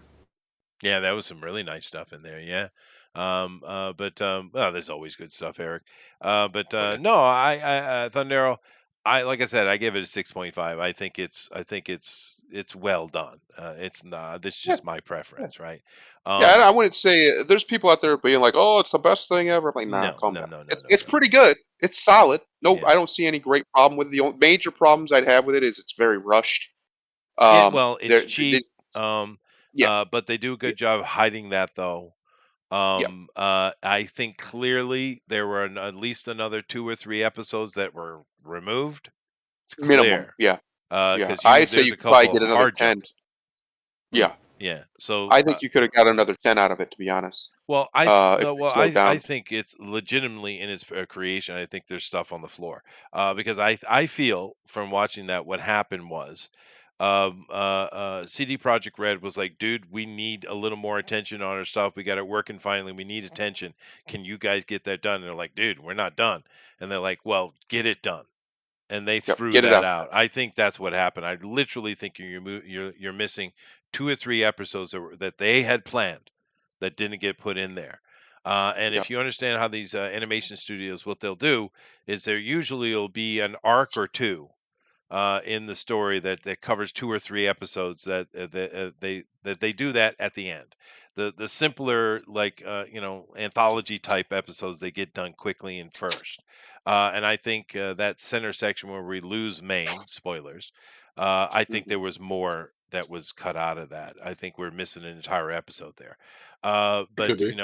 [SPEAKER 1] Yeah, that was some really nice stuff in there. Yeah. Well, there's always good stuff, Eric. No, I Thundero, like I said, I give it a 6.5. I think it's well done. It's not. This is just my preference, right?
[SPEAKER 3] Yeah, I wouldn't say there's people out there being like, "Oh, it's the best thing ever." I'm like, nah,
[SPEAKER 1] No,
[SPEAKER 3] calm
[SPEAKER 1] no,
[SPEAKER 3] down.
[SPEAKER 1] no, no,
[SPEAKER 3] It's
[SPEAKER 1] no.
[SPEAKER 3] pretty good. It's solid. No,
[SPEAKER 1] Yeah.
[SPEAKER 3] I don't see any great problem with it. The only major problems I'd have with it is it's very rushed.
[SPEAKER 1] Well, it's
[SPEAKER 3] they're-
[SPEAKER 1] cheap.
[SPEAKER 3] Yeah.
[SPEAKER 1] But they do a good job hiding that, though. I think clearly there were at least another 2 or 3 episodes that were removed. It's
[SPEAKER 3] minimum.
[SPEAKER 1] clear.
[SPEAKER 3] Yeah.
[SPEAKER 1] Because
[SPEAKER 3] I'd say
[SPEAKER 1] there's
[SPEAKER 3] you
[SPEAKER 1] a
[SPEAKER 3] could probably
[SPEAKER 1] couple
[SPEAKER 3] get
[SPEAKER 1] of
[SPEAKER 3] another
[SPEAKER 1] hard
[SPEAKER 3] 10.
[SPEAKER 1] jumps.
[SPEAKER 3] Yeah.
[SPEAKER 1] Yeah. So
[SPEAKER 3] I think you could have got another 10 out of it, to be honest.
[SPEAKER 1] well,
[SPEAKER 3] if it slowed down.
[SPEAKER 1] I think it's legitimately in its creation. I think there's stuff on the floor because I feel from watching that what happened was CD Projekt Red was like, dude, we need a little more attention on our stuff. We got it working finally. We need attention. Can you guys get that done? And they're like, dude, we're not done. And they're like, well, get it done. And they threw
[SPEAKER 3] get it
[SPEAKER 1] that
[SPEAKER 3] out.
[SPEAKER 1] out. I think that's what happened. I literally think you're missing 2 or 3 episodes that they had planned that didn't get put in there. And if you understand how these animation studios, what they'll do is there usually will be an arc or two in the story that covers 2 or 3 episodes that they do that at the end. The simpler anthology type episodes they get done quickly and first. And I think that center section where we lose Maine, spoilers, I think there was more that was cut out of that. I think we're missing an entire episode there.
[SPEAKER 4] Could be.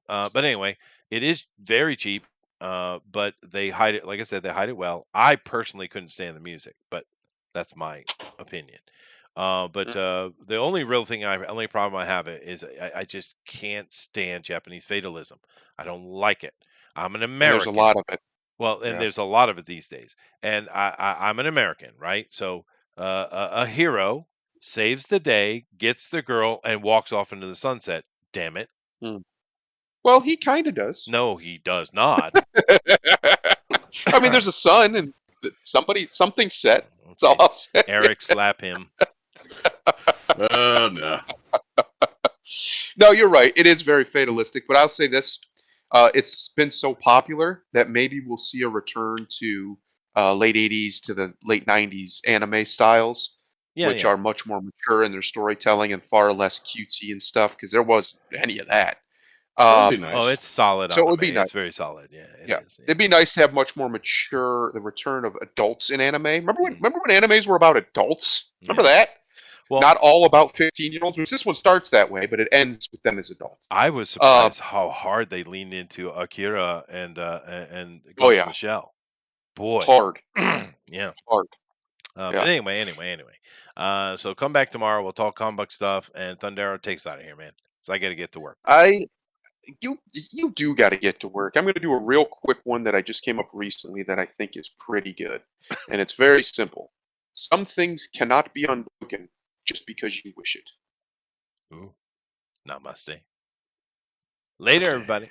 [SPEAKER 1] But anyway, it is very cheap. But they hide it. Like I said, they hide it well. I personally couldn't stand the music, but that's my opinion. The only only problem I have is I just can't stand Japanese fatalism. I don't like it. I'm an American.
[SPEAKER 3] There's a lot of it.
[SPEAKER 1] Well, and
[SPEAKER 3] Yeah.
[SPEAKER 1] there's a lot of it these days. And I'm an American, right? So a hero saves the day, gets the girl, and walks off into the sunset. Damn it.
[SPEAKER 3] Well, he kind of does.
[SPEAKER 1] No, he does not.
[SPEAKER 3] I mean, there's a sun and something's set. That's all I'll say.
[SPEAKER 1] Eric, slap him.
[SPEAKER 4] No.
[SPEAKER 3] No, you're right. It is very fatalistic, but I'll say this. It's been so popular that maybe we'll see a return to late 80s to the late 90s anime styles,
[SPEAKER 1] Yeah,
[SPEAKER 3] which
[SPEAKER 1] yeah.
[SPEAKER 3] are much more mature in their storytelling and far less cutesy and stuff, because there wasn't any of that.
[SPEAKER 4] That would be
[SPEAKER 3] Um,
[SPEAKER 4] nice.
[SPEAKER 1] Oh, it's solid
[SPEAKER 3] so it
[SPEAKER 1] anime.
[SPEAKER 3] would be nice.
[SPEAKER 1] It's very solid. Yeah, it
[SPEAKER 3] Yeah,
[SPEAKER 1] is. Yeah.
[SPEAKER 3] it'd be nice to have much more mature, the return of adults in anime. Remember when
[SPEAKER 1] Mhm.
[SPEAKER 3] remember when animes were about adults? Remember
[SPEAKER 1] Yeah.
[SPEAKER 3] that?
[SPEAKER 1] Well,
[SPEAKER 3] Not all about 15-year-olds, which this one starts that way, but it ends with them as adults.
[SPEAKER 1] I was
[SPEAKER 3] Um,
[SPEAKER 1] surprised how hard they leaned into Akira and
[SPEAKER 3] oh
[SPEAKER 1] Ghost in
[SPEAKER 3] yeah,
[SPEAKER 1] the Shell. Boy.
[SPEAKER 3] hard,
[SPEAKER 1] Yeah.
[SPEAKER 3] hard.
[SPEAKER 1] But
[SPEAKER 3] Yeah.
[SPEAKER 1] anyway. So come back tomorrow. We'll talk comic book stuff, and Thundero takes out of here, man. So I got to get to work.
[SPEAKER 3] You do got to get to work. I'm going to do a real quick one that I just came up recently that I think is pretty good, and it's very simple. Some things cannot be unbroken just because you wish it.
[SPEAKER 1] Ooh, namaste. Later, everybody.